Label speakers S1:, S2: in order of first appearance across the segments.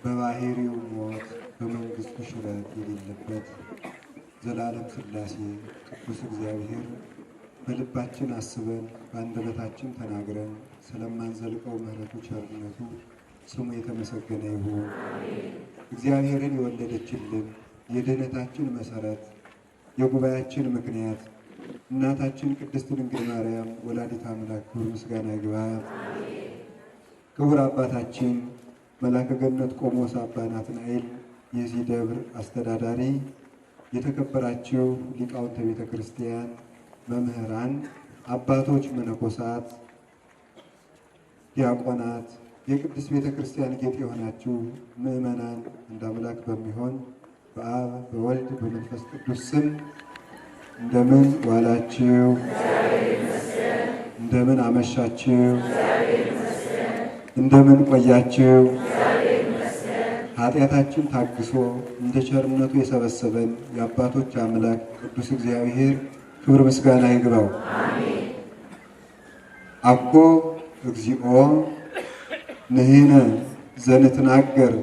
S1: በባህሪው ሞት በመንግስቱ ሽረት የሌለበት ዘላለም ሥላሴ ቅዱስ እግዚአብሔር በልባችን አስበን በአንደበታችን ተናግረን ስለማንዘልቀው ምሕረቱ ቸርነቱ ስሙ የተመሰገነ ይሁን። እግዚአብሔርን የወለደችልን የድኅነታችን መሰረት የጉባኤያችን ምክንያት እናታችን ቅድስት ድንግል ማርያም ወላዲተ አምላክ ክብር ምስጋና ይግባት። ክቡር አባታችን መላከ ገነት ቆሞስ አባ ናትናኤል የዚህ ደብር አስተዳዳሪ፣ የተከበራችሁ ሊቃውንተ ቤተ ክርስቲያን፣ መምህራን፣ አባቶች፣ መነኮሳት፣ ዲያቆናት፣ የቅድስት ቤተ ክርስቲያን ጌጥ የሆናችሁ ምእመናን እንደ አምላክ በሚሆን በአብ በወልድ በመንፈስ ቅዱስ ስም እንደምን ዋላችሁ? እንደምን አመሻችሁ? እንደምን ቆያችሁ? ኃጢአታችን ታግሶ እንደ ቸርነቱ የሰበሰበን የአባቶች አምላክ ቅዱስ እግዚአብሔር ክብር ምስጋና ይግባው። አኮ እግዚኦ ንሕነ ዘንትናገር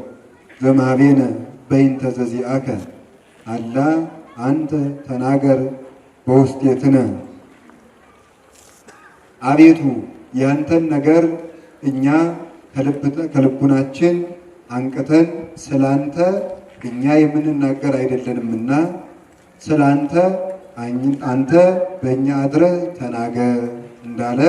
S1: ዘማቤነ በይንተ ዘዚአከ አላ አንተ ተናገር በውስጤትነ። አቤቱ ያንተን ነገር እኛ ከልቡናችን አንቅተን ስላንተ እኛ የምንናገር አይደለንምና ስላንተ አንተ በእኛ አድረህ ተናገር እንዳለ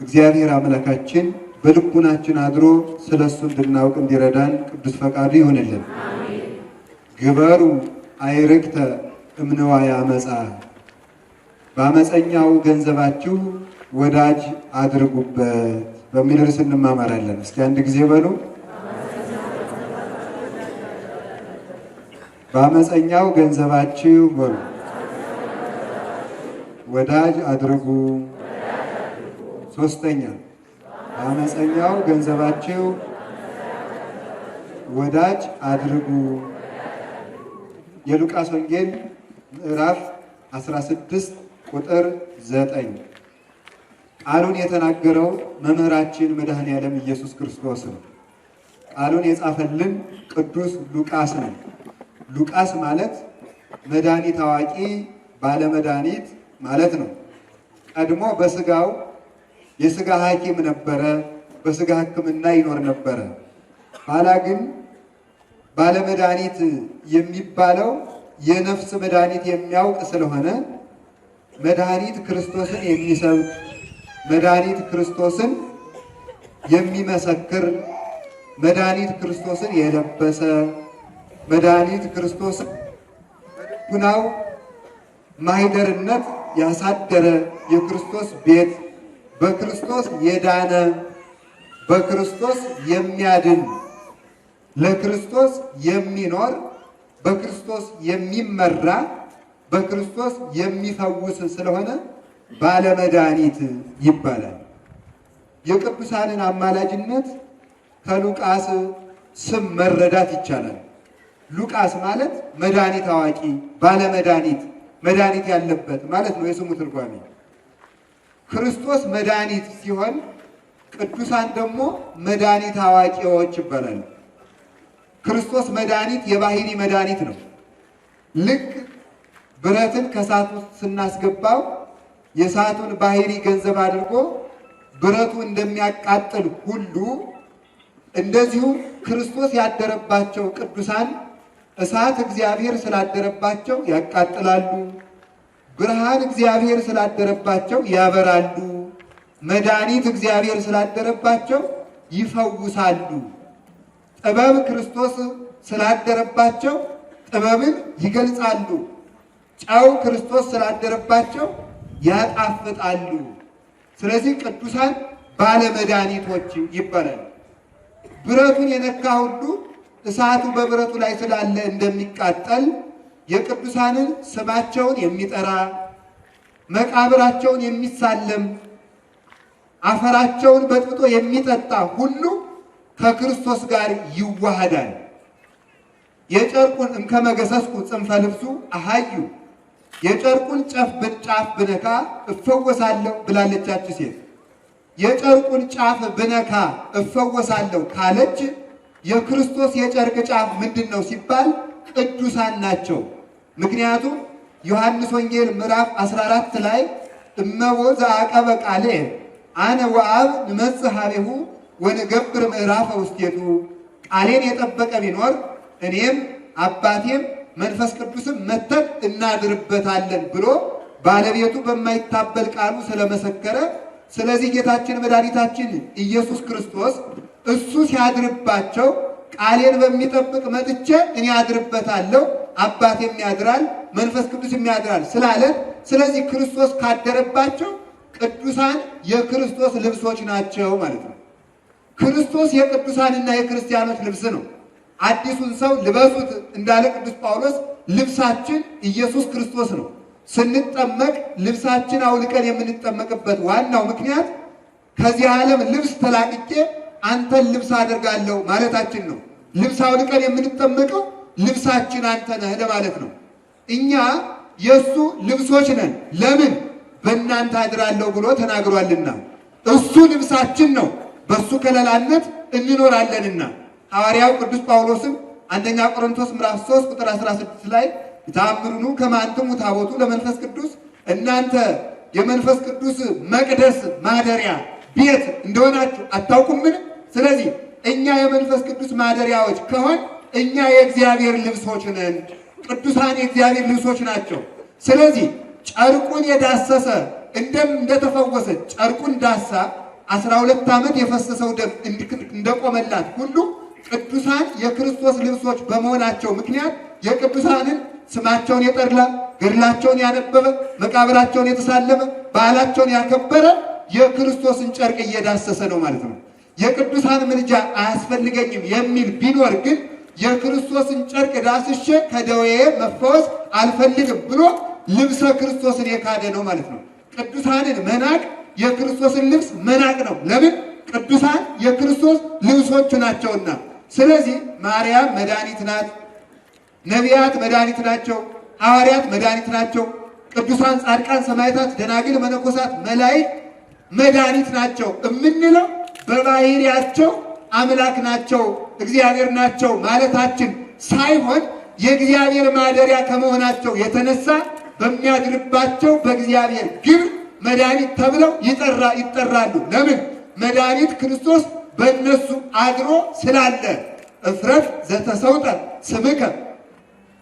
S1: እግዚአብሔር አምላካችን በልቡናችን አድሮ ስለሱ እንድናውቅ እንዲረዳን ቅዱስ ፈቃዱ ይሆንልን። ግበሩ አይርክተ እምንዋየ አመፃ፣ በአመፀኛው ገንዘባችሁ ወዳጅ አድርጉበት በሚል ርዕስ እንማማራለን። እስኪ አንድ ጊዜ በሉ። በአመፀኛው ገንዘባችሁ በሉ ወዳጅ አድርጉ። ሶስተኛ በአመፀኛው ገንዘባችሁ ወዳጅ አድርጉ። የሉቃስ ወንጌል ምዕራፍ 16 ቁጥር 9። ቃሉን የተናገረው መምህራችን መድኃኔ ዓለም ኢየሱስ ክርስቶስ ነው። ቃሉን የጻፈልን ቅዱስ ሉቃስ ነው። ሉቃስ ማለት መድኃኒት አዋቂ ባለመድኃኒት ማለት ነው። ቀድሞ በስጋው የስጋ ሐኪም ነበረ። በስጋ ሕክምና ይኖር ነበረ። ኋላ ግን ባለመድኃኒት የሚባለው የነፍስ መድኃኒት የሚያውቅ ስለሆነ መድኃኒት ክርስቶስን የሚሰብክ መድኃኒት ክርስቶስን የሚመሰክር መድኃኒት ክርስቶስን የለበሰ መድኃኒት ክርስቶስን በልቡናው ማኅደርነት ያሳደረ የክርስቶስ ቤት በክርስቶስ የዳነ በክርስቶስ የሚያድን ለክርስቶስ የሚኖር በክርስቶስ የሚመራ በክርስቶስ የሚፈውስ ስለሆነ ባለመድኃኒት ይባላል። የቅዱሳንን አማላጅነት ከሉቃስ ስም መረዳት ይቻላል። ሉቃስ ማለት መድኃኒት አዋቂ ባለመድኃኒት መድኃኒት ያለበት ማለት ነው የስሙ ትርጓሜ። ክርስቶስ መድኃኒት ሲሆን ቅዱሳን ደግሞ መድኃኒት አዋቂዎች ይባላሉ። ክርስቶስ መድኃኒት የባህሪ መድኃኒት ነው። ልክ ብረትን ከእሳት ውስጥ ስናስገባው የእሳቱን ባህሪ ገንዘብ አድርጎ ብረቱ እንደሚያቃጥል ሁሉ እንደዚሁ ክርስቶስ ያደረባቸው ቅዱሳን እሳት እግዚአብሔር ስላደረባቸው ያቃጥላሉ፣ ብርሃን እግዚአብሔር ስላደረባቸው ያበራሉ፣ መድኃኒት እግዚአብሔር ስላደረባቸው ይፈውሳሉ፣ ጥበብ ክርስቶስ ስላደረባቸው ጥበብን ይገልጻሉ፣ ጨው ክርስቶስ ስላደረባቸው ያጣፍጣሉ። ስለዚህ ቅዱሳን ባለመድኃኒቶች ይባላሉ። ብረቱን የነካ ሁሉ እሳቱ በብረቱ ላይ ስላለ እንደሚቃጠል የቅዱሳንን ስማቸውን የሚጠራ መቃብራቸውን የሚሳለም አፈራቸውን በጥብጦ የሚጠጣ ሁሉ ከክርስቶስ ጋር ይዋሃዳል። የጨርቁን እምከመገሰስኩ ጽንፈ ልብሱ አሃዩ፣ የጨርቁን ጫፍ ብነካ እፈወሳለሁ ብላለቻች ሴት። የጨርቁን ጫፍ ብነካ እፈወሳለሁ ካለች የክርስቶስ የጨርቅ ጫፍ ምንድን ነው ሲባል ቅዱሳን ናቸው። ምክንያቱም ዮሐንስ ወንጌል ምዕራፍ 14 ላይ እመቦ ዘአቀበ ቃሌ አነ ወአብ ንመጽእ ኀቤሁ ወንገብር ምዕራፈ ውስቴቱ፣ ቃሌን የጠበቀ ቢኖር እኔም አባቴም መንፈስ ቅዱስም መተን እናድርበታለን ብሎ ባለቤቱ በማይታበል ቃሉ ስለመሰከረ፣ ስለዚህ ጌታችን መድኃኒታችን ኢየሱስ ክርስቶስ እሱ ሲያድርባቸው ቃሌን በሚጠብቅ መጥቼ እኔ አድርበታለሁ፣ አባቴም ያድራል፣ መንፈስ ቅዱስም ያድራል ስላለ፣ ስለዚህ ክርስቶስ ካደረባቸው ቅዱሳን የክርስቶስ ልብሶች ናቸው ማለት ነው። ክርስቶስ የቅዱሳንና የክርስቲያኖች ልብስ ነው። አዲሱን ሰው ልበሱት እንዳለ ቅዱስ ጳውሎስ ልብሳችን ኢየሱስ ክርስቶስ ነው። ስንጠመቅ ልብሳችን አውልቀን የምንጠመቅበት ዋናው ምክንያት ከዚህ ዓለም ልብስ ተላቅቄ አንተን ልብስ አደርጋለሁ ማለታችን ነው። ልብስ አውልቀን የምንጠመቀው ልብሳችን አንተ ነህ ለማለት ነው። እኛ የእሱ ልብሶች ነን። ለምን? በእናንተ አድራለሁ ብሎ ተናግሯልና። እሱ ልብሳችን ነው። በእሱ ከለላነት እንኖራለንና ሐዋርያው ቅዱስ ጳውሎስም አንደኛ ቆሮንቶስ ምዕራፍ 3 ቁጥር 16 ላይ ታምሩኑ ከማንተሙ ታቦቱ ለመንፈስ ቅዱስ፣ እናንተ የመንፈስ ቅዱስ መቅደስ ማደሪያ ቤት እንደሆናችሁ አታውቁምን? ስለዚህ እኛ የመንፈስ ቅዱስ ማደሪያዎች ከሆን እኛ የእግዚአብሔር ልብሶች ነን። ቅዱሳን የእግዚአብሔር ልብሶች ናቸው። ስለዚህ ጨርቁን የዳሰሰ እንደተፈወሰ ጨርቁን ዳሳ 12 ዓመት የፈሰሰው ደም እንደቆመላት ሁሉ ቅዱሳን የክርስቶስ ልብሶች በመሆናቸው ምክንያት የቅዱሳንን ስማቸውን የጠራ ገድላቸውን ያነበበ መቃብራቸውን የተሳለመ በዓላቸውን ያከበረ የክርስቶስን ጨርቅ እየዳሰሰ ነው ማለት ነው። የቅዱሳን ምልጃ አያስፈልገኝም የሚል ቢኖር ግን የክርስቶስን ጨርቅ ዳስሼ ከደዌ መፈወስ አልፈልግም ብሎ ልብሰ ክርስቶስን የካደ ነው ማለት ነው። ቅዱሳንን መናቅ የክርስቶስን ልብስ መናቅ ነው። ለምን? ቅዱሳን የክርስቶስ ልብሶቹ ናቸውና። ስለዚህ ማርያም መድኃኒት ናት፣ ነቢያት መድኃኒት ናቸው፣ ሐዋርያት መድኃኒት ናቸው፣ ቅዱሳን ጻድቃን፣ ሰማዕታት፣ ደናግል፣ መነኮሳት፣ መላእክት መድኃኒት ናቸው የምንለው በባህሪያቸው አምላክ ናቸው፣ እግዚአብሔር ናቸው ማለታችን ሳይሆን የእግዚአብሔር ማደሪያ ከመሆናቸው የተነሳ በሚያድርባቸው በእግዚአብሔር ግብር መድኃኒት ተብለው ይጠራሉ። ለምን? መድኃኒት ክርስቶስ በእነሱ አድሮ ስላለ። እፍረት ዘተሰውጠ ስምከ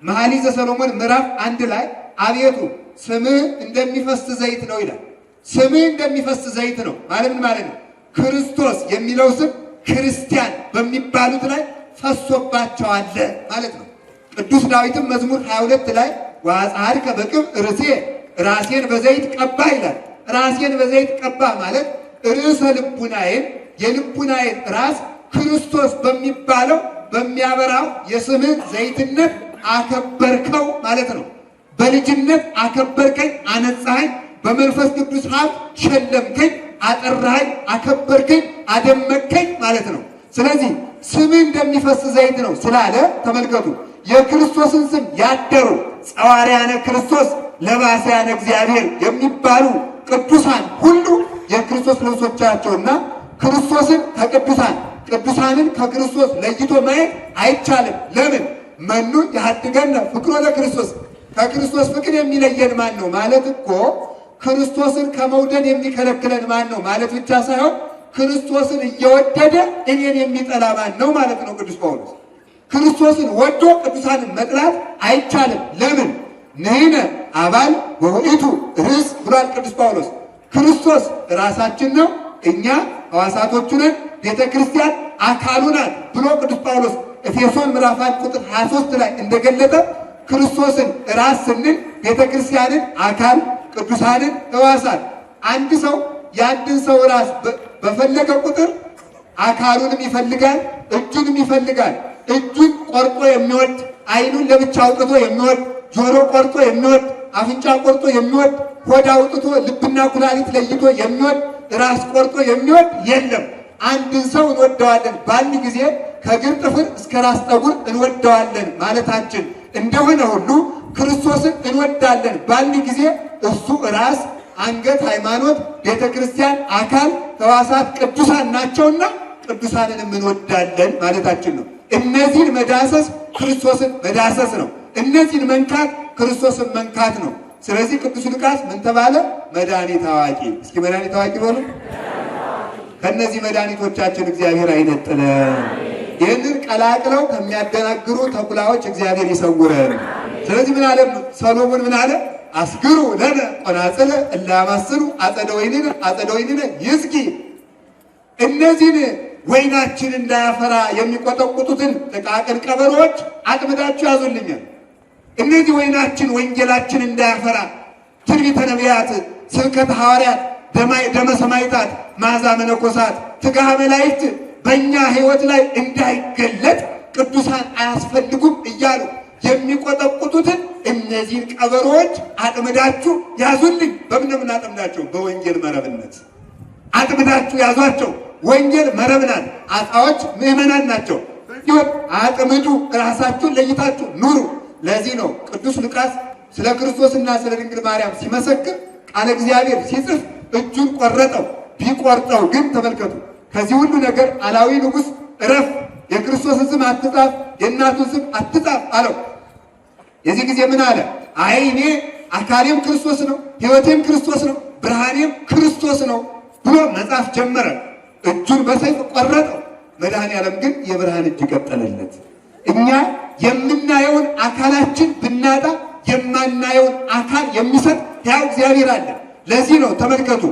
S1: መኃልየ ዘሰሎሞን ምዕራፍ 1 ላይ አቤቱ ስምህ እንደሚፈስ ዘይት ነው ይላል። ስምህ እንደሚፈስ ዘይት ነው ማለት ምን ማለት ነው? ክርስቶስ የሚለው ስም ክርስቲያን በሚባሉት ላይ ፈሶባቸዋል ማለት ነው። ቅዱስ ዳዊትም መዝሙር 22 ላይ ወአጽሐድከ በቅብ ርእሴ ራሴን በዘይት ቀባ ይላል። ራሴን በዘይት ቀባ ማለት ርዕሰ ልቡናዬን የልቡናዬን ራስ ክርስቶስ በሚባለው በሚያበራው የስምህ ዘይትነት አከበርከው ማለት ነው። በልጅነት አከበርከኝ፣ አነጻኸኝ፣ በመንፈስ ቅዱስ ሀብት ሸለምከኝ፣ አጠራኸኝ፣ አከበርከኝ፣ አደመከኝ ማለት ነው። ስለዚህ ስምህ እንደሚፈስ ዘይት ነው ስላለ ተመልከቱ፣ የክርስቶስን ስም ያደሩ ጸዋርያነ ክርስቶስ ለባስያነ እግዚአብሔር የሚባሉ ቅዱሳን ሁሉ የክርስቶስ ልብሶቻቸውና ክርስቶስን ከቅዱሳን ቅዱሳንን ከክርስቶስ ለይቶ ማየት አይቻልም። ለምን? መኑ ያድገነ ፍቅሮ ለክርስቶስ፣ ከክርስቶስ ፍቅር የሚለየን ማን ነው ማለት እኮ ክርስቶስን ከመውደድ የሚከለክለን ማን ነው ማለት ብቻ ሳይሆን ክርስቶስን እየወደደ እኔን የሚጠላ ማን ነው ማለት ነው። ቅዱስ ጳውሎስ ክርስቶስን ወዶ ቅዱሳንን መጥላት አይቻልም። ለምን? ንሕነ አባል ወውእቱ ርእስ ብሏል ቅዱስ ጳውሎስ። ክርስቶስ ራሳችን ነው፣ እኛ ሕዋሳቶቹ ነን፣ ቤተ ክርስቲያን አካሉ ናት ብሎ ቅዱስ ጳውሎስ ኤፌሶን ምዕራፍ 1 ቁጥር 23 ላይ እንደገለጠ ክርስቶስን ራስ ስንል ቤተ ክርስቲያንን አካል፣ ቅዱሳንን ሕዋሳት። አንድ ሰው የአንድን ሰው ራስ በፈለገ ቁጥር አካሉንም ይፈልጋል፣ እጁንም ይፈልጋል። እጁን ቆርጦ የሚወድ፣ ዓይኑን ለብቻ አውጥቶ የሚወድ፣ ጆሮ ቆርጦ የሚወድ፣ አፍንጫ ቆርጦ የሚወድ፣ ሆድ አውጥቶ ልብና ኩላሊት ለይቶ የሚወድ፣ ራስ ቆርጦ የሚወድ የለም። አንድን ሰው እንወደዋለን ባልን ጊዜ ከእግር ጥፍር እስከ ራስ ጠጉር እንወደዋለን ማለታችን እንደሆነ ሁሉ ክርስቶስን እንወዳለን ባልን ጊዜ እሱ ራስ፣ አንገት፣ ሃይማኖት፣ ቤተ ክርስቲያን አካል፣ ሕዋሳት ቅዱሳን ናቸውና ቅዱሳንን እንወዳለን ማለታችን ነው። እነዚህን መዳሰስ ክርስቶስን መዳሰስ ነው። እነዚህን መንካት ክርስቶስን መንካት ነው። ስለዚህ ቅዱስ ሉቃስ ምን ተባለ? መድኃኒት አዋቂ። እስኪ መድኃኒት አዋቂ በሉ። ከነዚህ መድኃኒቶቻችን እግዚአብሔር አይነጥለን። ይህንን ቀላቅለው ከሚያደናግሩ ተኩላዎች እግዚአብሔር ይሰውረን። ስለዚህ ምን አለ ሰሎሞን? ምን አለ? አስግሩ ለነ ቆናጽለ እለ ያማስሉ አጸደ ወይንነ ይዝጊ። እነዚህን ወይናችን እንዳያፈራ የሚቆጠቁጡትን ጥቃቅን ቀበሮች አጥምዳችሁ ያዙልኛል። እነዚህ ወይናችን ወንጌላችን እንዳያፈራ ትንቢተ ነቢያት፣ ስብከተ ሐዋርያት፣ ደመ ሰማዕታት፣ መዓዛ መነኮሳት፣ ትጋሃ መላእክት በእኛ ሕይወት ላይ እንዳይገለጥ ቅዱሳን አያስፈልጉም እያሉ የሚቆጠቁጡትን እነዚህን ቀበሮዎች አጥምዳችሁ ያዙልኝ። በምን ነው የምናጠምዳቸው? በወንጌል መረብነት አጥምዳችሁ ያዟቸው። ወንጌል መረብ ናት። አጣዎች ምዕመናን ናቸው። በሕይወት አጥምዱ። ራሳችሁን ለይታችሁ ኑሩ። ለዚህ ነው ቅዱስ ሉቃስ ስለ ክርስቶስና ስለ ድንግል ማርያም ሲመሰክር ቃለ እግዚአብሔር ሲጽፍ እጁን ቆረጠው። ቢቆርጠው ግን ተመልከቱ፣ ከዚህ ሁሉ ነገር አላዊ ንጉሥ እረፍ፣ የክርስቶስን ስም አትጻፍ፣ የእናቱን ስም አትጻፍ አለው። የዚህ ጊዜ ምን አለ? አይ እኔ አካሌም ክርስቶስ ነው፣ ሕይወቴም ክርስቶስ ነው፣ ብርሃኔም ክርስቶስ ነው ብሎ መጻፍ ጀመረ። እጁን በሰይፍ ቆረጠው። መድኃኔዓለም ግን የብርሃን እጅ ቀጠለለት። እኛ የምናየውን አካላችን ብናጣ የማናየውን አካል የሚሰጥ ሕያው እግዚአብሔር አለ። ለዚህ ነው ተመልከቱ፣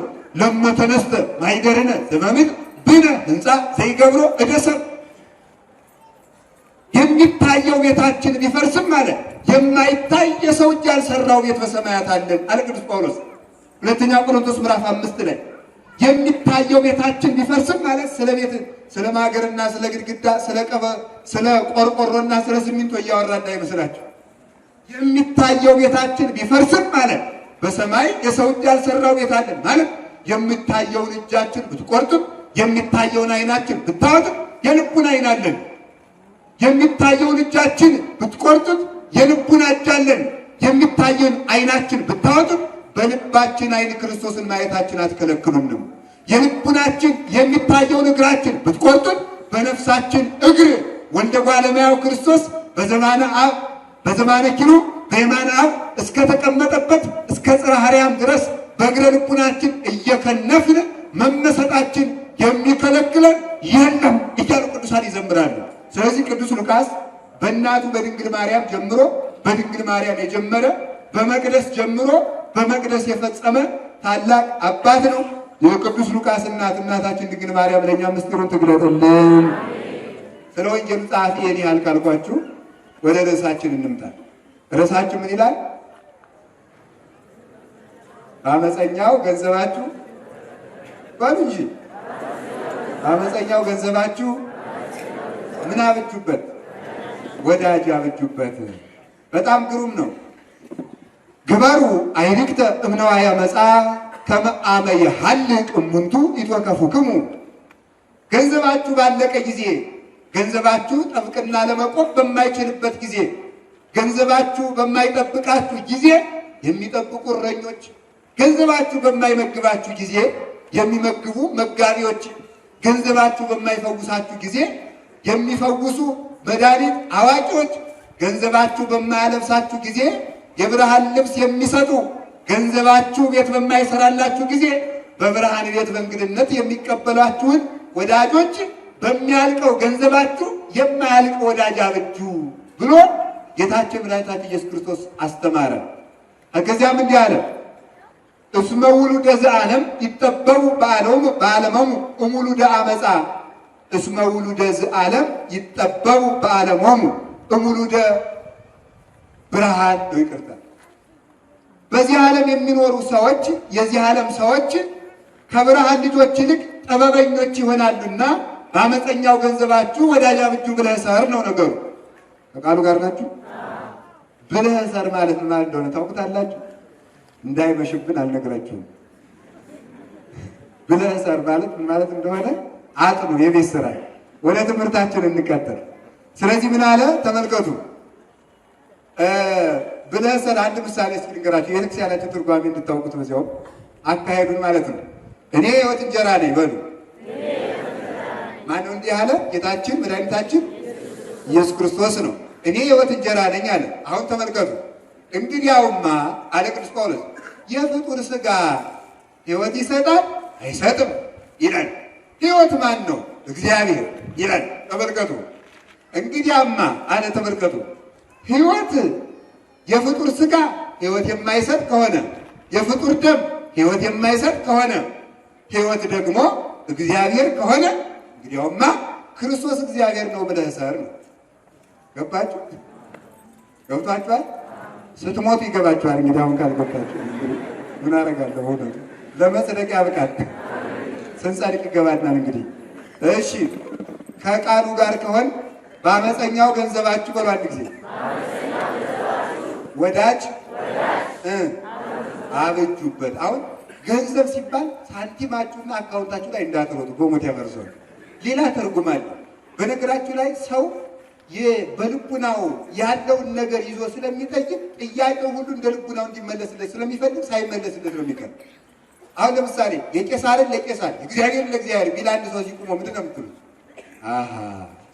S1: ለመተነስተ ማይደርነ ዘመምት ብነ ህንፃ ዘይገብሮ እደሰብ። የሚታየው ቤታችን ቢፈርስም አለ የማይታይ የሰው እጅ ያልሰራው ቤት በሰማያት አለን አለ ቅዱስ ጳውሎስ ሁለተኛ ቆሮንቶስ ምዕራፍ 5 ላይ። የሚታየው ቤታችን ቢፈርስም ማለት ስለ ቤት ስለ ማገርና ስለ ግድግዳ ስለ ቆርቆሮና ስለ ሲሚንቶ እያወራ እንዳይመስላችሁ። የሚታየው ቤታችን ቢፈርስም ማለት በሰማይ የሰው እጅ ያልሰራው ቤት አለን ማለት የሚታየውን እጃችን ብትቆርጡም የሚታየውን ዓይናችን ብታወጡም የልቡን ዓይን አለን። የሚታየውን እጃችን ብትቆርጡት የልቡን እጅ አለን። የሚታየውን ዓይናችን ብታወጡም በልባችን ዓይን ክርስቶስን ማየታችን አትከለክሉንም። የልቡናችን የሚታየውን እግራችን ብትቆርጡት በነፍሳችን እግር ወልደ እጓለ እመሕያው ክርስቶስ በዘማነ አብ በዘማነ ኪሩብ በየማነ አብ እስከተቀመጠበት እስከ ጽርሐ አርያም ድረስ በእግረ ልቡናችን እየከነፍን መመሰጣችን የሚከለክለን የለም እያሉ ቅዱሳን ይዘምራሉ። ስለዚህ ቅዱስ ሉቃስ በእናቱ በድንግል ማርያም ጀምሮ በድንግል ማርያም የጀመረ በመቅደስ ጀምሮ በመቅደስ የፈጸመ ታላቅ አባት ነው። የቅዱስ ሉቃስ እናታችን ድንግል ማርያም ለእኛ ምስጢሩን ትግለጥልን። ስለ ወንጌሉ ጸሐፊ ይህን ያህል ካልኳችሁ ወደ ርዕሳችን እንምጣ። ርዕሳችን ምን ይላል? በአመፀኛው ገንዘባችሁ በሉ እንጂ በአመፀኛው ገንዘባችሁ ምን አብጁበት? ወዳጅ አብጁበት። በጣም ግሩም ነው። ግበሩ አይንክተ እምነዋያ መጻ ከመ አመ የሐልቅ እሙንቱ ይትወከፉክሙ። ገንዘባችሁ ባለቀ ጊዜ፣ ገንዘባችሁ ጠብቅና ለመቆም በማይችልበት ጊዜ፣ ገንዘባችሁ በማይጠብቃችሁ ጊዜ የሚጠብቁ እረኞች፣ ገንዘባችሁ በማይመግባችሁ ጊዜ የሚመግቡ መጋቢዎች፣ ገንዘባችሁ በማይፈውሳችሁ ጊዜ የሚፈውሱ መድኃኒት አዋቂዎች፣ ገንዘባችሁ በማያለብሳችሁ ጊዜ የብርሃን ልብስ የሚሰጡ፣ ገንዘባችሁ ቤት በማይሰራላችሁ ጊዜ በብርሃን ቤት በእንግድነት የሚቀበሏችሁን ወዳጆች በሚያልቀው ገንዘባችሁ የማያልቅ ወዳጅ አብጁ ብሎ ጌታችን መድኃኒታችን ኢየሱስ ክርስቶስ አስተማረ። ከዚያም እንዲህ አለ፣ እስመ ውሉደ ዘዓለም ይጠበቡ በዓለሞሙ እሙሉደ አመፃ። እስመ ውሉደ ዘዓለም ይጠበቡ በዓለሞሙ እሙሉደ ብርሃን ነው። ይቅርታ፣ በዚህ ዓለም የሚኖሩ ሰዎች የዚህ ዓለም ሰዎች ከብርሃን ልጆች ይልቅ ጥበበኞች ይሆናሉና በአመፀኛው ገንዘባችሁ ወዳጅ አብጁ ብለህ ሰር ነው ነገሩ። ከቃሉ ጋር ናችሁ? ብለህ ሰር ማለት ምን ማለት እንደሆነ ታውቁታላችሁ? እንዳይመሽብን አልነግራችሁም። ብለህ ሰር ማለት ምን ማለት እንደሆነ አጥኑ፣ የቤት ስራ። ወደ ትምህርታችን እንቀጥል። ስለዚህ ምን አለ ተመልከቱ። ብለህ ሰር አንድ ምሳሌ እስኪ ልንገራችሁ፣ የቤተክርስቲያናችን ትርጓሜ እንድታውቁት በዚያው አካሄዱን ማለት ነው። እኔ የሕይወት እንጀራ ነኝ በሉ። ማነው እንዲህ አለ? ጌታችን መድኃኒታችን ኢየሱስ ክርስቶስ ነው። እኔ የሕይወት እንጀራ ነኝ አለ። አሁን ተመልከቱ። እንግዲያውማ አለ ቅዱስ ጳውሎስ የፍጡር ሥጋ ሕይወት ይሰጣል አይሰጥም ይላል። ሕይወት ማን ነው? እግዚአብሔር ይላል። ተመልከቱ። እንግዲያማ አለ ተመልከቱ። ሕይወት የፍጡር ሥጋ ሕይወት የማይሰጥ ከሆነ የፍጡር ደም ሕይወት የማይሰጥ ከሆነ ሕይወት ደግሞ እግዚአብሔር ከሆነ እንግዲያውማ ክርስቶስ እግዚአብሔር ነው ብለህ ሰር ነው። ገባችሁ? ገብቷችኋል? ስትሞቱ ይገባችኋል። እንግዲህ አሁን ካልገባችሁ ምን አደርጋለሁ? ሆነ ለመጽደቅ ያብቃል። ስንጸድቅ ይገባናል። እንግዲህ እሺ፣ ከቃሉ ጋር ከሆን በአመፀኛው ገንዘባችሁ በሉ አንድ ጊዜ ወዳጅ አበጁበት። አሁን ገንዘብ ሲባል ሳንቲማችሁና አካውንታችሁ ላይ እንዳትሮጡ፣ በሞት ያፈርሰዋል። ሌላ ትርጉም አለ። በነገራችሁ ላይ ሰው በልቡናው ያለውን ነገር ይዞ ስለሚጠይቅ ጥያቄው ሁሉ እንደ ልቡናው እንዲመለስለት ስለሚፈልግ ሳይመለስለት ነው የሚቀር። አሁን ለምሳሌ የቄሳርን ለቄሳር እግዚአብሔርን ለእግዚአብሔር ቢል አንድ ሰው ሲቆሞ ምንድን ነው የምትሉት?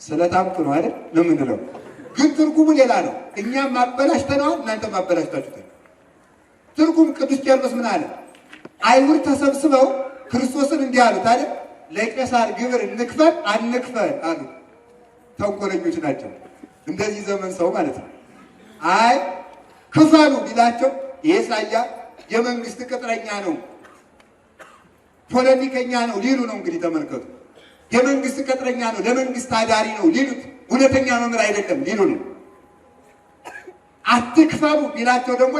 S1: ስለታምጡ ነው አይደል ነው የምንለው። ግን ትርጉሙ ሌላ ነው። እኛም ማበላሽተነዋል፣ እናንተ ማበላሽታችሁታል። ትርጉም ቅዱስ ቄርሎስ ምን አለ? አይሁድ ተሰብስበው ክርስቶስን እንዲህ አሉት አይደል? ለቄሳር ግብር እንክፈል አንክፈል አሉት። ተንኮለኞች ናቸው። እንደዚህ ዘመን ሰው ማለት ነው። አይ ክፈሉ ቢላቸው ኢሳይያስ የመንግስት ቅጥረኛ ነው፣ ፖለቲከኛ ነው ሊሉ ነው። እንግዲህ ተመልከቱ። የመንግስት ቅጥረኛ ነው፣ ለመንግስት አዳሪ ነው ሊሉት፣ እውነተኛ መምህር አይደለም ሊሉ ነው። አትክፈሉ ቢላቸው ደግሞ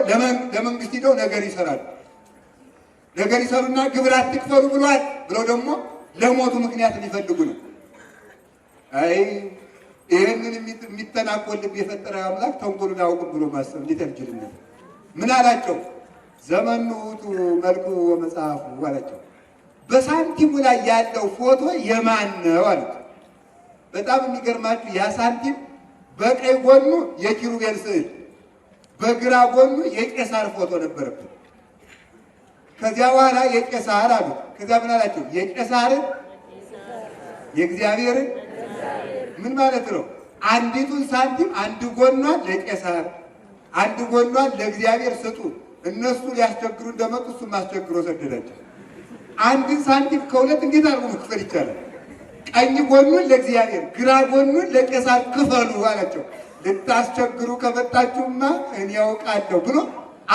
S1: ለመንግስት ሂደው ነገር ይሰራሉ። ነገር ይሰሩና ግብር አትክፈሉ ብሏል ብለው ደግሞ ለሞቱ ምክንያት ሊፈልጉ ነው። አይ ይህንን የሚተናኮል ልብ የፈጠረ አምላክ ተንኮሉን አያውቅም ብሎ ማሰብ እንዴት ያልችልነት? ምን አላቸው? ዘመኑ ውእቱ መልኩ ወመጽሐፉ አላቸው። በሳንቲሙ ላይ ያለው ፎቶ የማን ነው አሉት። በጣም የሚገርማችሁ ያ ሳንቲም በቀኝ ጎኑ የኪሩቤል ስዕል፣ በግራ ጎኑ የቄሳር ፎቶ ነበረበት። ከዚያ በኋላ የቄሳር አሉት። ከዚያ ምን አላቸው? የቄሳርን የእግዚአብሔርን ምን ማለት ነው? አንዲቱን ሳንቲም አንድ ጎኗን ለቄሳር አንድ ጎኗን ለእግዚአብሔር ስጡ። እነሱ ሊያስቸግሩ እንደመጡ እሱም አስቸግሮ ሰደዳቸው። አንድን ሳንቲም ከሁለት እንዴት አድርጎ መክፈል ይቻላል? ቀኝ ጎኑን ለእግዚአብሔር ግራ ጎኑን ለቄሳር ክፈሉ አላቸው። ልታስቸግሩ ከመጣችሁማ እኔ ያውቃለሁ ብሎ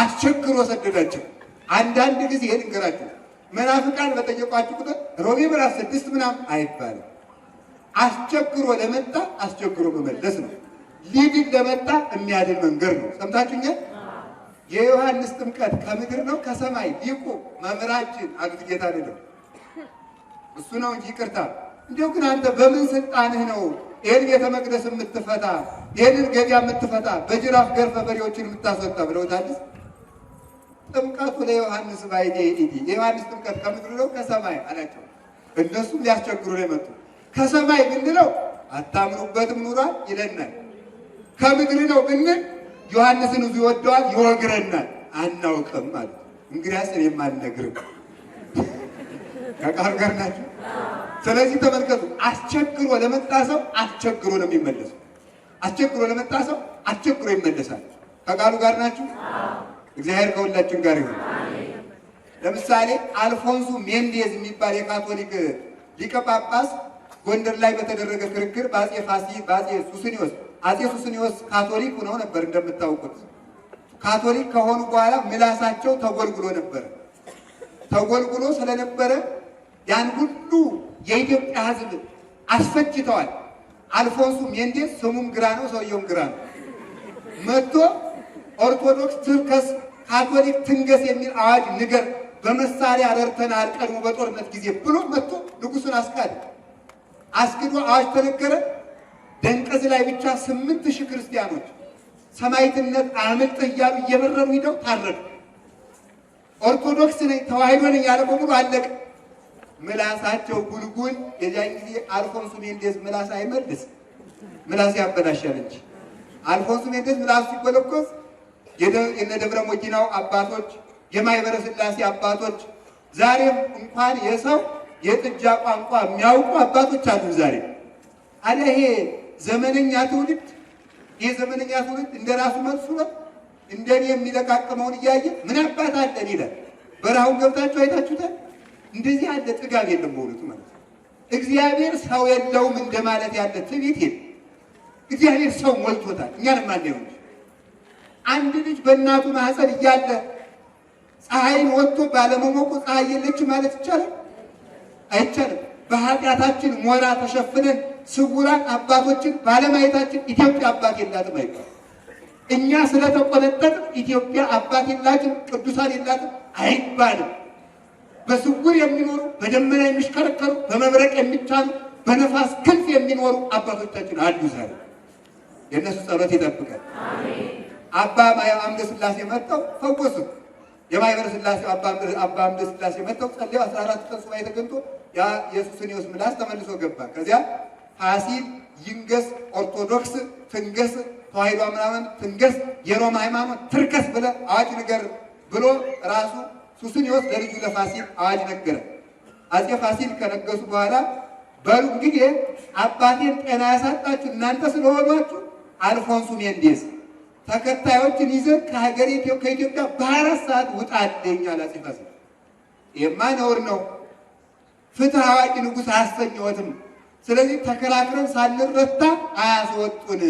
S1: አስቸግሮ ሰደዳቸው። አንዳንድ ጊዜ ልንገራችሁ፣ መናፍቃን በጠየቋችሁ ቁጥር ሮሜ ምዕራፍ 6 ምናምን አይባልም። አስቸግሮ ለመጣ አስቸግሮ መመለስ ነው። ሊድን ለመጣ የሚያድን መንገድ ነው። ሰምታችሁኛል? የዮሐንስ ጥምቀት ከምድር ነው ከሰማይ ሊቁ መምህራችን አሉት ጌታ አይደለም እሱ ነው እንጂ ይቅርታ። እንዲያው ግን አንተ በምን ስልጣንህ ነው ይህን ቤተ መቅደስ የምትፈታ ይህንን ገበያ የምትፈታ በጅራፍ ገርፈ በሬዎችን የምታስወጣ ብለውታል። ጥምቀቱ ለዮሐንስ ባይዴ ኢዲ የዮሐንስ ጥምቀት ከምድር ነው ከሰማይ አላቸው። እነሱም ሊያስቸግሩ ነው የመጡ። ከሰማይ ብንለው አታምኑበትም ኑሯል ይለናል። ከምድር ነው ብንል ዮሐንስን ብዙ ይወደዋል ይወግረናል። አናውቅም ማለት እንግዲያስ እኔም አልነግርም። ከቃል ጋር ናችሁ። ስለዚህ ተመልከቱ፣ አስቸግሮ ለመጣ ሰው አስቸግሮ ነው የሚመለሰው። አስቸግሮ ለመጣ ሰው አስቸግሮ ይመለሳል። ከቃሉ ጋር ናችሁ። እግዚአብሔር ከሁላችን ጋር ይሁን። ለምሳሌ አልፎንሱ ሜንዴዝ የሚባል የካቶሊክ ሊቀ ጳጳስ ጎንደር ላይ በተደረገ ክርክር በአፄ ሱስንዮስ ካቶሊክ ሆነው ነበር። እንደምታውቁት ካቶሊክ ከሆኑ በኋላ ምላሳቸው ተጎልጉሎ ነበር። ተጎልጉሎ ስለነበረ ያን ሁሉ የኢትዮጵያ ሕዝብ አስፈጅተዋል። አልፎንሱ ሜንዴዝ ስሙም ግራ ነው፣ ሰውየውም ግራ ነው። መጥቶ ኦርቶዶክስ ትርከስ፣ ካቶሊክ ትንገስ የሚል አዋጅ ንገር፣ በመሳሪያ ረድተናል ቀድሞ በጦርነት ጊዜ ብሎ መጥቶ ንጉሱን አስካደ። አስክዶ አዋጅ ተነገረ። ደንቀዝ ላይ ብቻ 8000 ክርስቲያኖች ሰማዕትነት አያመልጥህ እያሉ እየበረሩ ሂደው ታረዱ። ኦርቶዶክስ ነኝ ተዋሕዶ ነኝ ያለ በሙሉ አለቀ። ምላሳቸው ጉልጉል። የዚያን ጊዜ አልፎንሱ ሜንዴዝ ምላስ አይመልስ፣ ምላስ ያበላሻል እንጂ አልፎንሱ ሜንዴዝ ምላሱ ሲጎለጎስ የነ ደብረ ሞጂናው አባቶች የማኅበረ ሥላሴ አባቶች ዛሬም እንኳን የሰው የጥጃ ቋንቋ የሚያውቁ አባቶች አሉ ዛሬ። አለ ይሄ ዘመነኛ ትውልድ እንደራሱ መልሱ ነው። እንደኔ የሚለቃቀመውን እያየ ምን አባት አለን ይላል። በረሃውን ገብታችሁ አይታችሁታል። እንደዚህ ያለ ጥጋብ የለም በእውነቱ ማለት ነው። እግዚአብሔር ሰው የለውም እንደማለት ያለ ትዕቢት የለም። እግዚአብሔር ሰው ሞልቶታል። እኛንም አናየው እንጂ አንድ ልጅ በእናቱ ማህፀን እያለ ፀሐይን ወጥቶ ባለመሞቁ ፀሐይ የለች ማለት ይቻላል? አይቻልም። በኃጢአታችን ሞራ ተሸፍነን ስውራን አባቶችን ባለማየታችን ኢትዮጵያ አባት የላትም አይባልም። እኛ ስለተቆነጠጥን ኢትዮጵያ አባት የላትም፣ ቅዱሳን የላትም አይባልም። በስውር የሚኖሩ በደመና የሚሽከረከሩ በመብረቅ የሚቻሉ በነፋስ ክንፍ የሚኖሩ አባቶቻችን አሉ። ዛሬ የእነሱ ጸሎት ይጠብቃል። አባ አምደ ሥላሴ መጥተው ፈወሱ። የማይበረ ሥላሴ አባ አምደ ሥላሴ መጥተው ጸልየው 14 ቀን ሱባኤ ተገኝቶ ያ የሱስንዮስ ምላስ ተመልሶ ገባ። ከዚያ ፋሲል ይንገስ፣ ኦርቶዶክስ ትንገስ፣ ተዋሕዶ ምናምን ትንገስ፣ የሮማ ሃይማኖት ትርከስ ብለ አዋጅ ነገር ብሎ ራሱ ሱስንዮስ ለልጁ ለፋሲል አዋጅ ነገረ። አፄ ፋሲል ከነገሱ በኋላ በሉ እንግዲህ አባቴን ጤና ያሳጣችሁ እናንተ ስለሆናችሁ አልፎንሱ ሜንዴስ ተከታዮችን ይዘን ከኢትዮጵያ በ24 ሰዓት ውጣልኝ አለ አፄ ፋሲል። ይሄማ ነውር ነው፣ ፍትህ አዋቂ ንጉሥ አያሰኘዎትም። ስለዚህ ተከራክረን ሳንረታ አያስወጡን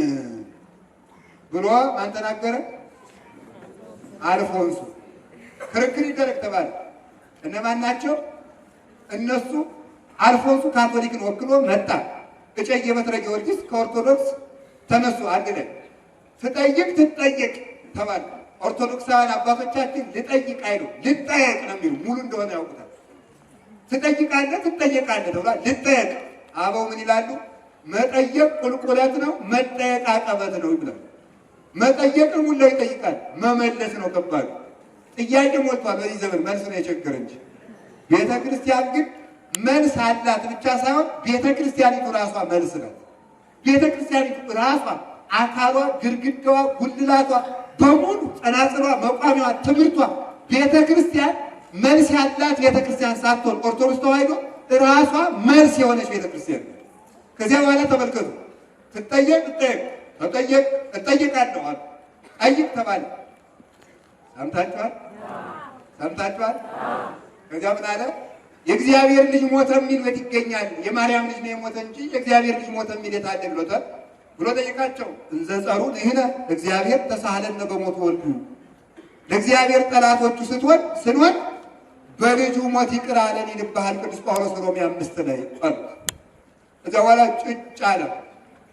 S1: ብሎ ማን ተናገረ? አልፎንሱ። ክርክር ይደረግ ተባለ። እነማን ናቸው? እነሱ። አልፎንሱ ካቶሊክን ወክሎ መጣ። እጨጌ በትረ ጊዮርጊስ ከኦርቶዶክስ ተነሱ። አንድ ላይ ትጠይቅ ትጠየቅ ተባለ። ኦርቶዶክሳውያን አባቶቻችን ልጠይቅ አይሉ ልጠየቅ ነው የሚሉ ሙሉ እንደሆነ ያውቁታል። ትጠይቃለህ ትጠየቃለህ ተብሏል። ልጠየቅ አበው ምን ይላሉ? መጠየቅ ቁልቁለት ነው፣ መጠየቅ አቀበት ነው ይብላል። መጠየቅን ሁሉ ይጠይቃል፣ መመለስ ነው ከባዱ። ጥያቄ ሞልቷል በዚህ ዘመን፣ መልስ ነው የቸገረ እንጂ። ቤተ ክርስቲያን ግን መልስ አላት ብቻ ሳይሆን ቤተ ክርስቲያኒቱ ራሷ መልስ ናት። ቤተ ክርስቲያኒቱ ራሷ አካሏ፣ ግድግዳዋ፣ ጉልላቷ በሙሉ ጸናጽሏ፣ መቋሚያዋ፣ ትምህርቷ ቤተ ክርስቲያን መልስ ያላት ቤተ ክርስቲያን ሳትሆን ኦርቶዶክስ ተዋሕዶ ራሷ መልስ የሆነች ቤተ ክርስቲያን። ከዚያ በኋላ ተመልከቱ። ትጠየቅ ተጠየቅ እጠይቃለሁ አሉ። ጠይቅ ተባለ። ሰምታችኋል? ከዚያ ምን አለ? የእግዚአብሔር ልጅ ሞተ የሚል ቤት ይገኛል። የማርያም ልጅ ነው የሞተ እንጂ የእግዚአብሔር ልጅ ሞተ የሚል የት አለ ብሎ ጠይቃቸው። እንዘ ጸሩ ንሕነ እግዚአብሔር ተሳሃለነ በሞቱ ወልዱ። ለእግዚአብሔር ጠላቶቹ ስንሆን በልጁ ሞት ይቅር አለን ይልብሃል ቅዱስ ጳውሎስ ሮሜ 5 ላይ አሉ። እዚያ በኋላ ጭጭ አለ።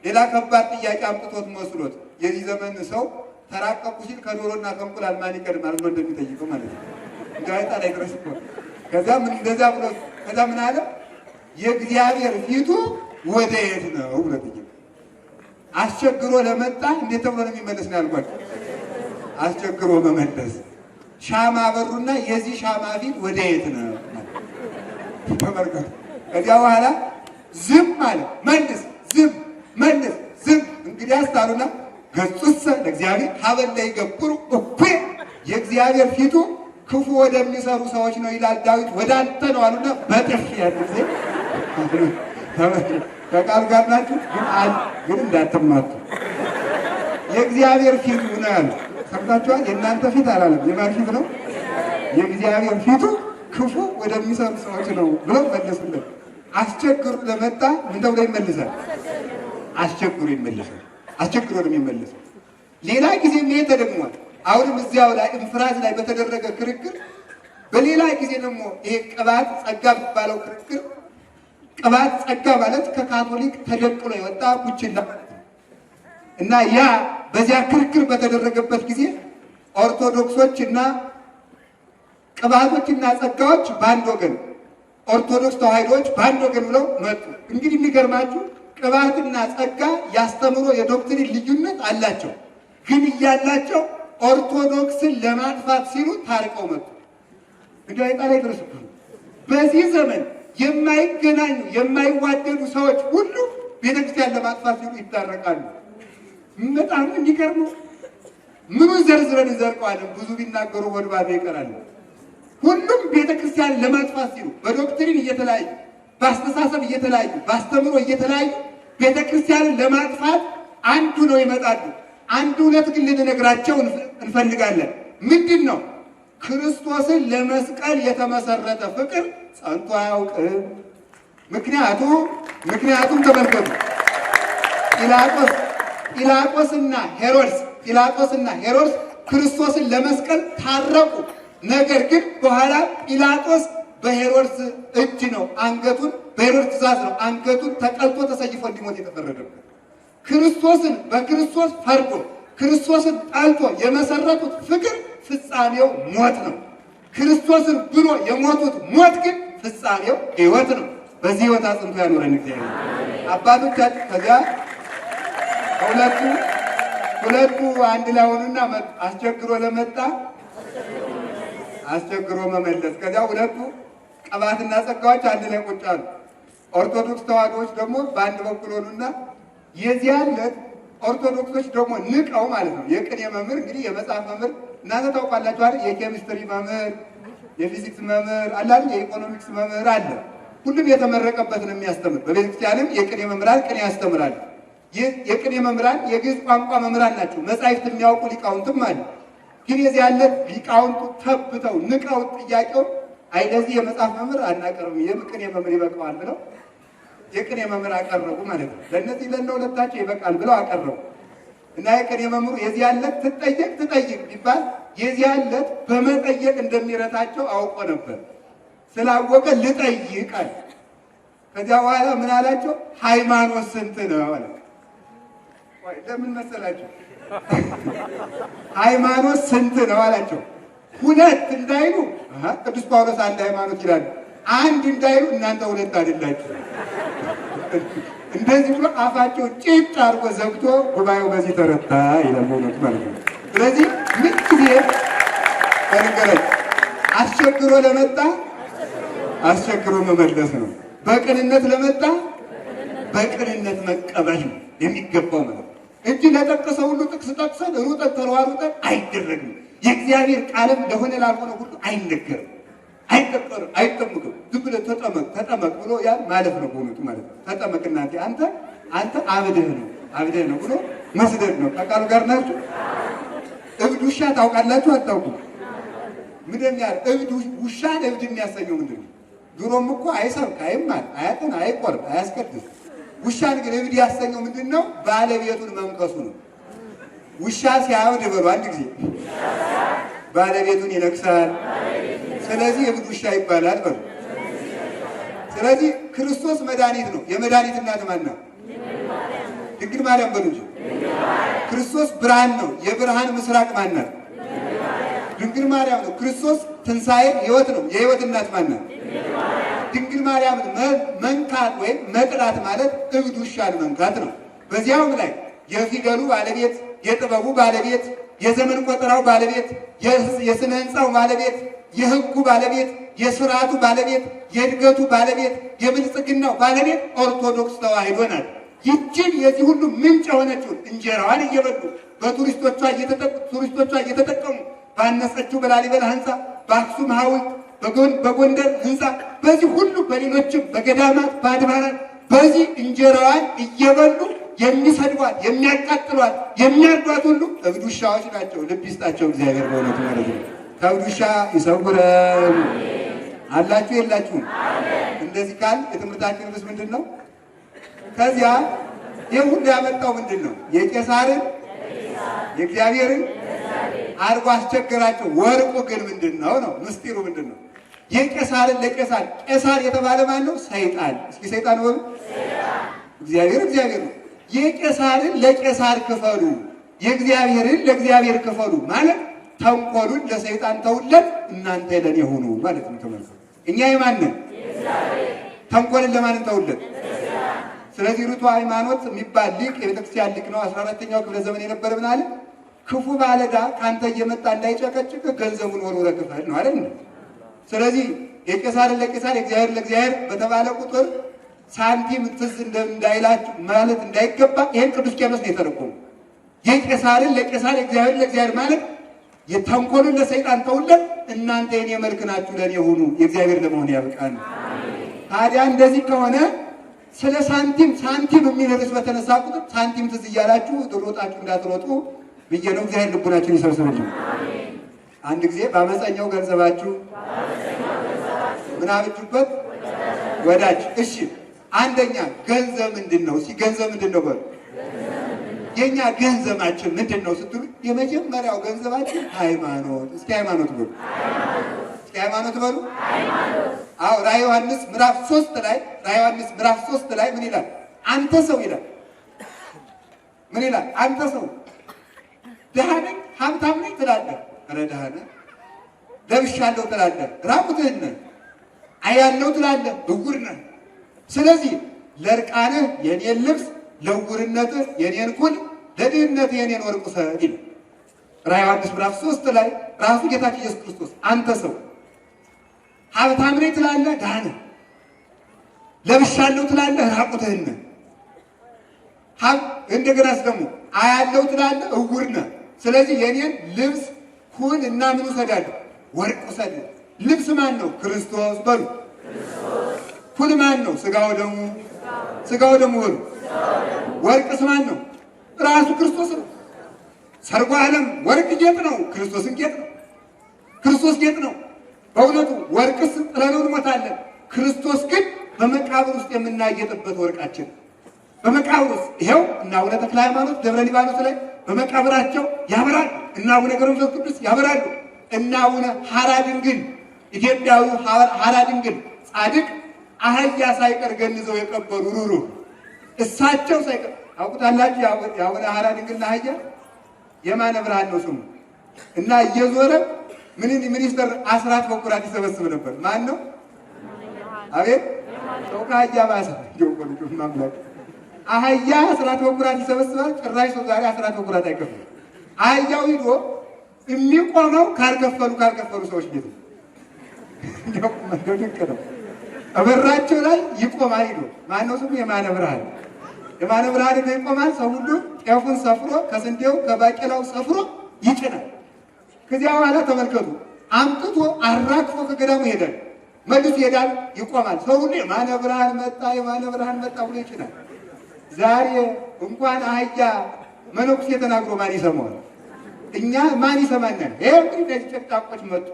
S1: ሌላ ከባድ ጥያቄ አምጥቶት መስሎት የዚህ ዘመን ሰው ተራቀቁ ሲል ከዶሮና ከእንቁላል ማን ይቀድማል ብሎ እንደሚጠይቀው ማለት ነው። ጋዜጣ ላይ ድረስ እኮ ከዚያ ምን እንደዚያ ብሎ ከዚያ ምን አለ? የእግዚአብሔር ፊቱ ወደ የት ነው ብሎ ጠየቀ። አስቸግሮ ለመጣ እንዴት ተብሎ ነው የሚመለስ ነው ያልኳቸው። አስቸግሮ መመለስ። ሻማ በሩና የዚህ ሻማ ፊት ወደ የት ነው ተመልከቱ። ከዚያ በኋላ ዝም አለ። መልስ ዝም እንግዲህ አስታሉና ገጹሰ ለእግዚአብሔር ሀበለ ይገብሩ እኩይ የእግዚአብሔር ፊቱ ክፉ ወደሚሰሩ ሰዎች ነው ይላል ዳዊት፣ ወደ አንተ ነው አሉና በጥፊ ያለ ጊዜ ከቃል ጋር ናችሁ ግን እንዳትማቱ የእግዚአብሔር ፊቱ ነው ያለው። ሰምታችኋል? የእናንተ ፊት አላለም። የማን ፊት ነው? የእግዚአብሔር ፊቱ ክፉ ወደሚሰሩ ሰዎች ነው ብሎ መለሱለት። አስቸግሩ ለመጣ ምን ተብሎ ይመልሳል? አስቸግሩ ይመልሳል። አስቸግሮ ነው የሚመለሰው። ሌላ ጊዜ ይሄ ተደግሟል። አሁንም እዚያው ላይ እንፍራዝ ላይ በተደረገ ክርክር፣ በሌላ ጊዜ ደግሞ ይሄ ቅባት ጸጋ የሚባለው ክርክር፣ ቅባት ጸጋ ማለት ከካቶሊክ ተደቅሎ የወጣ ቡችላ ማለት ነው እና ያ በዚያ ክርክር በተደረገበት ጊዜ ኦርቶዶክሶችና ቅባቶችና ጸጋዎች በአንድ ወገን፣ ኦርቶዶክስ ተዋሕዶዎች በአንድ ወገን ብለው መጡ። እንግዲህ የሚገርማችሁ ቅባትና ጸጋ ያስተምሮ የዶክትሪን ልዩነት አላቸው፣ ግን እያላቸው ኦርቶዶክስን ለማጥፋት ሲሉ ታርቀው መጡ። እንዲህ አይጣ ላይ ድረስ በዚህ ዘመን የማይገናኙ የማይዋደዱ ሰዎች ሁሉ ቤተክርስቲያን ለማጥፋት ሲሉ ይታረቃሉ። በጣም የሚገርም ምኑን ዘርዝረን እንዘርቀዋለን? ብዙ ቢናገሩ ወድባቴ ይቀራል። ሁሉም ቤተክርስቲያን ለማጥፋት ሲሉ በዶክትሪን እየተለያዩ በአስተሳሰብ እየተለያዩ በአስተምሮ እየተለያዩ ቤተክርስቲያንን ለማጥፋት አንዱ ነው ይመጣሉ። አንዱ እውነት ግን ልንነግራቸው እንፈልጋለን። ምንድን ነው? ክርስቶስን ለመስቀል የተመሰረተ ፍቅር ጸንቶ አያውቅም። ምክንያቱም ተመልከቱ፣ ጲላጦስና ሄሮድስ ክርስቶስን ለመስቀል ታረቁ። ነገር ግን በኋላ ጲላጦስ በሄሮድስ እጅ ነው በሄሮድስ ትእዛዝ ነው አንገቱን ተቀልጦ ተሰይፎ እንዲሞት የተፈረደበት። በክርስቶስ ፈርዶ ክርስቶስን ጠልቶ የመሰረቱት ፍቅር ፍጻሜው ሞት ነው። ክርስቶስን ብሎ የሞቱት ሞት ግን ፍጻሜው ሕይወት ነው። በዚህ ሕይወት አጽንቶ ያኖረን እግዚአብሔር አባቶቻችን። ከዚያ ሁለቱ አንድ ላይ ሆኑና አስቸግሮ ለመጣ አስቸግሮ መመለስ። ከዚያ ሁለቱ ቅባትና ጸጋዎች አንድ ላይ ቁጭ አሉ። ኦርቶዶክስ ተዋሕዶዎች ደግሞ በአንድ በኩል ሆኑና የዚያን ዕለት ኦርቶዶክሶች ደግሞ ንቀው ማለት ነው። የቅኔ መምህር እንግዲህ የመጽሐፍ መምህር እናንተ ታውቃላችሁ አይደል? የኬሚስትሪ መምህር፣ የፊዚክስ መምህር አለ፣ የኢኮኖሚክስ መምህር አለ። ሁሉም የተመረቀበት ነው የሚያስተምር። በቤተክርስቲያንም የቅኔ መምህራን ቅኔ ያስተምራሉ። የቅኔ መምህራን የግዕዝ ቋንቋ መምህራን ናቸው። መጻሕፍት የሚያውቁ ሊቃውንትም አሉ። ግን የዚህ ያለ ሊቃውንቱ ተብተው ንቀው ጥያቄው ለዚህ የመጽሐፍ መምህር አናቀርብም፣ የቅኔ መምህር ይበቃዋል ብለው የቅኔ መምህር አቀረቡ ማለት ነው። ለእነዚህ ለሁለታቸው ይበቃል ብለው አቀረቡ እና የቅኔ መምህሩ የዚህ ያለት ትጠይቅ ቢባል የዚህ ያለት በመጠየቅ እንደሚረታቸው አውቆ ነበር። ስላወቀ ልጠይቃል። ከዚያ በኋላ ምን አላቸው? ሃይማኖት ስንት ነው አለ። ለምን መሰላቸው? ሃይማኖት ስንት ነው አላቸው። ሁለት እንዳይሉ ቅዱስ ጳውሎስ አንድ ሃይማኖት ይላሉ። አንድ እንዳይሉ እናንተ ሁለት አይደላችሁ። እንደዚህ ብሎ አፋቸው ጭጭ አድርጎ ዘግቶ ጉባኤው በዚህ ተረታ ይላል ማለት ነው። ስለዚህ ምን ጊዜ በነገራችን አስቸግሮ ለመጣ አስቸግሮ መመለስ ነው። በቅንነት ለመጣ በቅንነት መቀበል ነው የሚገባው ማለት እንጂ ለጠቀሰው ሁሉ ጥቅስ ጠቅሰን ሩጠን ተሯሩጠን አይደረግም። የእግዚአብሔር ቃልም ለሆነ ላልሆነ ሁሉ አይነገርም፣ አይጠመቅም። ዝም ብለህ ተጠመቅ ብሎ ያን ማለት ነው በእውነቱ ማለት ነው። ተጠመቅና አንተ አብደህ ነው ብሎ መስደድ ነው። ከቃሉ ጋር ናችሁ። እብድ ውሻ ታውቃላችሁ አታውቁም? ምንድን ነው እብድ ውሻን እብድ የሚያሰኘው ምንድን ነው? ድሮም እኮ አይሰብክ፣ አይማር፣ አያጥን፣ አይቆርብ፣ አያስቀድስ። ውሻን ግን እብድ ያሰኘው ምንድን ነው? ባለቤቱን መንከሱ ነው። ውሻ ሲያብድ በሉ አንድ ጊዜ ባለቤቱን ይነክሳል። ስለዚህ እብድ ውሻ ይባላል በሉ። ስለዚህ ክርስቶስ መድኃኒት ነው። የመድኃኒት እናት ማን ነው? ድንግል ማርያም በሉ እንጂ። ክርስቶስ ብርሃን ነው። የብርሃን ምስራቅ ማን ናት? ድንግል ማርያም ነው። ክርስቶስ ትንሣኤ ሕይወት ነው። የሕይወት እናት ማን ናት? ድንግል ማርያምን መንካት ወይም መጥላት ማለት እብድ ውሻን መንካት ነው። በዚያውም ላይ የፊደሉ ባለቤት፣ የጥበቡ ባለቤት፣ የዘመን ቆጠራው ባለቤት፣ የስነ ሕንፃው ባለቤት፣ የሕጉ ባለቤት፣ የስርዓቱ ባለቤት፣ የእድገቱ ባለቤት፣ የብልጽግናው ባለቤት ኦርቶዶክስ ተዋሕዶ ናት። ይችን የዚህ ሁሉ ምንጭ የሆነችውን እንጀራዋን እየበሉ በቱሪስቶቿ እየተጠቀሙ ባነጸችው በላሊበላ ሕንፃ፣ በአክሱም ሐውልት፣ በጎንደር ሕንፃ፣ በዚህ ሁሉ በሌሎችም በገዳማት በአድባራት በዚህ እንጀራዋን እየበሉ የሚሰድቧት፣ የሚያቃጥሏት፣ የሚያርዷት ሁሉ እብድ ውሻዎች ናቸው። ልብ ይስጣቸው እግዚአብሔር በእውነቱ ማለት ነው። ከእብድ ውሻ ይሰውረን። አላችሁ የላችሁም? እንደዚህ ካል የትምህርታችን ርዕስ ምንድን ነው? ከዚያ ይህ ሁሉ ያመጣው ምንድን ነው? የቄሳርን የእግዚአብሔርን አድርጎ አስቸገራቸው። ወርቁ ግን ምንድን ነው ነው? ምስጢሩ ምንድን ነው? የቄሳርን ለቄሳር ቄሳር የተባለ ማን ነው? ሰይጣን። እስኪ ሰይጣን ወሩ እግዚአብሔር ነው። የቄሳርን ለቄሳር ክፈሉ፣ የእግዚአብሔርን ለእግዚአብሔር ክፈሉ ማለት ተንኮሉን ለሰይጣን ተውለት፣ እናንተ ለኔ ሁኑ ማለት ነው። ተመልከቱ፣ እኛ የማንን ተንኮልን ለማንን ተውለት? ስለዚህ ርቱዕ ሃይማኖት የሚባል ሊቅ የቤተክርስቲያን ሊቅ ነው። 14ኛው ክፍለ ዘመን የነበረ ምን አለ? ክፉ ባለዕዳ ከአንተ እየመጣ እንዳይጨቀጭቅ ገንዘቡን ወርውረህ ክፈል ነው አይደል? ስለዚህ የቄሳርን ለቄሳር የእግዚአብሔር ለእግዚአብሔር በተባለ ቁጥር ሳንቲም ትዝ እንዳይላችሁ ማለት እንዳይገባ ይሄን ቅዱስ ቄርሎስ ነው የተረጎመው። የቄሳርን ለቄሳር የእግዚአብሔር ለእግዚአብሔር ማለት የተንኮሉን ለሰይጣን ተውለት፣ እናንተ የኔ መልክ ናችሁ ለኔ ሁኑ፣ የእግዚአብሔር ለመሆን ያብቃን። ታዲያ እንደዚህ ከሆነ ስለ ሳንቲም የሚል ርዕስ በተነሳ ቁጥር ሳንቲም ትዝ እያላችሁ ሮጣችሁ እንዳትሮጡ ብዬ ነው። እግዚአብሔር ልቡናችሁን ይሰብስብልኝ። አንድ ጊዜ በአመፀኛው ገንዘባችሁ ምን አብጁበት ወዳጅ። እሺ አንደኛ ገንዘብ ምንድን ነው? እስኪ ገንዘብ ምንድን ነው በሉ። የኛ ገንዘባችን ምንድን ነው ስትሉ የመጀመሪያው ገንዘባችን ሃይማኖት። እስኪ ሃይማኖት በሉ። እስኪ ሃይማኖት በሉ። አዎ ራዕየ ዮሐንስ ምዕራፍ 3 ላይ ምን ይላል? አንተ ሰው ይላል። ምን ይላል? አንተ ሰው ደሃ ነኝ ሀብታም ነኝ ትላለህ። ኧረ ደሃ ነህ። ለብሻለሁ ትላለህ። ራቁትህን ነህ። አያለሁ ትላለህ። እውር ነህ። ስለዚህ ለእርቃንህ የኔን ልብስ፣ ለዕውርነትህ የኔን ኩል፣ ለድህነትህ የኔን ወርቅ ውሰድ ይላል። ራዕየ ዮሐንስ ምዕራፍ 3 ላይ ራሱ ጌታችን ኢየሱስ ክርስቶስ አንተ ሰው ሀብታም ነኝ ትላለህ፣ ደሃ ነህ። ለብሻለሁ ትላለህ፣ ራቁትህን ነህ። እንደገናስ ደግሞ አያለሁ ትላለህ፣ እውር ነህ። ስለዚህ የኔን ልብስ ኩል እና ምን ውሰዳለሁ? ወርቅ ውሰድ። ልብስ ማን ነው? ክርስቶስ በሉ። ኩል ማን ነው? ስጋው ደሙ በሉ። ወርቅስ ማን ነው? ራሱ ክርስቶስ ነው። ሰርጓ ዓለም ወርቅ ጌጥ ነው፣ ክርስቶስን ጌጥ ነው። ክርስቶስ ጌጥ ነው። በእውነቱ ወርቅስ ጥለነው እንሞታለን። ክርስቶስ ግን በመቃብር ውስጥ የምናጌጥበት ወርቃችን በመቃብር ውስጥ ይኸው እና አቡነ ተክለ ሃይማኖት ደብረ ሊባኖስ ላይ በመቃብራቸው ያበራል። እና አቡነ ገብረ መንፈስ ቅዱስ ያበራሉ። እና አቡነ ሐራ ድንግል ኢትዮጵያዊ ሐራ ድንግል ጻድቅ አህያ ሳይቀር ገንዘው የቀበሩ ሩሩ እሳቸው ሳይቀር አውቁታላችሁ። የአቡነ ሐራ ድንግል አህያ የማነ ብርሃን ነው ስሙ። እና እየዞረ ሚኒስተር አስራት በኩራት ይሰበስብ ነበር። ማን ነው? አቤት ሰው ከአህያ ባሰ ማምላክ አህያ አስራት በኩራት ይሰበስባል። ጭራሽ ሰው ዛሬ አስራት በኩራት አይከፍልም። አህያው ሂዶ የሚቆመው ካልከፈሉ ሰዎች ቤት እንደው ድንቅ ነው። በራቸው ላይ ይቆማል። ሂዶ ማነው ስሙ? የማነ ብርሃን ይቆማል። ሰው ሁሉ ጤፉን ሰፍሮ ከስንዴው ከባቄላው ሰፍሮ ይጭናል። ከዚያ በኋላ ተመልከቱ፣ አምጥቶ አራግፎ ከገዳሙ ይሄዳል። መልሶ ይሄዳል፣ ይቆማል። ሰው ሁሉ የማነ ብርሃን መጣ ብሎ ይጭናል። ዛሬ እንኳን አህያ መነኩሴ ተናግሮ ማን ይሰማዋል? እኛ ማን ይሰማናል? ይሄ እንግዲህ እነዚህ ጨቅጫቆች መጡ።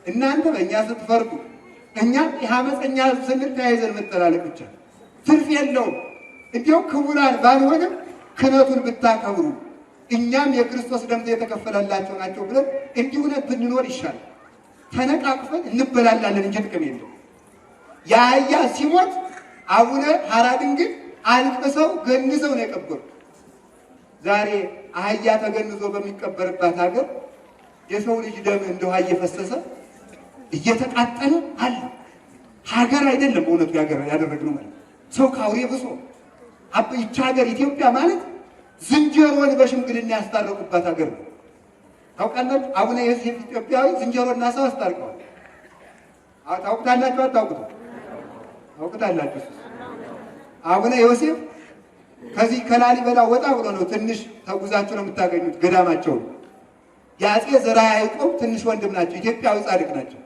S1: እናንተ በእኛ ስትፈርዱ እኛ የአመፀኛ ስንል ተያይዘን መጠላለቅ ብቻ ትርፍ የለውም። እንዲያው ክቡራን ባልሆንም ክህነቱን ብታከብሩ እኛም የክርስቶስ ደም የተከፈለላቸው ናቸው ብለን እንዲሁነ ብንኖር ይሻላል። ተነቃቅፈን እንበላላለን እንጂ ጥቅም የለው። የአህያ ሲሞት አቡነ ሐራ ድንግል አልቅሰው ገንዘው ነው የቀበሩት። ዛሬ አህያ ተገንዞ በሚቀበርባት ሀገር የሰው ልጅ ደም እንደ ውሃ እየፈሰሰ እየተቃጠለ አለ። ሀገር አይደለም በእውነቱ ያደረግነው ማለት ሰው ከአውሬ ብሶ ይህች ሀገር ኢትዮጵያ ማለት ዝንጀሮን በሽምግልና ያስታረቁባት ሀገር ነው። ታውቃላችሁ? አቡነ ዮሴፍ ኢትዮጵያዊ ዝንጀሮና ሰው አስታርቀዋል። ታውቁታላችሁ? አታውቁትም? ታውቁታላችሁ? አቡነ ዮሴፍ ከዚህ ከላሊበላ ወጣ ብሎ ነው ትንሽ ተጉዛችሁ ነው የምታገኙት ገዳማቸውን። የአፄ ዘርዓ ያዕቆብ ትንሽ ወንድም ናቸው። ኢትዮጵያዊ ጻድቅ ናቸው።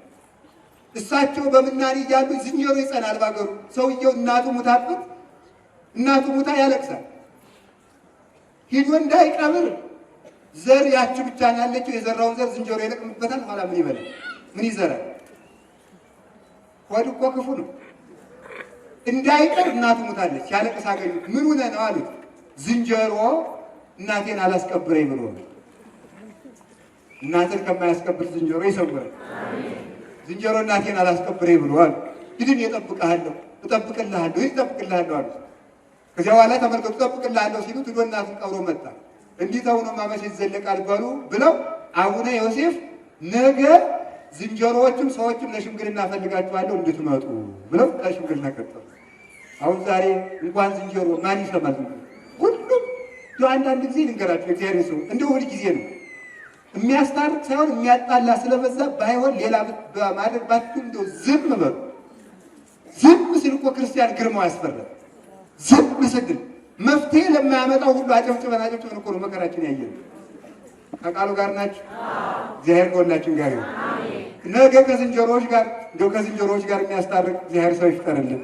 S1: እሳቸው በምናኔ እያሉ ዝንጀሮ ይጸናል ባገሩ። ሰውየው እናቱ ሙታ ያለቅሳል። ሂዶ እንዳይቀብር ዘር ያቺ ብቻ ነው ያለችው። የዘራውን ዘር ዝንጀሮ ይለቅምበታል። ኋላ ምን ይበላል? ምን ይዘራል? ሆድ እኮ ክፉ ነው። እንዳይቀር እናቱ ሙታለች። ያለቅስ አገኙት። ምን ሆነ ነው አሉት። ዝንጀሮ እናቴን አላስቀብረኝ ብሎ። እናትን ከማያስቀብር ዝንጀሮ ይሰውራል። ዝንጀሮ እናቴን አላስቀብረኝ ብሎ አሉ። ሂድን እጠብቅልሃለሁ አሉት። ከዚያ በኋላ ተመልከቱ፣ እጠብቅልሃለሁ ሲሉት ሂዶ እናቱን ቀብሮ መጣ። እንዲህ ተውኖማ መቼ ይዘለቃል በሉ ብለው አቡነ ዮሴፍ ነገ ዝንጀሮዎችም ሰዎችም ለሽምግልና ፈልጋችኋለሁ እንድትመጡ ብለው ለሽምግልና ቀጠሉ። አሁን ዛሬ እንኳን ዝንጀሮ ማን ይሰማል? ሁሉም አንዳንድ ጊዜ ልንገራችሁ፣ እግዚአብሔር ሰው እንደው ሁል ጊዜ ነው የሚያስታርቅ ሳይሆን የሚያጣላ ስለበዛ ባይሆን ሌላ ማድረግ ባትሉ እንደው ዝም በሉ። ዝም ሲል እኮ ክርስቲያን ግርማው ያስፈራል። ዝም ሲል መፍትሄ ለማያመጣው ሁሉ አጨብጭበን እኮ ነው መከራችን ያየነው። ከቃሉ ጋር ናችሁ። እግዚአብሔር ከሁላችን ጋር ይሁን። ነገ ከዝንጀሮዎች ጋር እንደው ከዝንጀሮዎች ጋር የሚያስታርቅ እግዚአብሔር ሰው ይፍጠርልን።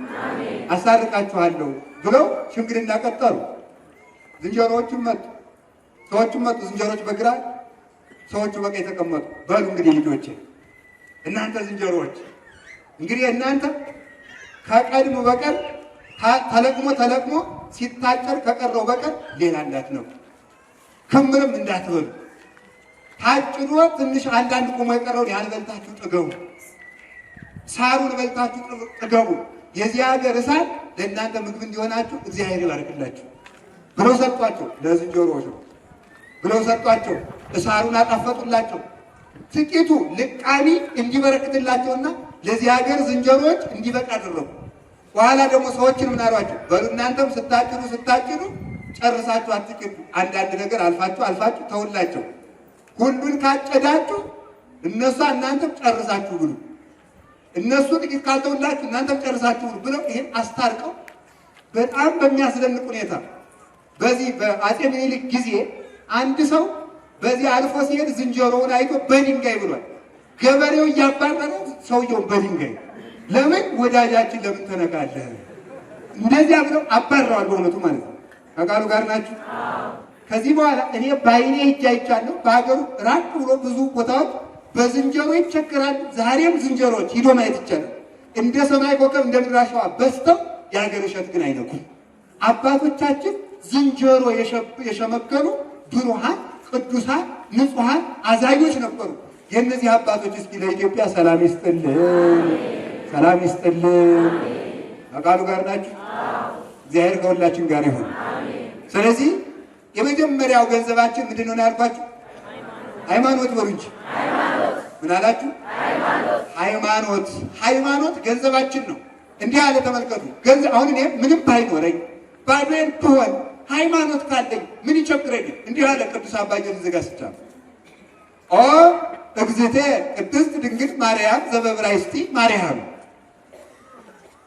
S1: አስታርቃችኋለሁ ብለው ሽምግልና ቀጠሩ። ዝንጀሮዎቹም መጡ፣ ሰዎቹም መጡ። ዝንጀሮዎች በግራ ሰዎቹ በቀኝ ተቀመጡ። በሉ እንግዲህ ልጆቼ እናንተ ዝንጀሮዎች እንግዲህ እናንተ ከቀድሞ በቀር ተለቅሞ ሲታጨር ከቀረው በቀር ሌላ እንዳትነኩ፣ ክምርም እንዳትበሉ፣ ታጭዶ ትንሽ አንዳንድ ቆሞ የቀረውን ያልበልታችሁ ጥገቡ፣ ሳሩን በልታችሁ ጥገቡ። የዚህ ሀገር እሳት ለእናንተ ምግብ እንዲሆናችሁ እግዚአብሔር ይባርክላችሁ ብለው ሰጧቸው። ለዝንጀሮዎች ብለው ሰጧቸው። ሳሩን አጣፈጡላቸው። ጥቂቱ ልቃሚ እንዲበረክትላቸውና ለዚህ ሀገር ዝንጀሮዎች እንዲበቃ አደረጉ። በኋላ ደግሞ ሰዎችን ምን አሏቸው? በሉ እናንተም ስታጭዱ ጨርሳችሁ አትጭዱ። አንዳንድ ነገር አልፋችሁ ተውላቸው። ሁሉን ካጨዳችሁ እናንተም ጨርሳችሁ ብሉ፣ እነሱ ጥቂት ካልተውላችሁ እናንተም ጨርሳችሁ ብሉ ብለው ይሄን አስታርቀው በጣም በሚያስደንቅ ሁኔታ በዚህ በአፄ ምኒልክ ጊዜ አንድ ሰው በዚህ አልፎ ሲሄድ ዝንጀሮውን አይቶ በድንጋይ ብሏል። ገበሬው እያባረረ ሰውየውን በድንጋይ ለምን ወዳጃችን ለምን ተነካለህ? እንደዚያ ብለው አባረዋል። በእውነቱ ማለት ነው። ከቃሉ ጋር ናችሁ? ከዚህ በኋላ እኔ በዓይኔ ሄጄ አይቻለሁ። በሀገሩ ራቅ ብሎ ብዙ ቦታዎች በዝንጀሮ ይቸገራሉ። ዛሬም ዝንጀሮዎች ሂዶ ማየት ይቻላል። እንደ ሰማይ ኮከብ እንደ ምድር አሸዋ በዝተው የሀገር እሸት ግን አይነኩም። አባቶቻችን ዝንጀሮ የሸመገሉ ብሩሃን፣ ቅዱሳን፣ ንጹሐን አዛኞች ነበሩ። የእነዚህ አባቶች እስኪ ለኢትዮጵያ ሰላም ይስጥልን፣ ሰላም ይስጥልን። ከቃሉ ጋር ናችሁ? እግዚአብሔር ከሁላችን ጋር ይሁን። ስለዚህ የመጀመሪያው ገንዘባችን ምንድን ነው ያልኳችሁ? ሃይማኖት በሉ እንጂ ምን አላችሁ? ሃይማኖት። ሃይማኖት ገንዘባችን ነው። እንዲህ አለ ተመልከቱ። ገንዘብ አሁን እኔ ምንም ባይኖረኝ ባዶዬን ብሆን ሃይማኖት ካለኝ ምን ይቸግረኝ? እንዲህ አለ ቅዱስ አባ ጊዮርጊስ ዘጋስጫ ኦ እግዝእቴ ቅድስት ድንግል ማርያም ዘበዕብራይስጢ ማርያም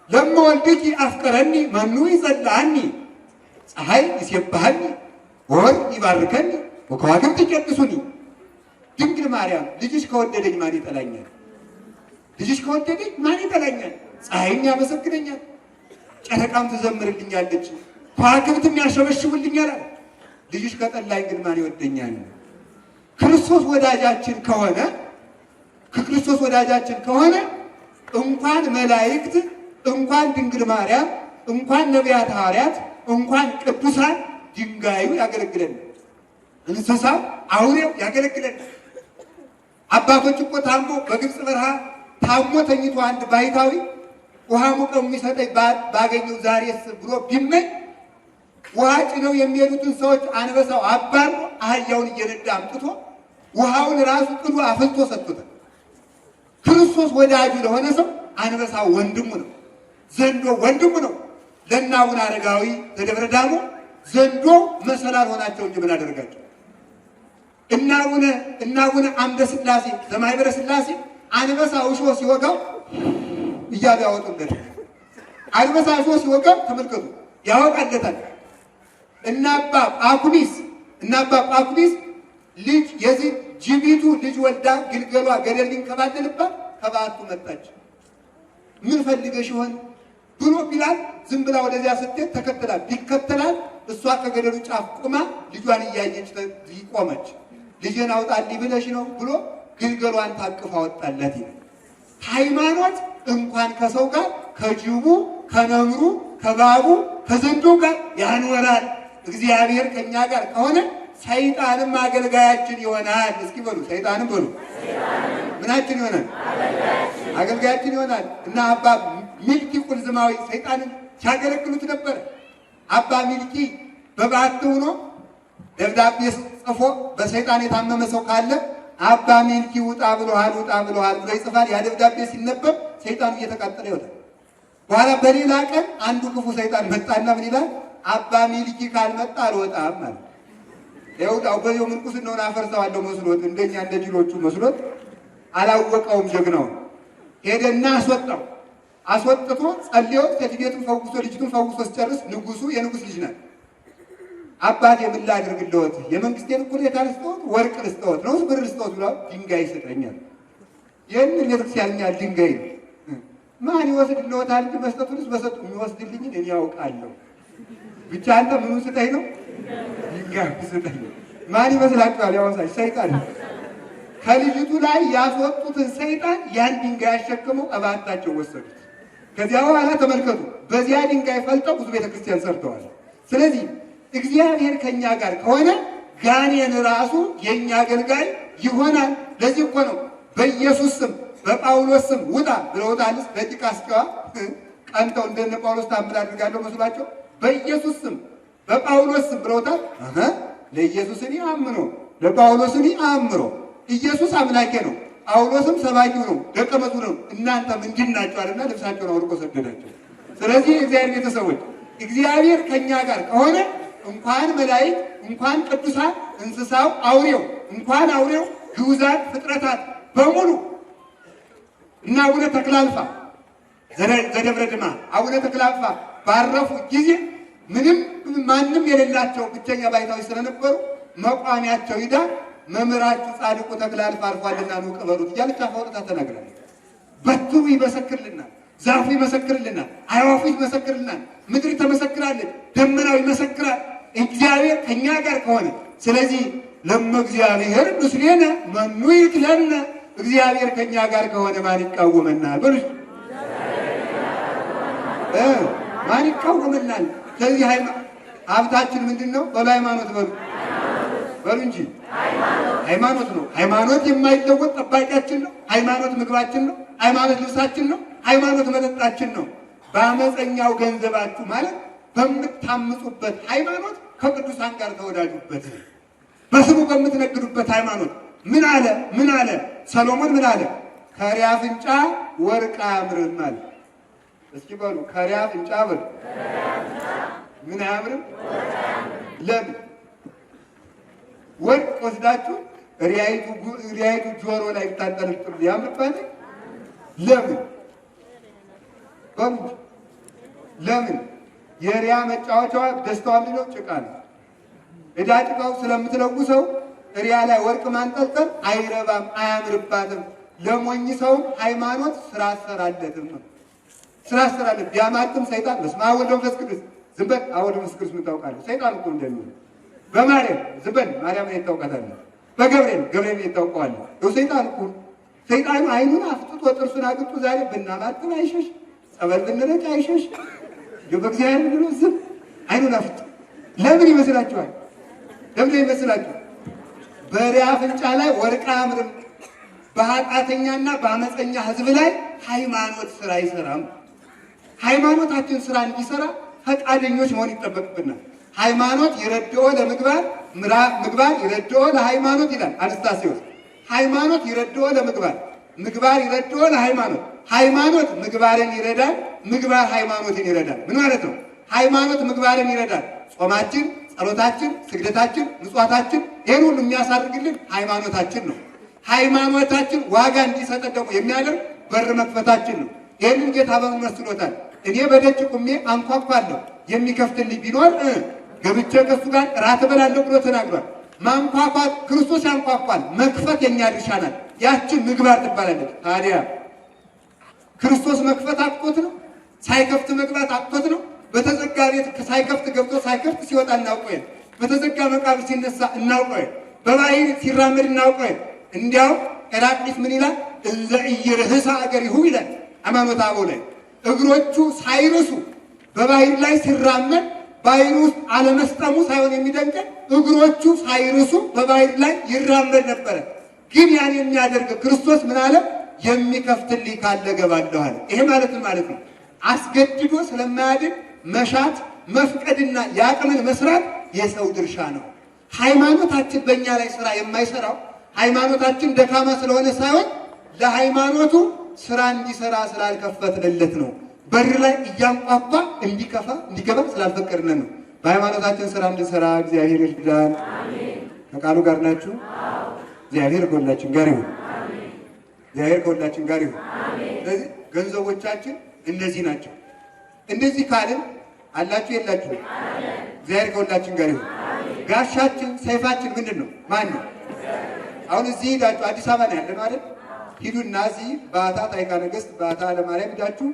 S1: ለመወልድኪ አፍቀረኒ መኑ ይጸልአኒ ፀሐይ ይሴብሐኒ ወር ይባርከኒ ወከዋክብት ይቀድሱኒ። ድንግል ማርያም ልጅሽ ከወደደኝ ማን ይጠላኛል? ልጅሽ ከወደደኝ ማን ይጠላኛል? ፀሐይም ያመሰግነኛል፣ ጨረቃም ትዘምርልኛለች፣ ከዋክብትም ያሸበሽቡልኛል። ልጅሽ ከጠላኝ ግን ማን ይወደኛል? ክርስቶስ ወዳጃችን ከሆነ ከክርስቶስ ወዳጃችን ከሆነ እንኳን መላእክት እንኳን ድንግል ማርያም እንኳን ነቢያት ሐዋርያት እንኳን ቅዱሳን ድንጋዩ ያገለግለን፣ እንስሳው አውሬው ያገለግለን። አባቶች እኮ ታሞ በግብፅ በረሃ ታሞ ተኝቶ አንድ ባይታዊ ውሃ ሙቀው የሚሰጠኝ ባገኘው ዛሬስ ብሎ ቢመኝ ውሃ ጭነው የሚሄዱትን ሰዎች አንበሳው አባሮ አህያውን እየነዳ አምጥቶ ውሃውን ራሱ ቅዱ አፍልቶ ሰጥቶታል። ክርስቶስ ወዳጁ ለሆነ ሰው አንበሳ ወንድሙ ነው፣ ዘንዶ ወንድሙ ነው። ለእነ አቡነ አረጋዊ ዘደብረ ዳሞ ዘንዶ መሰላል ሆናቸው እንጂ ምን አደረጋቸው? እነ አቡነ አምደ ሥላሴ ዘማኅበረ ሥላሴ አንበሳ እሾህ ሲወጋው እያሉ ያወጡለት። አንበሳ እሾህ ሲወጋው ተመልከቱ ያወጣለታል። እነ አባ ጳኩሚስ ልጅ የዚህ ጅቢቱ ልጅ ወልዳ ግልገሏ ገደል ሊንከባለልባት ከበዓቱ መጣች። ምን ፈልገሽ ይሆን ብሎ ቢላት ዝም ብላ ወደዚያ ስትሄድ ተከተላት። ቢከተላት እሷ ከገደሉ ጫፍ ቆማ ልጇን እያየች ቆመች። ልጄን አውጣልኝ ብለሽ ነው ብሎ ግልገሏን ታቅፋ አወጣለት። ሃይማኖት እንኳን ከሰው ጋር ከጅቡ ከነምሩ ከባቡ ከዘንዶ ጋር ያኖራል። እግዚአብሔር ከኛ ጋር ከሆነ ሰይጣንም አገልጋያችን ይሆናል። እስኪ በሉ ሰይጣንም በሉ ምናችን ይሆናል? አገልጋያችን ይሆናል። እና አባ ሚልኪ ቁልዝማዊ ሰይጣንን ሲያገለግሉት ነበር። አባ ሚልኪ በበዓት ሆኖ ደብዳቤ ጽፎ በሰይጣን የታመመ ሰው ካለ አባ ሚልኪ ውጣ ብሎሃል ብሎ ይጽፋል። ያ ደብዳቤ ሲነበብ ሰይጣኑ እየተቃጠለ ይወጣል። በኋላ በሌላ ቀን አንዱ ክፉ ሰይጣን መጣና ምን ይላል? አባ ሚልኪ ካልመጣ አልወጣም ማለት ይኸው በዚያው ምንኩስናውን አፈርሰዋለሁ መስሎት እንደኛ እንደ ጅሎቹ መስሎት አላወቀውም። ጀግናው ሄደና አስወጥቶ ጸልዮ ሴትቤቱን ፈውሶ ልጅቱን ፈውሶ ሲጨርስ ንጉሱ የንጉስ ልጅ ናት። አባቴ ምን ላድርግልዎት? የመንግስቴን እኩሌታ ልስጥዎት? ወርቅ ልስጥዎት ነው ብር ልስጥዎት? ብለው ድንጋይ ይሰጠኛል። ይህንን ቤተክርስቲያን ድንጋይ ማን ይወስድልዎታል? መስጠቱንስ በሰጡ የሚወስድልኝን እኔ ያውቃለሁ። ብቻ አንተ ምኑን ስጠኝ ነው? ድንጋይ ስጠኝ። ማን ይመስላችኋል? ያወሳች ሰይጣን። ከልጅቱ ላይ ያስወጡትን ሰይጣን ያን ድንጋይ ያሸክመው እባታቸው ወሰዱት። ከዚያ በኋላ ተመልከቱ፣ በዚያ ድንጋይ ፈልጠው ብዙ ቤተክርስቲያን ሰርተዋል። ስለዚህ እግዚአብሔር ከኛ ጋር ከሆነ ጋኔን ራሱ የኛ አገልጋይ ይሆናል። ለዚህ እኮ ነው በኢየሱስ ስም በጳውሎስ ስም ውጣ ብለውታልስ። በዲቃስቄዋ ቀንተው እንደነ ጳውሎስ ታምር አድርጋለሁ መስሏቸው በኢየሱስ ስም በጳውሎስ ስም ብለውታል። ለኢየሱስ እኔ አምኖ ለጳውሎስ እኔ አምኖ ኢየሱስ አምላኬ ነው፣ ጳውሎስም ሰባኪው ነው፣ ደቀ መዝሙር ነው፣ እናንተ ምንድን ናችሁ አለና ልብሳቸውን አውልቆ ሰደዳቸው። ስለዚህ እግዚአብሔር ቤተሰቦች እግዚአብሔር ከኛ ጋር ከሆነ እንኳን መላእክት እንኳን ቅዱሳን እንስሳው አውሬው እንኳን አውሬው ግዑዛን ፍጥረታት በሙሉ እና አቡነ ተክላልፋ ዘደብረ ድማ አቡነ ተክላልፋ ባረፉ ጊዜ ምንም ማንም የሌላቸው ብቸኛ ባይታዊ ስለነበሩ መቋሚያቸው ይዳ መምህራችሁ ጻድቁ ተክላልፋ አርፏልና ነው ቀበሩት እያለች አፋውጣ ተናግራለች። በትሩ ይመሰክርልናል፣ ዛፉ ይመሰክርልናል፣ አዕዋፉ ይመሰክርልናል፣ ምድር ተመሰክራለች፣ ደመናው ይመሰክራል። እግዚአብሔር ከኛ ጋር ከሆነ ስለዚህ ለመ እግዚአብሔር ምስሌነ መኑ ይክለነ፣ እግዚአብሔር ከኛ ጋር ከሆነ ማን ይቃወመናል? በሉ ማን ይቃወመናል? ከዚህ ሀብታችን ምንድን ነው? በሃይማኖት በሉ በሉ እንጂ ሃይማኖት ነው። ሃይማኖት የማይለወጥ ጠባቂያችን ነው። ሃይማኖት ምግባችን ነው። ሃይማኖት ልብሳችን ነው። ሃይማኖት መጠጣችን ነው። በአመፀኛው ገንዘባችሁ ማለት በምታምፁበት ሃይማኖት ከቅዱሳን ጋር ተወዳጁበት። በስሙ በምትነግዱበት ሃይማኖት ምን አለ? ምን አለ ሰሎሞን? ምን አለ? ከሪያ አፍንጫ ወርቅ አያምርም አለ። እስኪ በሉ ከሪያ አፍንጫ በሉ ምን አያምርም? ለምን? ወርቅ ወስዳችሁ ሪያይቱ ጆሮ ላይ ብታንጠለጥሉ ያምርባል? ለምን? በሉ ለምን? የሪያ መጫወቻዋ ደስታዋ ምንድነው? ጭቃ ነው። ዕዳ ጭቃው ስለምትለውሰው ሪያ ላይ ወርቅ ማንጠልጠል አይረባም፣ አያምርባትም። ለሞኝ ሰው ሃይማኖት ስራ አሰራለትም ነው። ስራ አሰራለት ቢያማትም ሰይጣን በስመ አብ ወወልድ ወመንፈስ ቅዱስ ዝም በል። አብ ወልድ መንፈስ ቅዱስ ምን ታውቃለህ? ሰይጣን እኮ እንደሚሆን በማርያም ዝም በል። ማርያም ላይ ታውቃታለህ። ገብርኤል ታውቀዋለህ። ሰይጣን እኮ ሰይጣኑ አይኑን አፍጥጦ ጥርሱን አግጦ ዛሬ ብናማትም አይሸሽ፣ ጸበል ብንረጭ አይሸሽ። በእግዚአብሔር ብሎ ዝም አይኑን አፍጥጦ ለምን ይመስላችኋል? ለምን ይመስላችኋል? በሪያ አፍንጫ ላይ ወርቅ አያምርም። በኃጢአተኛና በአመፀኛ ሕዝብ ላይ ሃይማኖት ስራ አይሰራም። ሃይማኖታችን ስራ እንዲሰራ ፈቃደኞች መሆን ይጠበቅብናል። ሃይማኖት ይረድኦ ለምግባር ምግባር ይረድኦ ለሃይማኖት ይላል አንስታሴዎስ። ሃይማኖት ይረድኦ ለምግባር ምግባር ይረድኦ ለሃይማኖት። ሃይማኖት ምግባርን ይረዳል፣ ምግባር ሃይማኖትን ይረዳል። ምን ማለት ነው? ሃይማኖት ምግባርን ይረዳል። ጾማችን፣ ጸሎታችን፣ ስግደታችን፣ ምጽዋታችን ይህን ሁሉ የሚያሳርግልን ሃይማኖታችን ነው። ሃይማኖታችን ዋጋ እንዲሰጠን ደግሞ የሚያደርግ በር መክፈታችን ነው። ይህንን ጌታ በምን መስሎታል? እኔ በደጅ ቁሜ አንኳኳለሁ፣ የሚከፍትልኝ ቢኖር ገብቼ ከእሱ ጋር እራት እበላለሁ ብሎ ተናግሯል። ማንኳኳት ክርስቶስ ያንኳኳል፣ መክፈት የኛ ድርሻ ናት። ያችን ምግባር ትባላለች። ታዲያ ክርስቶስ መክፈት አቅቶት ነው? ሳይከፍት መግባት አቅቶት ነው? በተዘጋ ቤት ሳይከፍት ገብቶ ሳይከፍት ሲወጣ እናውቀው። በተዘጋ መቃብር ሲነሳ እናውቀው። በባሕር ሲራመድ እናውቀው። እንዲያው ኤራቅሊስ ምን ይላል? እለ ኢይርህሳ እገሪሁ ይላል ሃይማኖተ አበው ላይ። እግሮቹ ሳይርሱ በባሕር ላይ ሲራመድ ባሕር ውስጥ አለመስጠሙ ሳይሆን የሚደንቀን እግሮቹ ሳይርሱ በባሕር ላይ ይራመድ ነበረ። ግን ያን የሚያደርግ ክርስቶስ ምን አለ? የሚከፍትልኝ ካለ እገባለሁ አለ። ይሄ ማለት ነው አስገድዶ ስለማያድን መሻት መፍቀድና የአቅምን መስራት የሰው ድርሻ ነው። ሃይማኖታችን በእኛ ላይ ስራ የማይሰራው ሃይማኖታችን ደካማ ስለሆነ ሳይሆን ለሃይማኖቱ ስራ እንዲሰራ ስላልከፈትንለት ነው። በር ላይ እያንኳኳ እንዲገባ ስላልፈቀድን ነው። በሃይማኖታችን ስራ እንድንሰራ እግዚአብሔር ይርዳን። ከቃሉ ጋር ናችሁ? እግዚአብሔር ከሁላችን ጋር ይሁን። እግዚአብሔር ከሁላችን ጋር ይሁን። ስለዚህ ገንዘቦቻችን እነዚህ ናቸው። እንደዚህ ካልን አላችሁ የላችሁ? እግዚአብሔር ከሁላችን ጋር ይሁን። ጋሻችን ሰይፋችን ምንድን ነው? ማን ነው? አሁን እዚህ ሄዳችሁ አዲስ አበባ ነው ያለነው አይደል? ሂዱና እዚህ ባታ ታይካ ነገሥት ባታ ለማርያም ሄዳችሁ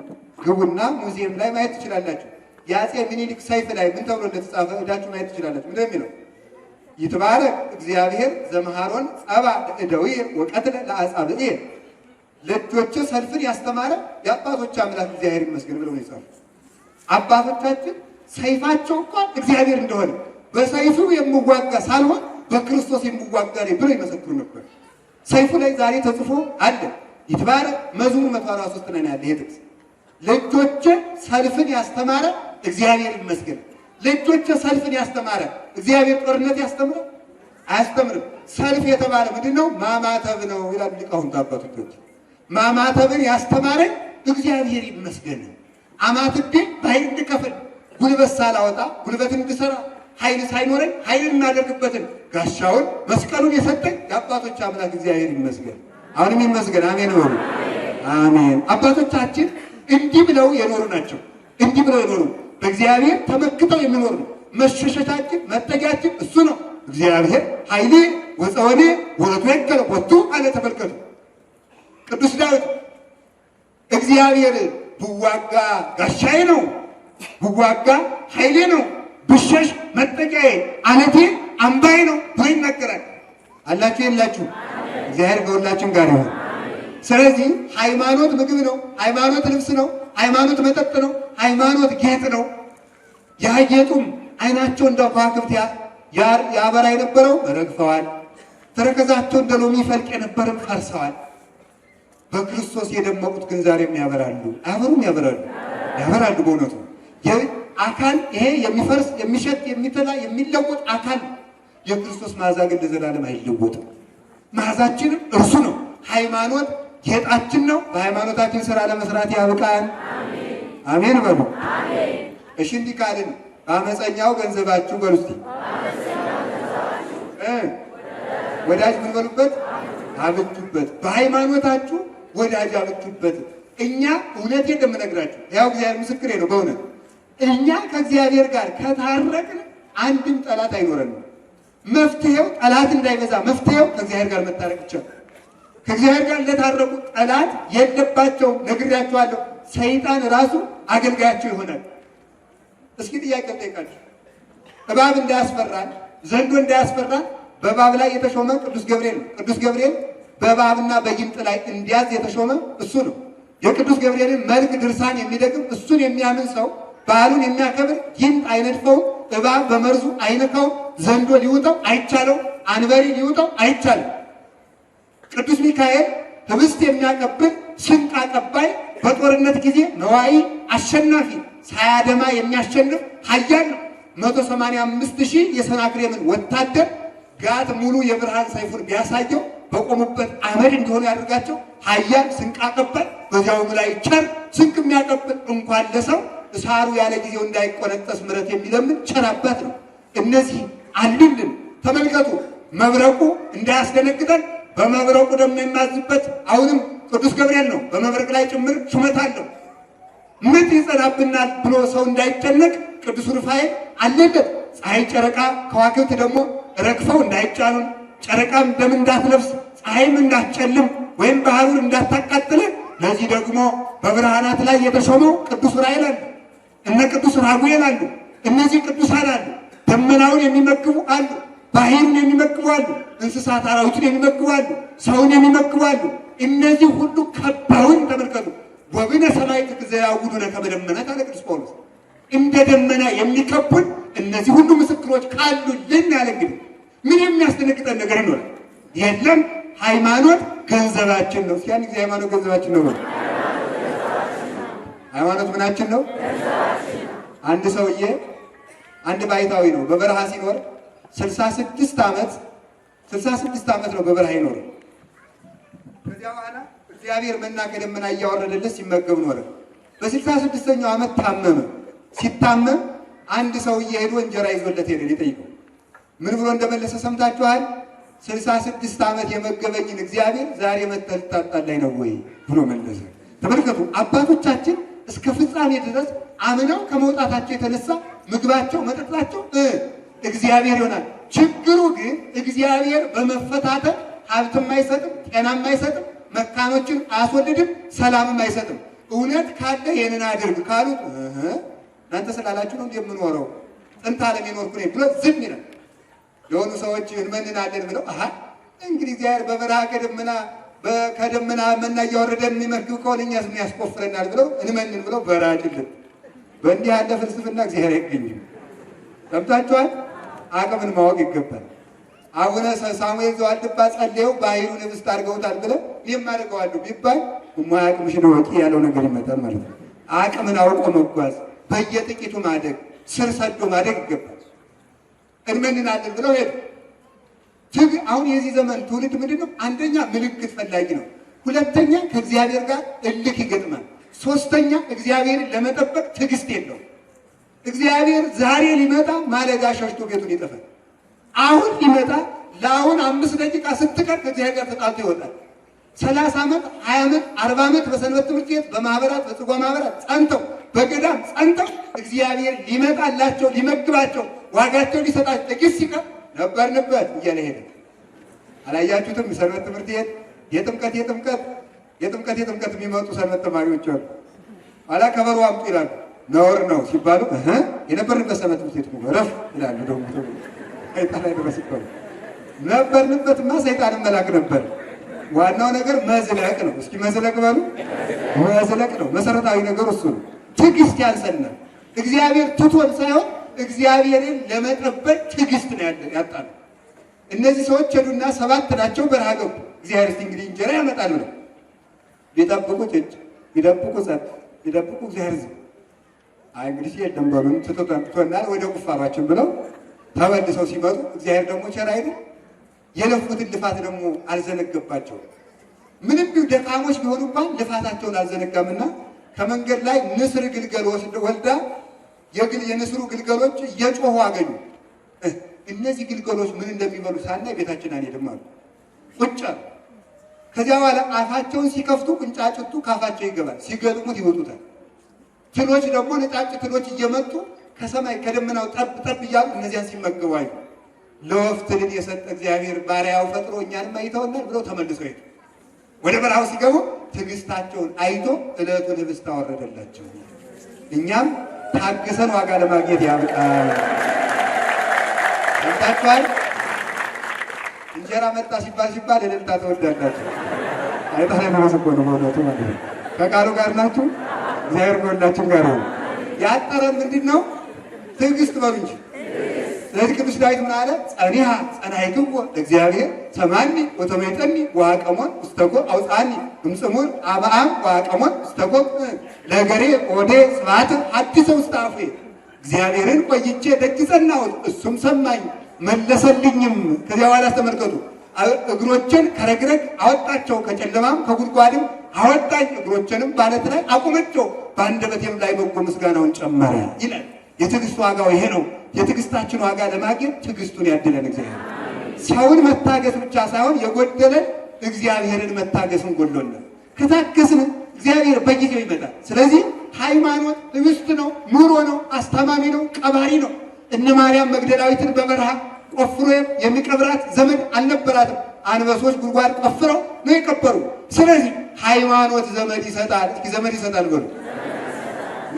S1: ግቡና ሙዚየም ላይ ማየት ትችላላችሁ። የአፄ ምኒልክ ሰይፍ ላይ ምን ተብሎ እንደተጻፈ ሄዳችሁ ማየት ትችላላችሁ። ምንድን ነው የሚለው? ይትባረክ እግዚአብሔር ዘመሃሮን ጸባ ለእደዊየ ወቀትለ ለአጻብዕየ። ለእጆች ሰልፍን ያስተማረ የአባቶች አምላክ እግዚአብሔር ይመስገን ብለው ነው የጻፉት። አባቶቻችን ሰይፋቸው እንኳን እግዚአብሔር እንደሆነ በሰይፉ የምዋጋ ሳልሆን በክርስቶስ የምዋጋ ነኝ ብለው ይመሰክሩ ነበር። ሰይፉ ላይ ዛሬ ተጽፎ አለ። ይትባረክ መዝሙር 143 ላይ ያለ ይሄ ጥቅስ ለእጆች ሰልፍን ያስተማረ እግዚአብሔር ይመስገን። ለእጆች ሰልፍን ያስተማረ እግዚአብሔር ጦርነት ያስተምራል? አያስተምርም። ሰልፍ የተባለ ምንድን ነው? ማማተብ ነው ይላሉ ሊቃውንት አባቶች። ማማተብን ያስተማረኝ እግዚአብሔር ይመስገን። አማትቤ በኃይል እንድከፍል ጉልበት ሳላወጣ ጉልበት እንድሰራ ኃይል ሳይኖረኝ ኃይልን እናደርግበትን ጋሻውን መስቀሉን የሰጠኝ የአባቶች አምላክ እግዚአብሔር ይመስገን። አሁንም ይመስገን። አሜን በሉ። አሜን። አባቶቻችን እንዲህ ብለው የኖሩ ናቸው። እንዲህ ብለው የኖሩ በእግዚአብሔር ተመክተው የሚኖሩ ነው። መሸሸታችን መጠጊያችን እሱ ነው። እግዚአብሔር ኃይሌ ወፀወኔ ወረቱ የገለ ቦቱ አለ። ተመልከቱ ቅዱስ ዳዊት እግዚአብሔር ብዋጋ ጋሻዬ ነው፣ ብዋጋ ኃይሌ ነው፣ ብሸሽ መጠጊያዬ፣ አለቴ አምባዬ ነው ብሎ ይናገራል። አላችሁ የላችሁ? እግዚአብሔር ከሁላችን ጋር ይሁን። ስለዚህ ሃይማኖት ምግብ ነው፣ ሃይማኖት ልብስ ነው፣ ሃይማኖት መጠጥ ነው፣ ሃይማኖት ጌጥ ነው። ያጌጡም አይናቸው እንደ ከዋክብት ያበራ የነበረው ረግፈዋል። ተረከዛቸው እንደ ሎሚ ፈልቅ የነበረም ፈርሰዋል። በክርስቶስ የደመቁት ግን ዛሬም ያበራሉ። አያበሩም? ያበራሉ፣ ያበራሉ። በእውነቱ አካል ይሄ የሚፈርስ የሚሸት የሚተላ የሚለወጥ አካል፣ የክርስቶስ መዓዛ ግን ለዘላለም አይለወጥም። መዓዛችንም እርሱ ነው። ሃይማኖት ጌጣችን ነው። በሃይማኖታችን ስራ ለመስራት ያብቃን። አሜን በሉ። እሺ እንዲህ ካልን በአመፀኛው ገንዘባችሁ በሉ እስቲ ወዳጅ ምን በሉበት? አብጁበት። በሃይማኖታችሁ ወዳጅ አብጁበት። እኛ እውነቴን እንደምነግራችሁ ያው እግዚአብሔር ምስክሬ ነው። በእውነት እኛ ከእግዚአብሔር ጋር ከታረቅን አንድም ጠላት አይኖረንም። መፍትሄው ጠላት እንዳይበዛ መፍትሄው ከእግዚአብሔር ጋር መታረቅ ብቻ። ከእግዚአብሔር ጋር ለታረቁ ጠላት የለባቸውም። ነግሬያችኋለሁ። ሰይጣን ራሱ አገልጋያቸው ይሆናል። እስኪ ጥያቄ ልጠይቃችሁ። እባብ እንዳያስፈራን ዘንዶ እንዳያስፈራን በእባብ ላይ የተሾመ ቅዱስ ገብርኤል ነው። ቅዱስ ገብርኤል በእባብና በጊንጥ ላይ እንዲያዝ የተሾመ እሱ ነው። የቅዱስ ገብርኤልን መልክ ድርሳን የሚደግም እሱን የሚያምን ሰው በዓሉን የሚያከብር ጊንጥ አይነድፈውም፣ እባብ በመርዙ አይነካው፣ ዘንዶ ሊውጠው አይቻለው፣ አንበሪ ሊውጠው አይቻልም። ቅዱስ ሚካኤል ህብስት የሚያቀብል ስንቅ አቀባይ፣ በጦርነት ጊዜ ነዋይ አሸናፊ፣ ሳያደማ የሚያሸንፍ ኃያል ነው። 185,000 የሰናክሬምን ወታደር ጋት ሙሉ የብርሃን ሰይፉን ቢያሳየው በቆሙበት አመድ እንዲሆኑ ያደርጋቸው ኃያል ስንቅ አቀባይ፣ በዚያውም ላይ ቸር ስንቅ የሚያቀብል እንኳን ለሰው እሳሩ ያለ ጊዜው እንዳይቆነጠስ ምሕረት የሚለምን ቸር አባት ነው። እነዚህ አሉልን። ተመልከቱ። መብረቁ እንዳያስደነግጠን በመብረቁ ደግሞ የማዝበት አሁንም ቅዱስ ገብርኤል ነው። በመብረቅ ላይ ጭምር ሹመት አለው። ምጥ ይጸናብናል ብሎ ሰው እንዳይጨነቅ ቅዱስ ሩፋኤል አለለት። ፀሐይ፣ ጨረቃ፣ ከዋክብት ደግሞ ረግፈው እንዳይጫኑን፣ ጨረቃም ደም እንዳትለብስ፣ ፀሐይም እንዳትጨልም ወይም ባህሩን እንዳታቃጥል። ለዚህ ደግሞ በብርሃናት ላይ የተሾመው ቅዱስ ዑራኤል አለ። እነ ቅዱስ ራጉኤል አሉ። እነዚህ ቅዱሳን አሉ። ደመናውን የሚመግቡ አሉ። ባህሩን የሚመግቡ አሉ። እንስሳት አራዊቱን የሚመግቡ አሉ። ሰውን የሚመግቡ አሉ። እነዚህ ሁሉ ከባውን ተመልከቱ። ወብነ ሰማይ ዘያውዱነ ከመ ደመናት አለ ቅዱስ ጳውሎስ። እንደ ደመና የሚከቡን እነዚህ ሁሉ ምስክሮች ካሉልን ያለ እንግዲህ ምን የሚያስደነግጠን ነገር ይኖራል? የለም። ሃይማኖት ገንዘባችን ነው። ሲያን ጊዜ ሃይማኖት ገንዘባችን ነው። ሃይማኖት ምናችን ነው? አንድ ሰውዬ አንድ ባይታዊ ነው። በበረሃ ሲኖር 66 ዓመት ነው በበረሃ ይኖር። ከዚያ በኋላ እግዚአብሔር መና ከደመና እያወረደለት ሲመገብ ኖረ። በ66ኛው ዓመት ታመመ። ሲታመም አንድ ሰውዬ ሄዶ እንጀራ ይዞለት ሄደ ሊጠይቀው። ምን ብሎ እንደመለሰ ሰምታችኋል? 66 ዓመት የመገበኝን እግዚአብሔር ዛሬ መጥተህ ልታጣላኝ ነው ወይ ብሎ መለሰ። ተመልከቱ። አባቶቻችን እስከ ፍጻሜ ድረስ አምነው ከመውጣታቸው የተነሳ ምግባቸው መጠጣቸው እግዚአብሔር ይሆናል። ችግሩ ግን እግዚአብሔር በመፈታተን ሀብትም አይሰጥም፣ ጤናም አይሰጥም፣ መካኖችን አያስወልድም፣ ሰላምም አይሰጥም። እውነት ካለ ይህንን አድርግ ካሉት እናንተ ስላላችሁ ነው እንደምኖረው ጥንት ዓለም የኖርኩ ነኝ ብሎ ዝም ይላል። የሆኑ ሰዎች እንመንናለን ብለው እንግዲህ እግዚአብሔር በበረሃ ከደመና መና እያወረደ የሚመግብ ከሆነ እኛስ ምን ያስቆፍረናል ብለው እንመንን ብለው በራጭልን። በእንዲህ ያለ ፍልስፍና እግዚአብሔር አይገኝም። ሰምታችኋል። አቅምን ማወቅ ይገባል። አቡነ ሳሙኤል ዘዋልድባ ጸልየው ባህሩን ህብስት አድርገውታል ብለን እኔም አድርገዋለሁ ቢባል የማያቅምሽን ወቂ ያለው ነገር ይመጣል ማለት ነው። አቅምን አውቆ መጓዝ፣ በየጥቂቱ ማደግ፣ ስር ሰዶ ማደግ ይገባል። እንመንናለን ብለው ሄዱ። አሁን የዚህ ዘመን ትውልድ ምንድን ነው? አንደኛ ምልክት ፈላጊ ነው። ሁለተኛ ከእግዚአብሔር ጋር እልክ ይገጥማል። ሶስተኛ እግዚአብሔርን ለመጠበቅ ትዕግስት የለውም። እግዚአብሔር ዛሬ ሊመጣ ማለዳ ሸሽቶ ቤቱን ይጠፋል። አሁን ሊመጣ ለአሁን 5 ደቂቃ ስትቀር ከእግዚአብሔር ጋር ተጣልቶ ይወጣል። 30 ዓመት 20 ዓመት 40 ዓመት በሰንበት ትምህርት ቤት በማህበራት በጽዋ ማህበራት ጸንተው በገዳም ጸንተው እግዚአብሔር ሊመጣላቸው ሊመግባቸው ዋጋቸው ሊሰጣቸው ጥቂት ሲቀር ነበርንበት እያለ ሄደ። አላያችሁትም? ሰንበት ትምህርት ቤት የጥምቀት የሚመጡ ሰንበት ተማሪዎች አሉ። ኋላ ከበሮ አምጡ ይላሉ። ነውር ነው ሲባሉ የነበርንበት ሰንበት ትምህርት ቤት ነው ረፍ ይላሉ። ደግሞ ሰይጣን ላይ ድረስ ይባሉ ነበርንበትማ ሰይጣንን መላክ ነበር። ዋናው ነገር መዝለቅ ነው። እስኪ መዝለቅ በሉ። መዝለቅ ነው መሰረታዊ ነገር እሱ ነው። ትዕግስት ያንሰናል። እግዚአብሔር ትቶን ሳይሆን እግዚአብሔርን ለመጠበቅ ትዕግስት ነው ያጣነው። እነዚህ ሰዎች ሄዱና 7 ናቸው በረሃ ገቡ። እግዚአብሔር እስቲ እንግዲህ እንጀራ ያመጣል ብለው ቢጠብቁ ጭጭ ቢጠብቁ ጸጥ ቢጠብቁ እግዚአብሔር ዝም። እንግዲህ የለም በሉን ትቶናል ወደ ቁፋሯችን ብለው ተመልሰው ሲመጡ እግዚአብሔር ደግሞ ቸር አይደል? የለፉትን ልፋት ደግሞ አልዘነገባቸውም። ምንም ደካሞች ቢሆኑባን ልፋታቸውን አልዘነጋምና ከመንገድ ላይ ንስር ግልገል ወልዳ የንስሩ ግልገሎች እየጮሁ አገኙ። እነዚህ ግልገሎች ምን እንደሚበሉ ሳናይ ቤታችን አንሄድም አሉ። ቁጭ አሉ። ከዚያ በኋላ አፋቸውን ሲከፍቱ ቁንጫጭቱ ካፋቸው ይገባል፣ ሲገጥሙት ይወጡታል። ትሎች ደግሞ ነጫጭ ትሎች እየመጡ ከሰማይ ከደመናው ጠብ ጠብ እያሉ እነዚያን ሲመገቡ አዩ። ለወፍ ትልን የሰጠ እግዚአብሔር ባሪያው ፈጥሮ እኛንም አይተውናል ብለው ተመልሰው ሄዱ። ወደ በረሃው ሲገቡ ትዕግስታቸውን አይቶ ዕለቱን ህብስት አወረደላቸው። እኛም ታግሰን ዋጋ ለማግኘት ያብቃል። ሰምታችኋል? እንጀራ መጣ ሲባል እልልታ ተወዳላችሁ። አይታለ ነው በእውነቱ ማለት ነው። ከቃሉ ጋር ናችሁ። እግዚአብሔር ከሁላችን ጋር ነው። ያጠረን ምንድን ነው? ትዕግስት በሉ እንጂ። ስለዚህ ቅዱስ ዳዊት ምን አለ? ጸኒሃ ጸናይክዎ ለእግዚአብሔር ሰማኒ ወተመይጠኒ ወአቀሞን ውስተጎ አውፃኒ እምጽሙር አብአም ወአቀሞን ውስተጎ ለገሬ ኦዴ ስብሐት ሐዲሰ ውስተ አፉየ። እግዚአብሔርን ቆይቼ ደጅ ጸናሁት እሱም ሰማኝ መለሰልኝም። ከዚያ በኋላ ተመልከቱ፣ እግሮችን ከረግረግ አወጣቸው ከጨለማም ከጉድጓድም አወጣኝ፣ እግሮችንም ባለት ላይ አቁመቸው፣ በአንደበቴም ላይ በጎ ምስጋናውን ጨመረ ይላል። የትዕግስት ዋጋው ይሄ ነው። የትዕግስታችን ዋጋ ለማግኘት ትዕግስቱን ያድለን እግዚአብሔር። ሰውን መታገስ ብቻ ሳይሆን የጎደለን እግዚአብሔርን መታገስን ጎሎናል። ከታገስን እግዚአብሔር በጊዜው ይመጣል። ስለዚህ ሃይማኖት ህብስት ነው፣ ኑሮ ነው፣ አስተማሚ ነው፣ ቀባሪ ነው። እነ ማርያም መግደላዊትን በበረሃ ቆፍሮ የሚቀብራት ዘመድ አልነበራትም። አንበሶች ጉድጓድ ቆፍረው ነው የቀበሩ። ስለዚህ ሃይማኖት ዘመድ ይሰጣል። እስኪ ዘመድ ይሰጣል በሉ።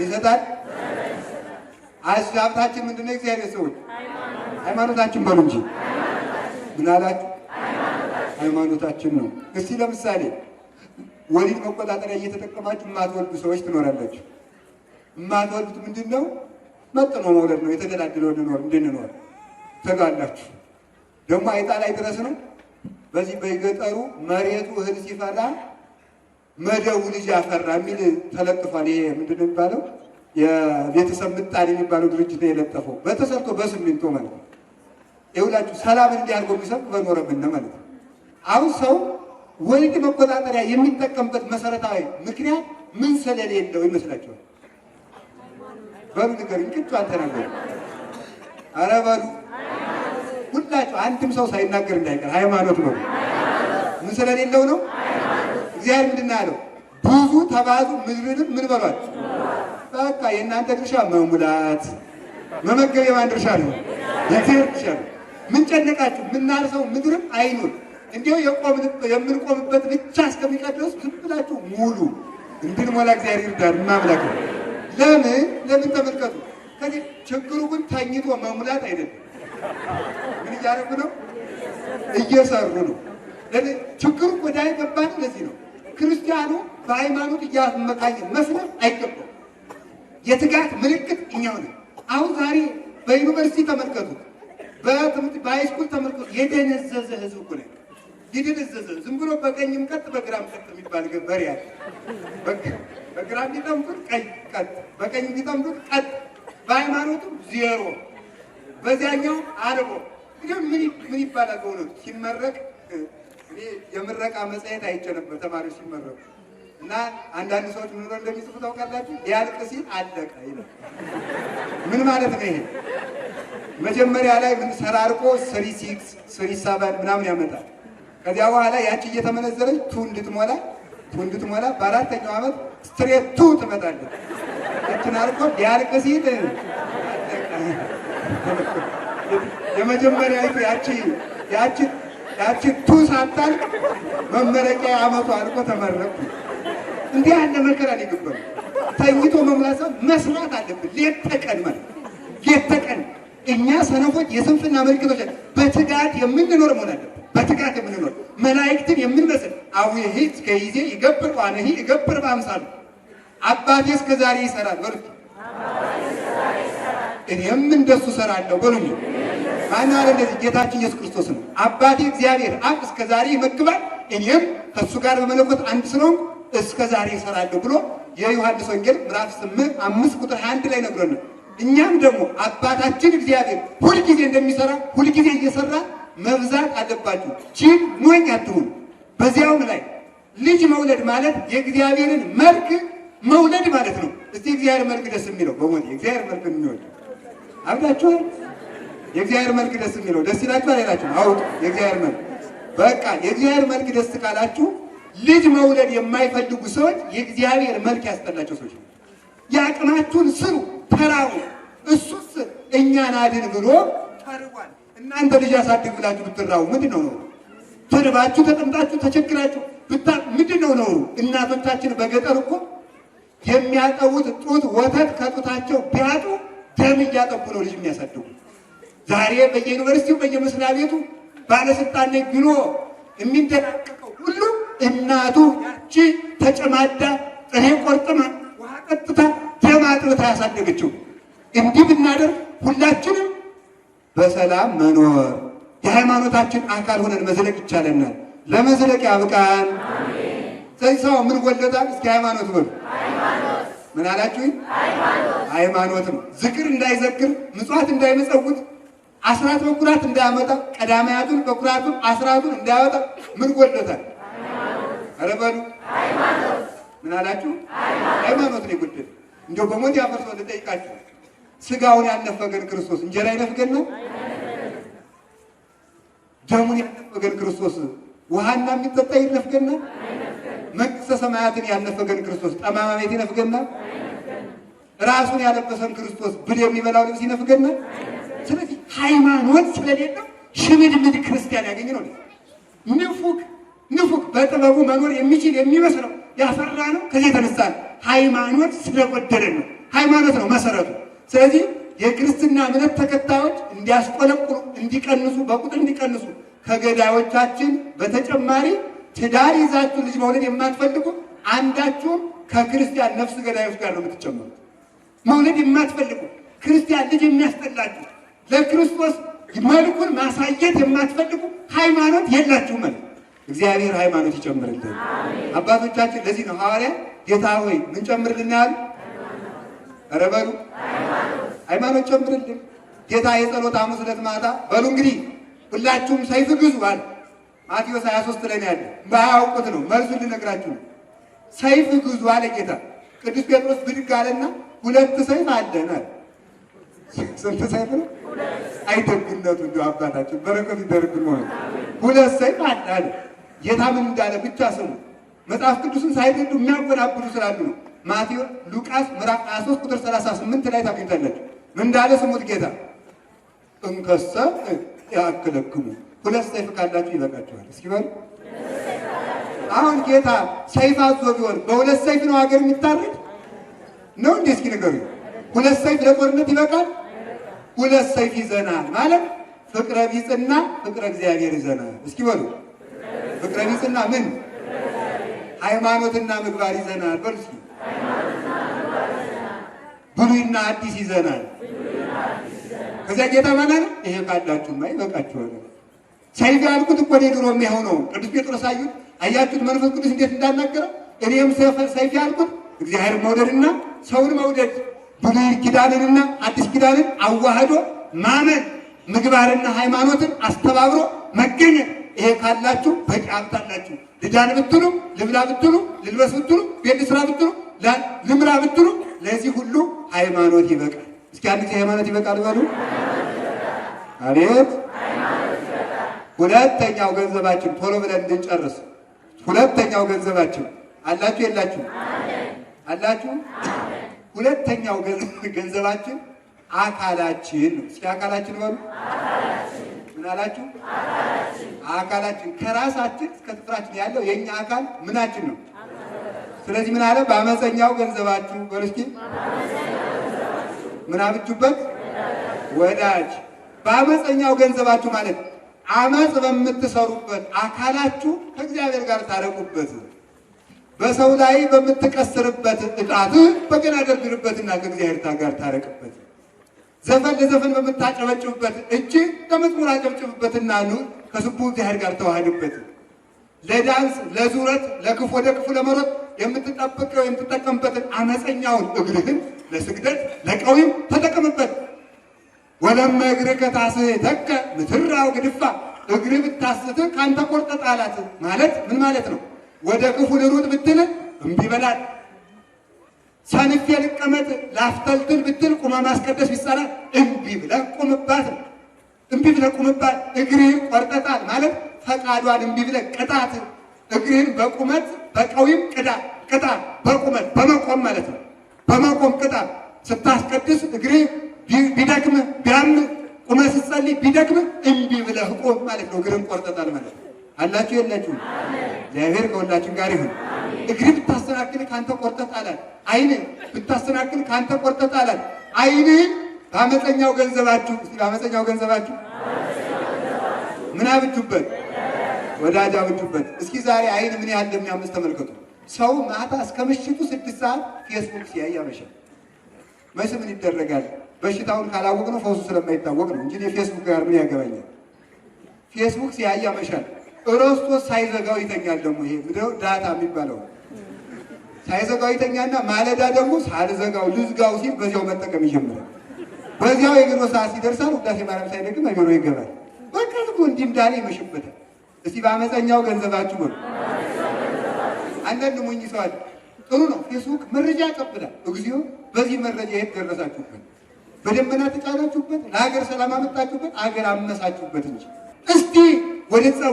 S1: ይሰጣል። ሀብታችን ምንድነው? እግዚአብሔር ሰዎች ሃይማኖታችን በሉ እንጂ ምን አላችሁ? ሃይማኖታችን ነው። እስቲ ለምሳሌ ወሊድ መቆጣጠሪያ እየተጠቀማችሁ የማትወልዱ ሰዎች ትኖራላችሁ። የማትወልዱት ምንድን ነው? መጥኖ መውለድ ነው። የተገላደለ እንድንኖር ተጋላችሁ። ደግሞ አይጣ ላይ ድረስ ነው። በዚህ በገጠሩ መሬቱ እህል ሲፈራ መደቡ ልጅ አፈራ የሚል ተለጥፏል። ይሄ ምንድን ነው የሚባለው? የቤተሰብ ምጣኔ የሚባለው ድርጅት ነው የለጠፈው። በተሰርቶ በሲሚንቶ ማለት ነው። ይኸውላችሁ ሰላምን እንዲያርጎ የሚሰጥ በኖረብን ማለት ነው። አሁን ሰው ወሊድ መቆጣጠሪያ የሚጠቀምበት መሰረታዊ ምክንያት ምን ስለሌለው ይመስላችኋል? በሉ ንገሩኝ። ቅጩ አልተናገሩ። ኧረ በሉ ሁላችሁ፣ አንድም ሰው ሳይናገር እንዳይቀር። ሃይማኖት ነው። ምን ስለሌለው ነው? እግዚአብሔር ምንድን ነው ያለው? ብዙ ተባዙ ምድርንም ምን በሏት። በቃ የእናንተ ድርሻ መሙላት መመገብ የማን ድርሻ ነው? የእግዚአብሔር ድርሻ ነው። ምን ጨነቃችሁ? የምናርሰው ምድርም አይኑር እንዲሁ የምንቆምበት ብቻ እስከሚቀር ድረስ ዝም ብላችሁ ሙሉ እንድንሞላ እግዚአብሔር ይርዳን። ማምላክ ለምን ተመልከቱ። ከዚህ ችግሩ ግን ተኝቶ መሙላት አይደለም። ምን እያደረጉ ነው? እየሰሩ ነው። ችግሩ ወደ አይገባን። ለዚህ ነው ክርስቲያኑ በሃይማኖት እያመካኘ መስራት አይገባም። የትጋት ምልክት እኛው ነን። አሁን ዛሬ በዩኒቨርሲቲ ተመልከቱ፣ በሃይስኩል ተመልከቱ። የደነዘዘ ህዝብ እኮ ነው። የደነዘዘ ዝም ብሎ በቀኝም ቀጥ በግራም ቀጥ የሚባል ገበሬ ያለ በግራ ቢጠምዱት ቀኝ ቀጥ፣ በቀኝ ቢጠምዱት ቀጥ። በሃይማኖቱ ዜሮ፣ በዚያኛው አርቦ። ምን ይባላል በእውነቱ ሲመረቅ? እኔ የምረቃ መጽሔት አይቼ ነበር ተማሪዎች ሲመረቁ እና አንዳንድ ሰዎች ምን ብለው እንደሚጽፉ ታውቃላችሁ? ሊያልቅ ሲል አለቀ ይላል። ምን ማለት ነው ይሄ? መጀመሪያ ላይ ምን ሰራርቆ 36 37 ምናምን ያመጣል። ከዚያ በኋላ ያቺ እየተመነዘረች ቱ እንድትሞላ በአራተኛው ዓመት ስትሬት ቱ ትመጣለች። ያችን አልቆ ሊያልቅ ሲል የመጀመሪያ ያቺ ቱ ሳታልቅ መመረቂያ ዓመቱ አልቆ ተመረቁ። እንዲህ ያለ መከራ ነው የገባው። ተኝቶ መሙላት መስራት አለብን። ሌት ተቀን ማለት ሌት ተቀን እኛ ሰነፎች የስንፍና ምልክቶች በትጋት የምንኖር መሆን አለብን። በትጋት የምንኖር መላእክትን የምንመስል አቡዬ እስከ ጊዜ ይገብር ዋነሂ ይገብር በአምሳሉ አባቴ እስከ ዛሬ ይሰራል በሉት። እኔም እንደሱ እሰራለሁ በሉኝ። ማን አለ እንደዚህ? ጌታችን ኢየሱስ ክርስቶስ ነው። አባቴ እግዚአብሔር አብ እስከ ዛሬ ይመግባል፣ እኔም ከእሱ ጋር በመለኮት አንድ ስለሆንኩ እስከ ዛሬ እሰራለሁ ብሎ የዮሐንስ ወንጌል ምዕራፍ 5 ቁጥር 21 ላይ ነግሮናል። እኛም ደግሞ አባታችን እግዚአብሔር ሁልጊዜ እንደሚሰራ ሁልጊዜ እየሰራ መብዛት አለባችሁ። ችል ሞኝ አትሁኑ። በዚያውም ላይ ልጅ መውለድ ማለት የእግዚአብሔርን መልክ መውለድ ማለት ነው። እስቲ እግዚአብሔር መልክ ደስ የሚለው በሞት የእግዚአብሔር መልክ የሚወድ አብዳችኋል። የእግዚአብሔር መልክ ደስ የሚለው ደስ ይላችኋል አይላችሁም? አውጡ። የእግዚአብሔር መልክ በቃ የእግዚአብሔር መልክ ደስ ካላችሁ ልጅ መውለድ የማይፈልጉ ሰዎች የእግዚአብሔር መልክ ያስጠላቸው ሰዎች ነው። የአቅማችሁን ስሩ፣ ተራቡ። እሱስ እኛን አድን ብሎ ተርቧል። እናንተ ልጅ ያሳድግ ብላችሁ ብትራቡ ምንድን ነው? ተርባችሁ ተጠምጣችሁ ተቸግራችሁ ምንድን ነው ኖሩ? እናቶቻችን በገጠር እኮ የሚያጠቡት ጡት ወተት ከጡታቸው ቢያጡ ደም እያጠቡ ነው ልጅ የሚያሳድጉ። ዛሬ በየዩኒቨርሲቲው በየመስሪያ ቤቱ ባለስልጣን ነኝ ብሎ የሚንደላቀቀው ሁሉ እናቱ ያቺ ተጨማዳ ጥሬ ቆርጥማ ውሃ ጠጥታ ደም አጥብታ ያሳደገችው። እንዲህ ብናደርግ ሁላችንም በሰላም መኖር የሃይማኖታችን አካል ሆነን መዝለቅ ይቻለናል። ለመዝለቅ ያብቃን። ሰው ምን ወለዳል? እስኪ ሃይማኖት በሉ። ምን አላችሁ? ሃይማኖት ነው። ዝክር እንዳይዘክር፣ ምጽዋት እንዳይመጸውት፣ አስራት በኩራት እንዳያመጣ፣ ቀዳማያቱን በኩራቱን አስራቱን እንዳያወጣ ምን ወለዳል? ኧረ በሉ ምን አላችሁ? ሃይማኖት ነው የጎደለ። እንደው በሞት ያፈርሶ ልጠይቃችሁ፣ ስጋውን ያልነፈገን ክርስቶስ እንጀራ ይነፍገናል? ደሙን ያልነፈገን ክርስቶስ ውሃና የሚጠጣ ይነፍገናል? መንግሥተ ሰማያትን ያልነፈገን ክርስቶስ ጠማማ ቤት ይነፍገናል? ራሱን ያለበሰን ክርስቶስ ብል የሚበላው ልብስ ይነፍገናል? ስለዚህ ሃይማኖት ስለሌለው ሽምድምድ ክርስቲያን ያገኝ ነው። ንፉግ በጥበቡ መኖር የሚችል የሚመስለው ያፈራ ነው። ከዚህ የተነሳ ሃይማኖት ስለጎደለን ነው። ሃይማኖት ነው መሰረቱ። ስለዚህ የክርስትና እምነት ተከታዮች እንዲያስቆለቁሉ፣ እንዲቀንሱ፣ በቁጥር እንዲቀንሱ ከገዳዮቻችን በተጨማሪ ትዳር ይዛችሁ ልጅ መውለድ የማትፈልጉ አንዳችሁም ከክርስቲያን ነፍስ ገዳዮች ጋር ነው የምትጨመሩት። መውለድ የማትፈልጉ ክርስቲያን ልጅ የሚያስጠላችሁ ለክርስቶስ መልኩን ማሳየት የማትፈልጉ ሃይማኖት የላችሁ ማለት እግዚአብሔር ሃይማኖት ይጨምርልን። አባቶቻችን ለዚህ ነው ሐዋርያ ጌታ ሆይ ምን ጨምርልን ያሉ? ኧረ በሉ ሃይማኖት ጨምርልን። ጌታ የጸሎት ሐሙስ ዕለት ማታ በሉ እንግዲህ ሁላችሁም ሰይፍ ግዙ አለ። ማቴዎስ 23 ላይ ያለ ባያውቁት ነው መልሱን ልነግራችሁ ነው። ሰይፍ ግዙ አለ ጌታ። ቅዱስ ጴጥሮስ ብድግ አለና 2 ሰይፍ አለን አለ። ስንት ሰይፍ ነው? አይደግነቱ እንደው አባታችን በረከቱ ይደርብን ማለት 2 ሰይፍ አለ። ጌታ ምን እንዳለ ብቻ ስሙ። መጽሐፍ ቅዱስን ሳይገዱ የሚያወናብዱ ስላሉ ነው። ማቴዎስ ሉቃስ ምዕራፍ 23 ቁጥር 38 ላይ ታገኛላችሁ። ምን እንዳለ ስሙት። ጌታ እንከሰ ያክለክሙ ሁለት ሰይፍ ካላችሁ ይበቃችኋል። እስኪ በሉ አሁን ጌታ ሰይፍ አዞ ቢሆን በሁለት ሰይፍ ነው ሀገር የሚታረድ ነው እንዴ? እስኪ ንገሩኝ። ሁለት ሰይፍ ለጦርነት ይበቃል? ሁለት ሰይፍ ይዘናል ማለት ፍቅረ ቢጽና ፍቅረ እግዚአብሔር ይዘናል። እስኪ በሉ ፍቅረ ቢጽና ምን ሃይማኖትና ምግባር ይዘናል። በሉ እስኪ ብሉይና አዲስ ይዘናል። ከዚያ ጌታ ማለት ይሄ ካላችሁማ ይበቃችኋል። ሰይፍ ያልኩት እኮ ድሮ የሚሆነው ቅዱስ ጴጥሮስ አያችሁት መንፈስ ቅዱስ እንዴት እንዳናገረው። እኔም ሰይፍ ያልኩት እግዚአብሔር መውደድና ሰውን መውደድ ብሉይ ኪዳንንና አዲስ ኪዳንን አዋህዶ ማመን ምግባርና ሃይማኖትን አስተባብሮ መገኘት። ይሄ ካላችሁ በቂ ሀብት አላችሁ። ልዳን ብትሉ፣ ልብላ ብትሉ፣ ልልበስ ብትሉ፣ ቤት ስራ ብትሉ፣ ልምራ ብትሉ ለዚህ ሁሉ ሃይማኖት ይበቃል። እስኪ አንድ ጊዜ ሃይማኖት ይበቃል በሉ። አቤት። ሁለተኛው ገንዘባችን ቶሎ ብለን እንድንጨርስ፣ ሁለተኛው ገንዘባችን አላችሁ የላችሁ? አላችሁ። ሁለተኛው ገንዘባችን አካላችን ነው። እስኪ አካላችን በሉ። ምን አላችሁ? አካላችን ከራሳችን እስከ ጥፍራችን ያለው የኛ አካል ምናችን ነው? ስለዚህ ምን አለ? በአመፀኛው ገንዘባችሁ በሉ እስኪ ምን አብጁበት? ወዳጅ። በአመፀኛው ገንዘባችሁ ማለት አመፅ በምትሰሩበት አካላችሁ ከእግዚአብሔር ጋር ታረቁበት። በሰው ላይ በምትቀስርበት እጣት በገና ደርድርበትና ከእግዚአብሔር ጋር ታረቅበት። ዘፈን ለዘፈን በምታጨበጭብበት እጅ ለመዝሙር አጨብጭብበትና ከስቡ እግዚአብሔር ጋር ተዋህድበት። ለዳንስ ለዙረት ለክፉ ወደ ክፉ ለመሮጥ የምትጠብቀው የምትጠቀምበትን አመፀኛውን እግርህን ለስግደት ለቀዊም ተጠቀምበት። ወለመ እግርከ ታስሕተከ ምትራው ግድፋ፣ እግር ብታስትህ ካንተ ቆርጠ ጣላት ማለት ምን ማለት ነው? ወደ ክፉ ልሩጥ ብትል እምቢ በላት። ሰንፌ ልቀመጥ ላፍተልትል ብትል ቁመ ማስቀደስ ቢሰራ እምቢ ብለህ ቁምባት። እምቢ ብለህ ቁምባት። እግርህን ቆርጠጣል ማለት ፈቃዷን እምቢ ብለህ ቅጣት። እግርህን በቁመት በቀዊም ቅጣ። በቁመት በመቆም ማለት ነው። በመቆም ቅጣ። ስታስቀድስ እግርህ ቢደክም ቢያም ቁመህ ስትጸልይ ቢደክም እምቢ ብለህ ቁም ማለት ነው። እግርህን ቆርጠጣል ማለት ነው። አላችሁ የላችሁ? እግዚአብሔር ከሁላችን ጋር ይሁን። እግር ብታሰናክል ካንተ ቆርጠህ ጣላት። ዓይን ብታሰናክል ካንተ ቆርጠህ ጣላት። ዓይንህን በአመፀኛው ገንዘባችሁ በአመፀኛው ገንዘባችሁ ምን አብጁበት? ወዳጅ አብጁበት። እስኪ ዛሬ ዓይን ምን ያህል እንደሚያምስ ተመልከቱ። ሰው ማታ እስከ ምሽቱ 6 ሰዓት ፌስቡክ ሲያይ ያመሻል። መቼ ምን ይደረጋል? በሽታውን ካላወቅ ነው ፈውሱ ስለማይታወቅ ነው እንጂ የፌስቡክ ጋር ምን ያገባኛል? ፌስቡክ ሲያይ ያመሻል። እረስቶ ሳይዘጋው ይተኛል። ደግሞ ይሄ ምንድነው ዳታ የሚባለው ሳይዘጋው ይተኛና ማለዳ ደግሞ ሳልዘጋው ልዝጋው ሲል በዚያው መጠቀም ይጀምራል። በዚያው የቢሮ ሰዓት ሲደርሳል ውዳሴ ማርያም ሳይደግም ቢሮ ይገባል። በቃ ዝም ብሎ እንዲህ እንዳለ ይመሽበታል። እስቲ በአመፀኛው ገንዘባችሁ ነው። አንዳንድ ሞኝ ሰው አለ። ጥሩ ነው ፌስቡክ መረጃ ያቀብላል። እግዚኦ በዚህ መረጃ የት ደረሳችሁበት? በደመና ተጫናችሁበት? ለሀገር ሰላም አመጣችሁበት? አገር አመሳችሁበት እንጂ እስቲ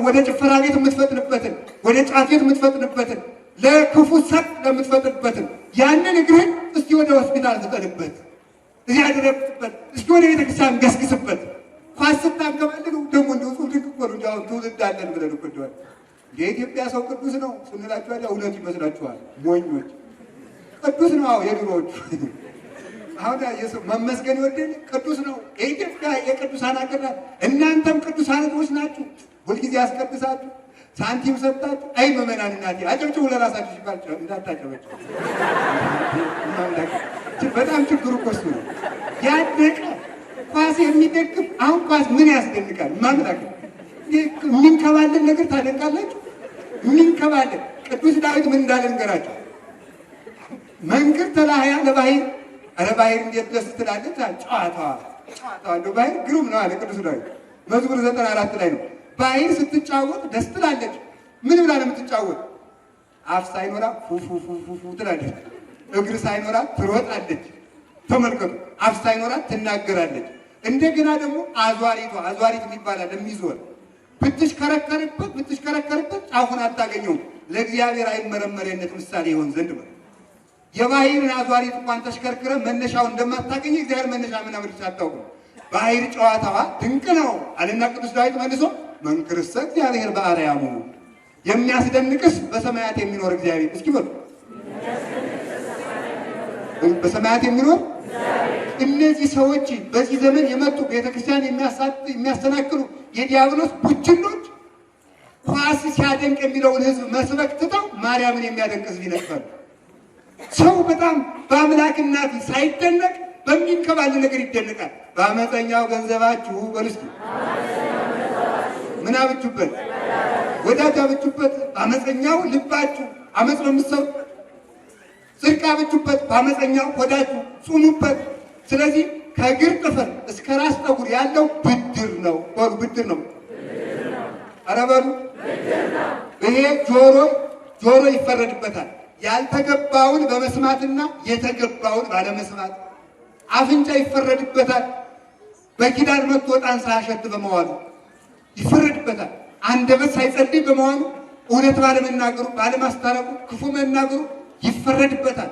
S1: ወደ ጭፈራ ቤት የምትፈጥንበትን ወደ ጫት ቤት የምትፈጥንበትን ለክፉ ሰጥ ለምትፈጥንበትን ያንን እግርህን እስቲ ወደ ሆስፒታል ፍጠንበት። እዚህ ያደረግበት እስቲ ወደ ቤተክርስቲያን ገስግስበት። ኳስ ስታንከባልሉ ደግሞ እንደው ጽሁፍ ድንቅቆሩ እንዲሁ ትውልድ አለን ብለን እኮ እንደዋል የኢትዮጵያ ሰው ቅዱስ ነው ስንላችኋል። እውነት ይመስላችኋል? ሞኞች። ቅዱስ ነው። አዎ የድሮዎቹ አሁን የሰው መመስገን ይወደል ቅዱስ ነው። የኢትዮጵያ የቅዱሳን ሀገር ናት። እናንተም ቅዱሳን ሕዝቦች ናችሁ። ሁልጊዜ ያስቀድሳችሁ ሳንቲም ሰጣችሁ። አይ ምዕመናን እናቴ አጨብጭቡ ለራሳችሁ ሲባል እንዳታጨበጭቡ። በጣም ችግሩ እኮ እሱ ነው። ያደቀ ኳስ የሚደግፍ አሁን ኳስ ምን ያስደንቃል? ማምላክ የሚንከባለን ነገር ታደንቃላችሁ። የሚንከባለን ቅዱስ ዳዊት ምን እንዳለ ንገራችሁ። መንክር ተላህያ ለባህር አረ ባሕር እንዴት ደስ ትላለች። ጨዋታዋ እንደው ባሕር ግሩም ነው አለ ቅዱስ ዳዊት መዝሙር 94 ላይ ነው። ባሕር ስትጫወት ደስ ትላለች። ምን ብላ ነው የምትጫወት? አፍ ሳይኖራ ፉፉፉፉ ትላለች። እግር ሳይኖራ ትሮጣለች። ተመልከቱ። አፍ ሳይኖራ ትናገራለች። እንደገና ደግሞ አዟሪት የሚባላል የሚዞር ብትሽከረከርበት ጫፉን አታገኘውም። ለእግዚአብሔር አይመረመሪያነት ምሳሌ ይሆን ዘንድ ነው። የባሕርን አዟሪት እንኳን ተሽከርክረ መነሻውን እንደማታገኝ እግዚአብሔር መነሻ ምን አመልጭ አታውቅም። ባሕር ጨዋታዋ ድንቅ ነው አለና ቅዱስ ዳዊት መልሶ መንክርሰ እግዚአብሔር በአርያሙ የሚያስደንቅስ በሰማያት የሚኖር እግዚአብሔር። እስኪ በሉ በሰማያት የሚኖር እነዚህ ሰዎች በዚህ ዘመን የመጡ ቤተክርስቲያን የሚያሰናክሉ የዲያብሎስ ቡችሎች ኳስ ሲያደንቅ የሚለውን ሕዝብ መስበክ ትተው ማርያምን የሚያደንቅ ሕዝብ ይነቅፋሉ። ሰው በጣም በአምላክናት ሳይደነቅ በሚንከባል ነገር ይደነቃል። በአመፀኛው ገንዘባችሁ በሉ እስኪ ምን አብጁበት? ወዳጅ አብጁበት። በአመፀኛው ልባችሁ አመፅ ነው የምትሰሩ። ጽድቅ አብጁበት። በአመፀኛው ሆዳችሁ ጹሙበት። ስለዚህ ከእግር ጥፍር እስከ ራስ ጠጉር ያለው ብድር ነው። በሉ ብድር ነው። ኧረ በሉ ይሄ ጆሮ ይፈረድበታል። ያልተገባውን በመስማትና የተገባውን ባለመስማት። አፍንጫ ይፈረድበታል። በኪዳን መጥቶ ዕጣን ሳያሸት በመዋሉ ይፈረድበታል። አንደበት ሳይጸልይ በመዋሉ እውነት ባለመናገሩ፣ ባለማስታረቁ፣ ክፉ መናገሩ ይፈረድበታል።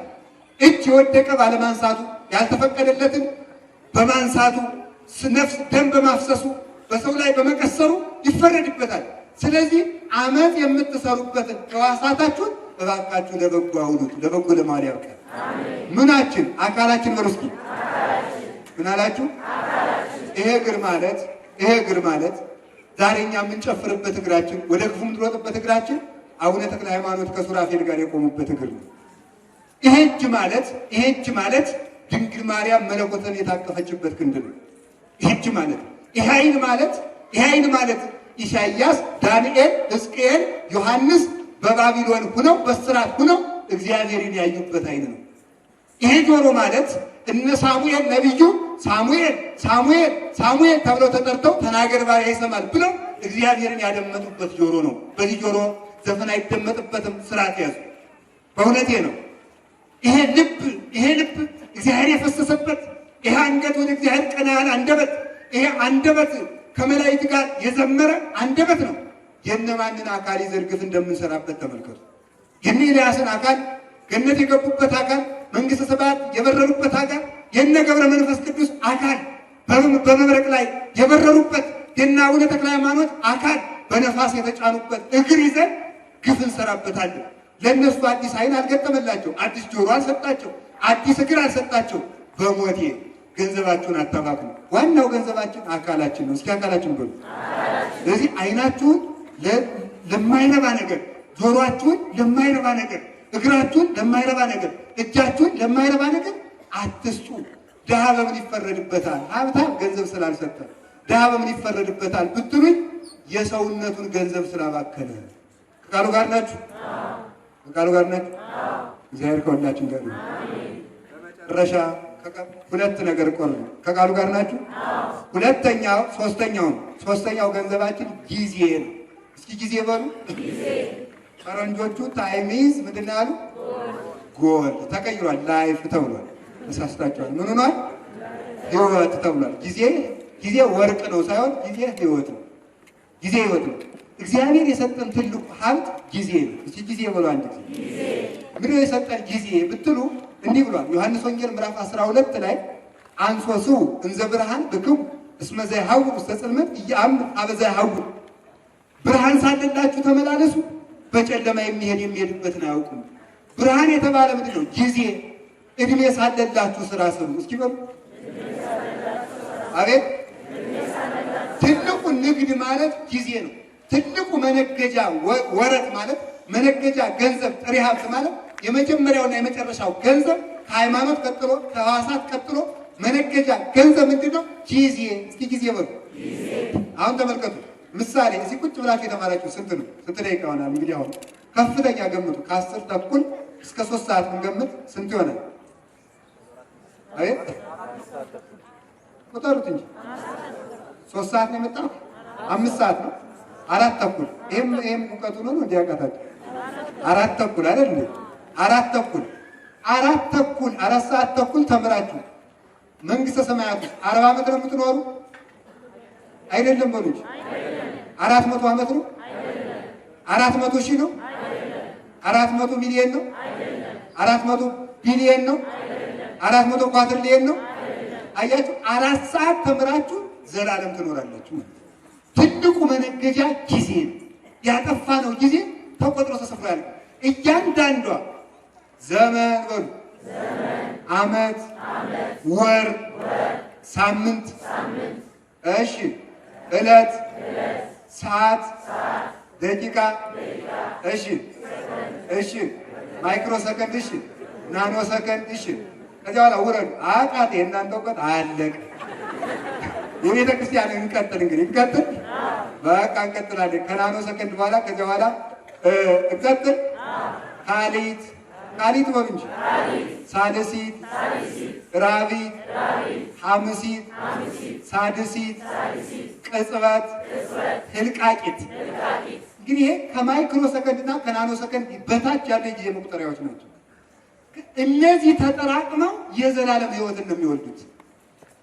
S1: እጅ የወደቀ ባለማንሳቱ፣ ያልተፈቀደለትን በማንሳቱ፣ ነፍስ ደም በማፍሰሱ፣ በሰው ላይ በመቀሰሩ ይፈረድበታል። ስለዚህ አመት የምትሰሩበትን ሕዋሳታችሁን እባካችሁ ለበጎ አውሉት፣ ለበጎ ለማዋል ያብቃል። ምናችን አካላችን በርስኪ ምን አላችሁ? ይሄ እግር ማለት ዛሬ እኛ የምንጨፍርበት እግራችን፣ ወደ ክፉ የምንሮጥበት እግራችን አቡነ ተክለ ሃይማኖት ከሱራፌል ጋር የቆሙበት እግር ነው። ይሄ እጅ ማለት ድንግል ማርያም መለኮትን የታቀፈችበት ክንድ ነው። ይሄ እጅ ማለት ይሄ ዓይን ማለት ኢሳይያስ፣ ዳንኤል፣ ሕዝቅኤል፣ ዮሐንስ በባቢሎን ሁነው በስራት ሁነው እግዚአብሔርን ያዩበት ዓይን ነው። ይሄ ጆሮ ማለት እነ ሳሙኤል ነቢዩ ሳሙኤል ተብለው ተጠርተው ተናገር ባሪያ ይሰማል ብለው እግዚአብሔርን ያደመጡበት ጆሮ ነው። በዚህ ጆሮ ዘፈን አይደመጥበትም፣ ስርዓት ያዙ። በእውነቴ ነው። ይሄ ልብ እግዚአብሔር የፈሰሰበት፣ ይሄ አንገት ወደ እግዚአብሔር ቀና ያለ አንደበት፣ ይሄ አንደበት ከመላእክት ጋር የዘመረ አንደበት ነው። የእነማንን አካል ይዘርግፍ እንደምንሰራበት ተመልከቱ። የነ ኤልያስን አካል ገነት የገቡበት አካል፣ መንግስተ ሰማያት የበረሩበት አካል፣ የነ ገብረ መንፈስ ቅዱስ አካል በመብረቅ ላይ የበረሩበት፣ የነ አቡነ ተክለ ሃይማኖት አካል በነፋስ የተጫኑበት እግር ይዘን ግፍ እንሰራበታለን። ለእነሱ አዲስ ዓይን አልገጠመላቸው፣ አዲስ ጆሮ አልሰጣቸው፣ አዲስ እግር አልሰጣቸው። በሞቴ ገንዘባችሁን አታባክኑ። ዋናው ገንዘባችን አካላችን ነው። እስኪ አካላችን በሉ። ስለዚህ ዓይናችሁን ለማይረባ ነገር፣ ጆሮአችሁን ለማይረባ ነገር፣ እግራችሁን ለማይረባ ነገር፣ እጃችሁን ለማይረባ ነገር አትስጡ። ድሃ በምን ይፈረድበታል? ሀብታም ገንዘብ ስላልሰጠ ድሃ በምን ይፈረድበታል ብትሉኝ፣ የሰውነቱን ገንዘብ ስላባከነ። ከቃሉ ጋር ናችሁ? ከቃሉ ጋር ናችሁ? እግዚአብሔር ከሁላችን ጋር ነው። በመጨረሻ ሁለት ነገር ቆር ከቃሉ ጋር ናችሁ? ሶስተኛው ገንዘባችን ጊዜ ነው። እስኪ ጊዜ በሉ። ፈረንጆቹ ታይሚዝ ምንድን ነው ያሉ? ጎልድ ተቀይሯል። ላይፍ ተብሏል። ተሳስታችኋል። ምን ሆኗል? ህይወት ተብሏል። ጊዜ ወርቅ ነው ሳይሆን ጊዜ ህይወት ነው። ጊዜ ህይወት ነው። እግዚአብሔር የሰጠን ትልቁ ሀብት ጊዜ ነው። እስኪ ጊዜ በሉ አንድ ጊዜ። ምንድነው የሰጠን ጊዜ ብትሉ እንዲህ ብሏል። ዮሐንስ ወንጌል ምዕራፍ 12 ላይ አንሶሱ እንዘ ብርሃን ብክሙ እስመ ዘይሐውር ውስተ ጽልመት ኢየአምር ኀበ ዘይሐውር፣ ብርሃን ሳለላችሁ ተመላለሱ፣ በጨለማ የሚሄድበትን አያውቁም። ብርሃን የተባለ ምንድን ነው? ጊዜ። እድሜ ሳለላችሁ ስራ ስሩ። እስኪ በሉ አቤት። ትልቁ ንግድ ማለት ጊዜ ነው። ትልቁ መነገጃ ወረት ማለት መነገጃ ገንዘብ፣ ጥሬ ሀብት ማለት የመጀመሪያውና የመጨረሻው ገንዘብ ከሃይማኖት ቀጥሎ ከሕዋሳት ቀጥሎ መነገጃ ገንዘብ ምንድን ነው? ጊዜ። እስኪ ጊዜ በሉ። አሁን ተመልከቱ። ምሳሌ እዚህ ቁጭ ብላችሁ የተማራችሁ ስንት ነው? ስንት ደቂቃ ይሆናል? እንግዲህ አሁን ከፍተኛ ገምቱ። ከ10 ተኩል እስከ 3 ሰዓት ብንገምት ስንት ይሆናል? አቤት ቁጠሩት እንጂ 3 ሰዓት ነው የመጣው? 5 ሰዓት ነው? 4 ተኩል። ይሄም ሙቀቱ ነው እንዲያውቃታችሁ 4 ተኩል አይደል እንዴ? 4 ተኩል 4 ሰዓት ተኩል ተምራችሁ መንግስተ ሰማያት 40 ዓመት ነው የምትኖሩ አይደለም? በሉ እንጂ 400 ዓመት ነው? 400 ሺህ ነው? 400 ሚሊዮን ነው? 400 ቢሊዮን ነው? 400 ኳትሪሊዮን ነው? አያችሁ፣ 4 ሰዓት ተምራችሁ ዘላለም ትኖራላችሁ። ትልቁ መነገጃ ጊዜ ነው። ያጠፋነው ጊዜ ተቆጥሮ ተሰፍሮ ያለ እያንዳንዷ ዘመን በሉ ዓመት፣ ወር፣ ሳምንት፣ እሺ ዕለት፣ ሰዓት፣ ደቂቃ፣ እሺ ማይክሮ ሰከንድ፣ እሺ ናኖ ሰከንድ፣ እሺ ከዚያ በኋላ ውረዱ። አቃቴ እናንተ እውቀት አለቀ። የቤተ ክርስቲያን እንቀጥል እንግዲህ እንቀጥል፣ በቃ እንቀጥላለን። ከናኖ ሰከንድ በኋላ ከዚያ በኋላ እንቀጥል። ካሊት በሉ እንጂ ሳልሲት፣ ራቢት፣ ሐምሲት፣ ሳድሲት፣ ቅጽበት፣ ህልቃቂት። እንግዲህ ይሄ ከማይክሮ ሰከንድ እና ከናኖ ሰከንድ በታች ያለ የጊዜ መቁጠሪያዎች ናቸው። እነዚህ ተጠራቅመው የዘላለም ሕይወትን ነው የሚወልዱት።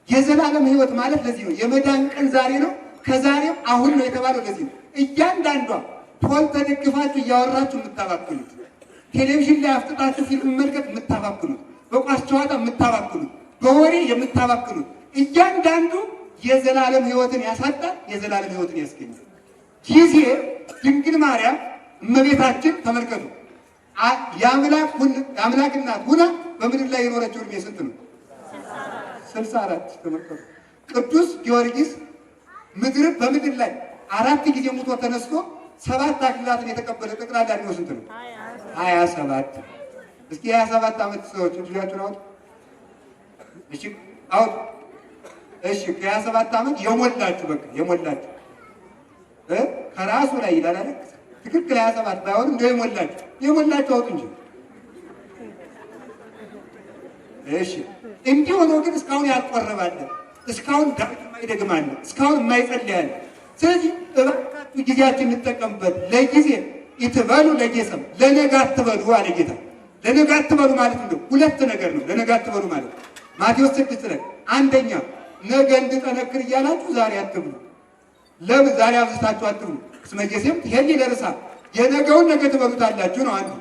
S1: የዘላለም ሕይወት ማለት ለዚህ ነው የመዳን ቀን ዛሬ ነው፣ ከዛሬም አሁን ነው የተባለው ለዚህ ነው። እያንዳንዷ ፖል ተደግፋችሁ እያወራችሁ የምታባክሉት፣ ቴሌቪዥን ላይ አፍጥጣችሁ ፊልም መልከት የምታባክሉት፣ በኳስ ጨዋታ የምታባክሉት፣ በወሬ የምታባክሉት እያንዳንዱ የዘላለም ሕይወትን ያሳጣል፣ የዘላለም ሕይወትን ያስገኛል። ጊዜ ድንግል ማርያም እመቤታችን ተመልከቱ፣ የአምላክ እናት ሁና በምድር ላይ የኖረችው ዕድሜ ስንት ነው? 64 ተመልከቱ። ቅዱስ ጊዮርጊስ በምድር ላይ 4 ጊዜ ሙቶ ተነስቶ 7 አክሊላትን የተቀበለ ጠቅላላ ዕድሜው ስንት ነው? 27። እስኪ 27 ዓመት ሰዎች ልጃችሁን አውጡ። እሺ አውጡ። እሺ ከ27 ዓመት የሞላችሁ በቃ የሞላችሁ ከራሱ ላይ ይላል አይደል? ትክክል 27 ባይሆን እንደው የሞላችሁ አውጡ እንጂ። እሺ እንዲህ ሆኖ ግን እስካሁን ያልቆረባለ፣ እስካሁን ዳዊት የማይደግማለ፣ እስካሁን የማይጸልያለ። ስለዚህ እባካችሁ ጊዜያችን እንጠቀምበት። ለጊዜ ይትበሉ ለጌሰም ለነገ አትበሉ አለ ጌታ። ለነገ አትበሉ ማለት እንደው ሁለት ነገር ነው። ለነገ አትበሉ ማለት ማቴዎስ 6 ላይ አንደኛ ነገ እንድጠነክር እያላችሁ ዛሬ አትብሉ። ለምን ዛሬ አብዝታችሁ አትብሉ? እስመ ጌሰም ትሄድ ለርሳ የነገውን ነገ ትበሉታላችሁ ነው አንዱ።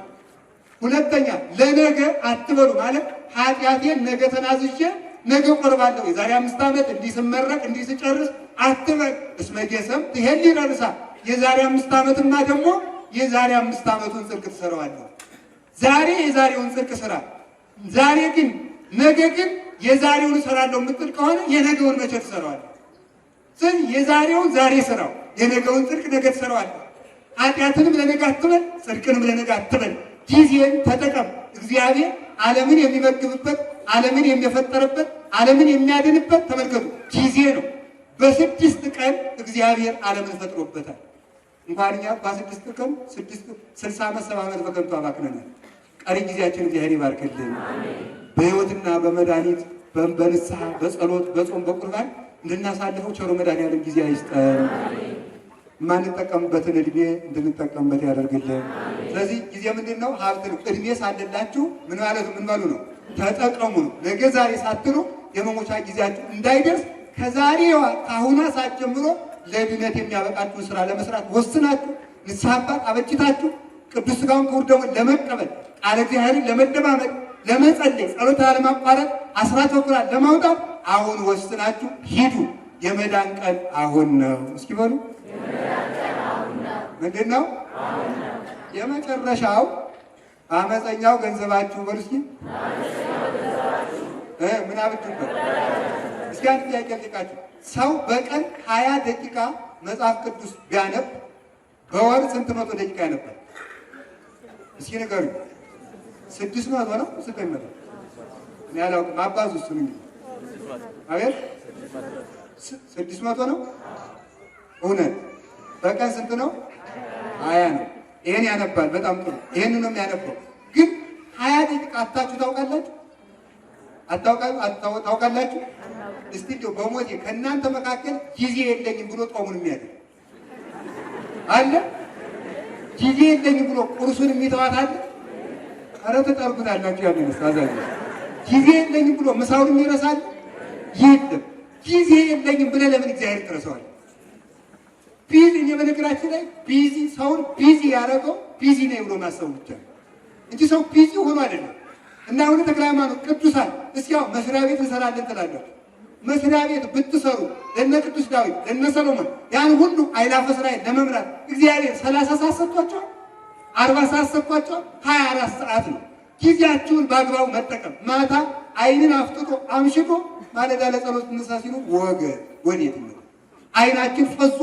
S1: ሁለተኛ ለነገ አትበሉ ማለት ኃጢአቴን ነገ ተናዝዤ ነገ ቆርባለሁ፣ የዛሬ 5 ዓመት እንዲህ ስመረቅ እንዲህ ስጨርስ አትበል። እስመ ጌሰም ትሄድ ለርሳ የዛሬ 5 ዓመትማ ደግሞ የዛሬ 5 ዓመቱን ጽድቅ ትሰራዋለህ። ዛሬ የዛሬውን ጽድቅ ስራ። ዛሬ ግን ነገ ግን የዛሬውን እሰራለሁ የምትል ከሆነ የነገውን መቼ ትሰራዋለህ? ስለዚህ የዛሬውን ዛሬ ስራው፣ የነገውን ጽድቅ ነገ ትሰራዋለህ። ኃጢአትንም ለነገ አትበል፣ ጽድቅንም ለነገ አትበል። ጊዜን ተጠቀም። እግዚአብሔር ዓለምን የሚመግብበት፣ ዓለምን የሚፈጠርበት፣ ዓለምን የሚያድንበት ተመልከቱ ጊዜ ነው። በ6 ቀን እግዚአብሔር ዓለምን ፈጥሮበታል። እንኳን እኛ በ6 ቀን 60 ዓመት 70 ዓመት በከንቱ አባክነናል። ቀሪ ጊዜያችን እግዚአብሔር ይባርክልን። በሕይወትና በመድኃኒት በንስሐ በጸሎት በጾም በቁርባን እንድናሳልፈው ቸሮ መድኃኒዓለም ጊዜ አይስጠን። የማንጠቀምበትን ዕድሜ እንድንጠቀምበት ያደርግልን። ስለዚህ ጊዜ ምንድን ነው? ሀብት ነው። ዕድሜ ሳለላችሁ ምን ማለት ምን በሉ ነው? ተጠቀሙ ነው። ነገ ዛሬ ሳትሉ የመሞቻ ጊዜያችሁ እንዳይደርስ ከዛሬዋ ከአሁኗ ሰዓት ጀምሮ ለድነት የሚያበቃችሁን ስራ ለመስራት ወስናችሁ ንስሐ አባት አበጅታችሁ ቅዱስ ሥጋውን ክቡር ደሙን ለመቀበል ቃለ እግዚአብሔርን ለመደማመጥ ለመጸለይ ጸሎት ለማቋረጥ አስራት በኩራት ለማውጣት አሁን ወስናችሁ ሂዱ። የመዳን ቀን አሁን ነው። እስኪ በሉ ምንድን ነው? የመጨረሻው አመፀኛው ገንዘባችሁ በሉ እስኪ ምን አብጁበት? እስኪ አንድ ጥያቄ ልጠይቃችሁ። ሰው በቀን 20 ደቂቃ መጽሐፍ ቅዱስ ቢያነብ በወር ስንት መቶ ደቂቃ ያነባል? እስኪ ንገሩ። 600 ነው? ስንት ነው? እኔ አላውቅም። አባዙ እሱን እንግዲህ አቤት 600 ነው። እውነት በቀን ስንት ነው? 20 ነው። ይሄን ያነባል። በጣም ጥሩ። ይሄን ነው የሚያነበው። ግን 20 ደቂቃ አታችሁ ታውቃላችሁ? ታውቃላችሁ? እስቲ እንደው በሞቴ ከእናንተ መካከል ጊዜ የለኝም ብሎ ጦሙን የሚያደርግ አለ? ጊዜ የለኝም ብሎ ቁርሱን የሚተዋት አለ? ኧረ ተጠርጉታላችሁ። ያንን አዛኝ ጊዜ የለኝም ብሎ ምሳውን የሚረሳል የለም። ጊዜ የለኝም ብለህ ለምን እግዚአብሔር ትረሳዋለህ? ቢዚ በነገራችን ላይ ቢዚ ሰውን ቢዚ ያደረገው ቢዚ ነው ብሎ ማሰቡ ብቻ እንጂ ሰው ቢዚ ሆኖ አይደለም። እና አሁን ተክለ ሃይማኖት ቅዱሳን እስኪ ያው መስሪያ ቤት እንሰራለን ትላላችሁ። መስሪያ ቤት ብትሰሩ ለነ ቅዱስ ዳዊት ለነ ሰሎሞን ያን ሁሉ አእላፈ ሠራዊት ለመምራት እግዚአብሔር 30 ሰዓት ሰጥቷቸዋል? 40 ሰዓት ሰጥቷቸዋል? 24 ሰዓት ነው። ጊዜያችሁን በአግባቡ መጠቀም። ማታ አይንን አፍጥጦ አምሽቶ ማለዳ ለጸሎት እንነሳ ሲሉ ወዴት ነው? አይናችን ፈሶ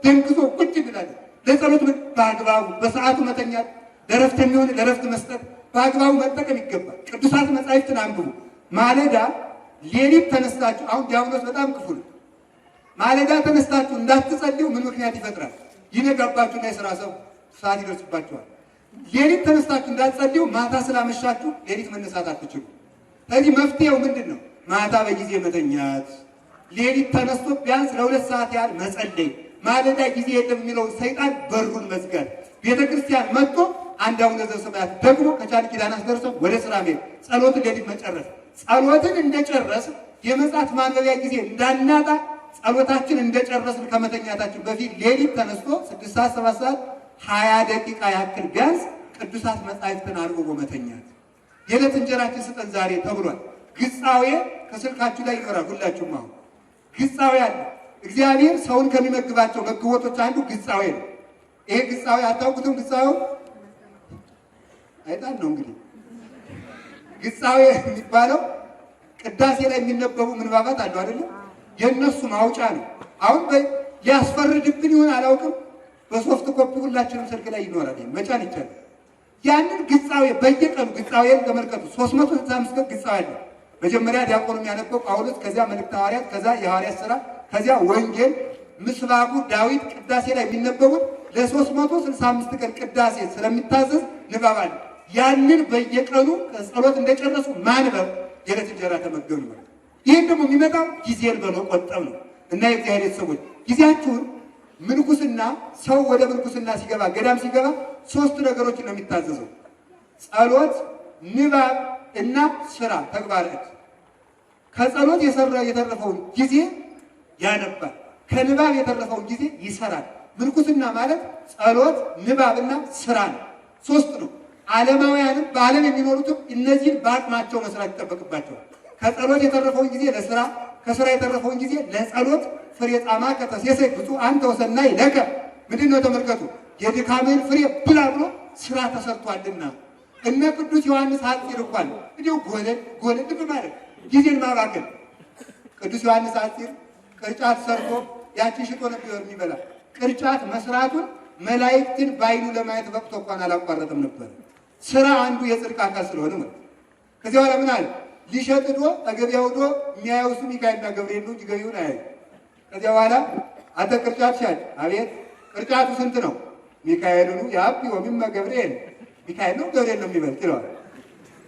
S1: ደንግዞ ቁጭ እንላለን። ለጸሎት በአግባቡ በሰዓቱ መተኛት፣ ለረፍት የሚሆን ለረፍት መስጠት በአግባቡ መጠቀም ይገባል። ቅዱሳት መጻሕፍትን አንብቡ። ማለዳ ሌሊት ተነስታችሁ፣ አሁን ዲያብሎስ በጣም ክፉ ነው። ማለዳ ተነስታችሁ እንዳትጸልዩ ምን ምክንያት ይፈጥራል? ይነጋባችሁና የሥራ ሰዓት ይደርስባችኋል። ሌሊት ተነስታችሁ እንዳትጸልዩ ማታ ስላመሻችሁ ሌሊት መነሳት አትችሉ። ስለዚህ መፍትሄው ምንድን ነው? ማታ በጊዜ መተኛት፣ ሌሊት ተነስቶ ቢያንስ ለ2 ሰዓት ያህል መጸለይ። ማለዳ ጊዜ የለም የሚለውን ሰይጣን በሩን መዝጋት። ቤተ ክርስቲያን መጥቶ አንድ አቡነ ዘበሰማያት ደግሞ ከቻለ ኪዳን አስደርሰው ወደ ስራ መሄድ፣ ጸሎትን ሌሊት መጨረስ። ጸሎትን እንደጨረስ የመጽሐፍ ማንበቢያ ጊዜ እንዳናጣ ጸሎታችን እንደጨረስን ከመተኛታችን በፊት ሌሊት ተነስቶ 6 ሰዓት 7 ሰዓት 20 ደቂቃ ያክል ቢያንስ ቅዱሳት መጻሕፍትን አንብቦ መተኛት። የዕለት እንጀራችን ስጠን ዛሬ ተብሏል። ግጻዌ ከስልካችሁ ላይ ይኖራል። ሁላችሁም አሁን ግጻዌ አለ። እግዚአብሔር ሰውን ከሚመግባቸው መግቦቶች አንዱ ግጻዌ ነው። ይሄ ግጻዌ አታውቁትም? ግጻዌው አይጣል ነው። እንግዲህ ግጻዌ የሚባለው ቅዳሴ ላይ የሚነበቡ ምንባባት አሉ አይደለም? የእነሱ ማውጫ ነው። አሁን ሊያስፈርድብን ይሆን አላውቅም። በሶፍት ኮፒ ሁላችንም ስልክ ላይ ይኖራል። መጫን ይቻላል። ያንን ግጻዌ በየቀኑ ግጻዌን ተመልከቱ። 365 ቀን ግጻዌ አለ። መጀመሪያ ዲያቆኑ የሚያነበው ጳውሎስ፣ ከዚያ መልእክተ ሐዋርያት፣ ከዚያ የሐዋርያት ሥራ፣ ከዚያ ወንጌል፣ ምስባኩ፣ ዳዊት ቅዳሴ ላይ የሚነበቡት ለ365 ቀን ቅዳሴ ስለሚታዘዝ ንባብ አለ። ያንን በየቀኑ ጸሎት እንደጨረሱ ማንበብ የዕለት እንጀራ ተመገቡ ነው። ይህን ደግሞ የሚመጣው ጊዜን በመቆጠብ ነው። እና የእግዚአብሔር ሰዎች ጊዜያችሁን ምንኩስና፣ ሰው ወደ ምንኩስና ሲገባ ገዳም ሲገባ 3 ነገሮችን ነው የሚታዘዘው: ጸሎት፣ ንባብ እና ስራ ተግባር። ከጸሎት የተረፈውን ጊዜ ያነባል፣ ከንባብ የተረፈውን ጊዜ ይሰራል። ምንኩስና ማለት ጸሎት፣ ንባብና ስራ ነው። 3 ነው። ዓለማውያንም በዓለም የሚኖሩትም እነዚህን በአቅማቸው መስራት ይጠበቅባቸዋል። ከጸሎት የተረፈውን ጊዜ ለስራ፣ ከስራ የተረፈውን ጊዜ ለጸሎት። ፍሬ ጣማ ከተሴሰይ ብፁዕ አንተ ወሰናይ ለከ። ምንድን ነው? ተመልከቱ። የድካምህን ፍሬ ብላ ብሎ ስራ ተሰርቷልና። እነ ቅዱስ ዮሐንስ ሐጺር እንኳን እንዲሁ ጎለን ልብ ማለት ጊዜን ማባከን። ቅዱስ ዮሐንስ ሐጺር ቅርጫት ሰርቶ ያቺ ሽጦ ነበር የሚበላ። ቅርጫት መስራቱን መላእክትን በዓይኑ ለማየት በቅቶ እንኳን አላቋረጠም ነበር። ስራ አንዱ የጽድቅ አካል ስለሆነ ማለት። ከዚያ በኋላ ምን አለ? ሊሸጥ ዶ ገበያ ሄዶ የሚያየው እሱ ሚካኤልና ገብርኤል ነው እንጂ ገቢውን አያየው። ከዚያ በኋላ አንተ ቅርጫት ሻጭ፣ አቤት ቅርጫቱ ስንት ነው? ሚካኤልኑ ያቢ ወሚመ ገብርኤል። ሚካኤል ነው ገብርኤል ነው የሚበልጥ ይለዋል።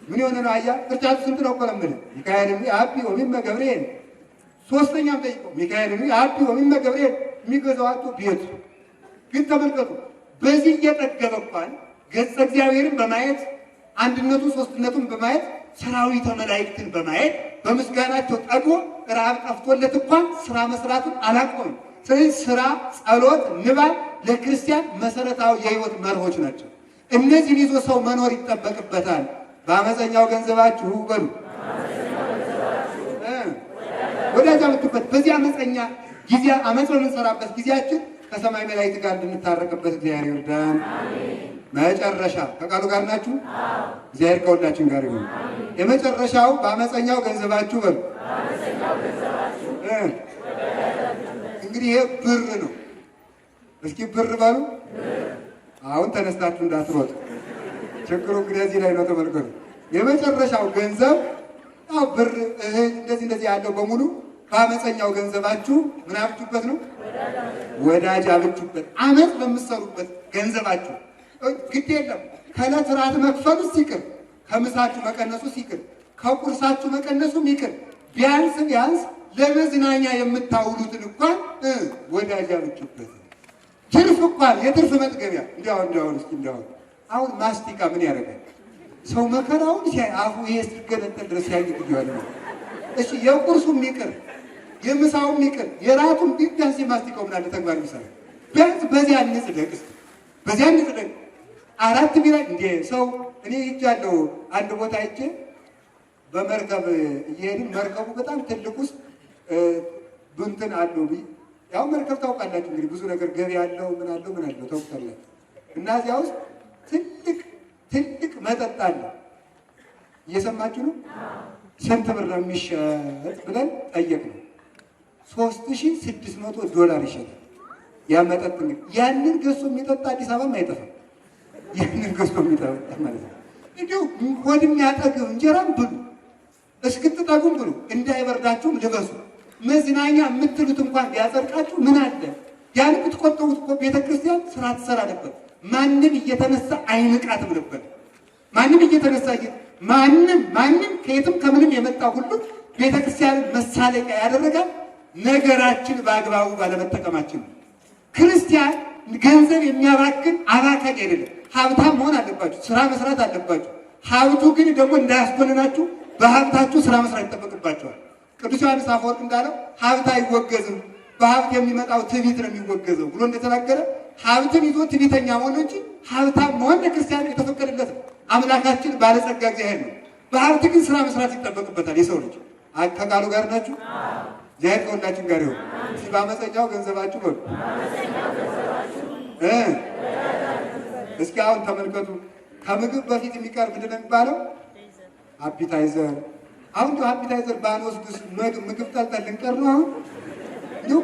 S1: ምን የሆነ ነው? አያ ቅርጫቱ ስንት ነው? ቆለምል ሚካኤልኑ ያቢ ወሚመ ገብርኤል። ሶስተኛም ጠይቀው ሚካኤልኑ ያቢ ወሚመ ገብርኤል። የሚገዛው አጡ ቤቱ። ግን ተመልከቱ፣ በዚህ እየጠገበ እንኳን ገጸ እግዚአብሔርን በማየት አንድነቱ ሶስትነቱን በማየት ሰራዊተ መላእክትን በማየት በምስጋናቸው ጠግቦ ረሃብ ጠፍቶለት እንኳን ስራ መስራቱን አላቆምም። ስለዚህ ስራ፣ ጸሎት፣ ንባብ ለክርስቲያን መሰረታዊ የህይወት መርሆች ናቸው። እነዚህን ይዞ ሰው መኖር ይጠበቅበታል። በአመፀኛው ገንዘባችሁ በሉ ወዳጅ አምጡበት። በዚህ አመፀኛ ጊዜ አመፅ በምንሰራበት ጊዜያችን ከሰማይ መላእክት ጋር እንድንታረቅበት እግዚአብሔር ይርዳን። መጨረሻ ከቃሉ ጋር ናችሁ። እግዚአብሔር ከሁላችን ጋር ይሁን። የመጨረሻው በአመፀኛው ገንዘባችሁ በሉ። እንግዲህ ይሄ ብር ነው። እስኪ ብር በሉ። አሁን ተነስታችሁ እንዳትሮጡ። ችግሩ እንግዲህ እዚህ ላይ ነው። ተመልከቱ። የመጨረሻው ገንዘብ ያው ብር፣ እህል፣ እንደዚህ ያለው በሙሉ በአመፀኛው ገንዘባችሁ ምን አብጁበት ነው? ወዳጅ አብጁበት። አመፅ በምትሰሩበት ገንዘባችሁ ግድ የለም ከዕለት ራት መክፈሉ ሲቅር፣ ከምሳችሁ መቀነሱ ሲቅር፣ ከቁርሳችሁ መቀነሱም ይቅር። ቢያንስ ለመዝናኛ የምታውሉትን እንኳን ወዳጅ አብጁበት። ትርፍ እንኳን የትርፍ መጥገቢያ እንዲያው እስኪ አሁን ማስቲካ ምን ያደርጋል? ሰው መከራውን ሲያይ አፉ ይሄ እስኪገነጠል ድረስ ያይቅ ይዋል። እሺ የቁርሱም ይቅር፣ የምሳውም ይቅር፣ የራቱም ቢያንስ የማስቲካው ምን አለ ተግባር ይሰራል። ቢያንስ በዚያ እንጽደቅ፣ በዚያ እንጽደቅ። 4 ቢራ እንደ ሰው እኔ ይቻለው አንድ ቦታ ሄጄ በመርከብ እየሄድን መርከቡ በጣም ትልቅ ውስጥ እንትን አለው ያው መርከብ ታውቃላችሁ እንግዲህ ብዙ ነገር ገቢ ያለው ምን አለው ታውቃላችሁ። እና እዚያ ውስጥ ትልቅ መጠጥ አለ። እየሰማችሁ ነው? ስንት ብር ነው የሚሸጥ ብለን ጠየቅነው። $3600 ይሸጣል ያ መጠጥ። ያንን ገዝቶ የሚጠጣ አዲስ አበባም አይጠፋም። ያንን ገዝቶ የሚጠጣ ማለት ነው። እንዲሁ ሆድ የሚያጠግብ እንጀራም ብሉ፣ እስክትጠጉም ብሉ፣ እንዳይበርዳችሁም ልበሱ። መዝናኛ የምትሉት እንኳን ቢያጸድቃችሁ ምን አለ? ያን ብትቆጠቡት እኮ ቤተክርስቲያን ስራ ትሰራ ነበር። ማንም እየተነሳ አይንቃትም ነበር። ማንም እየተነሳ ማንም ከየትም ከምንም የመጣ ሁሉ ቤተክርስቲያንን መሳለቂያ ያደረጋል ነገራችን በአግባቡ ባለመጠቀማችን ነው። ክርስቲያን ገንዘብ የሚያባክን አባካኝ አይደለም። ሀብታም መሆን አለባችሁ፣ ስራ መስራት አለባችሁ። ሀብቱ ግን ደግሞ እንዳያስኮንናችሁ በሀብታችሁ ስራ መስራት ይጠበቅባቸዋል። ቅዱስ ዮሐንስ አፈወርቅ እንዳለው ሀብት አይወገዝም፣ በሀብት የሚመጣው ትዕቢት ነው የሚወገዘው ብሎ እንደተናገረ ሀብትን ይዞ ትዕቢተኛ መሆን እንጂ ሀብታም መሆን ለክርስቲያን የተፈቀደለት ነው። አምላካችን ባለጸጋ እግዚአብሔር ነው። በሀብት ግን ስራ መስራት ይጠበቅበታል የሰው ልጅ። ከቃሉ ጋር ናችሁ? እግዚአብሔር ከሁላችን ጋር ይሁን። በአመፀኛው ገንዘባችሁ በሉ። እስኪ አሁን ተመልከቱ። ከምግብ በፊት የሚቀርብ ምንድን ነው የሚባለው? አፒታይዘር። አሁን አፒታይዘር ባንወስድስ ምግብ ጠልጠል ልንቀር ነው። አሁን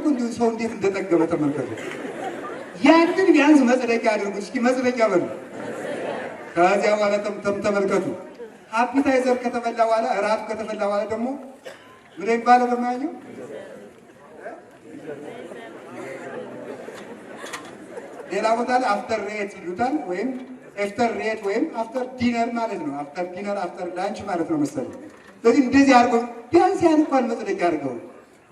S1: እንዲሁ ሰው እንዴት እንደጠገበ ተመልከቱ። ያንን ቢያንስ መጽደቂያ አድርጉት እስኪ፣ መጽደቂያ በሉ። ከዚያ በኋላ ተመልከቱ። አፒታይዘር ከተበላ በኋላ እራቱ ከተበላ በኋላ ደግሞ ምን የሚባለው በማያኘው ሌላ ቦታ ላይ አፍተር ሬት ይሉታል፣ ወይም አፍተር ሬት ወይም አፍተር ዲነር ማለት ነው። አፍተር ዲነር አፍተር ላንች ማለት ነው መሰለኝ። ስለዚህ እንደዚህ አድርገው ቢያንስ ያን እንኳን መጽደቂያ አድርገው፣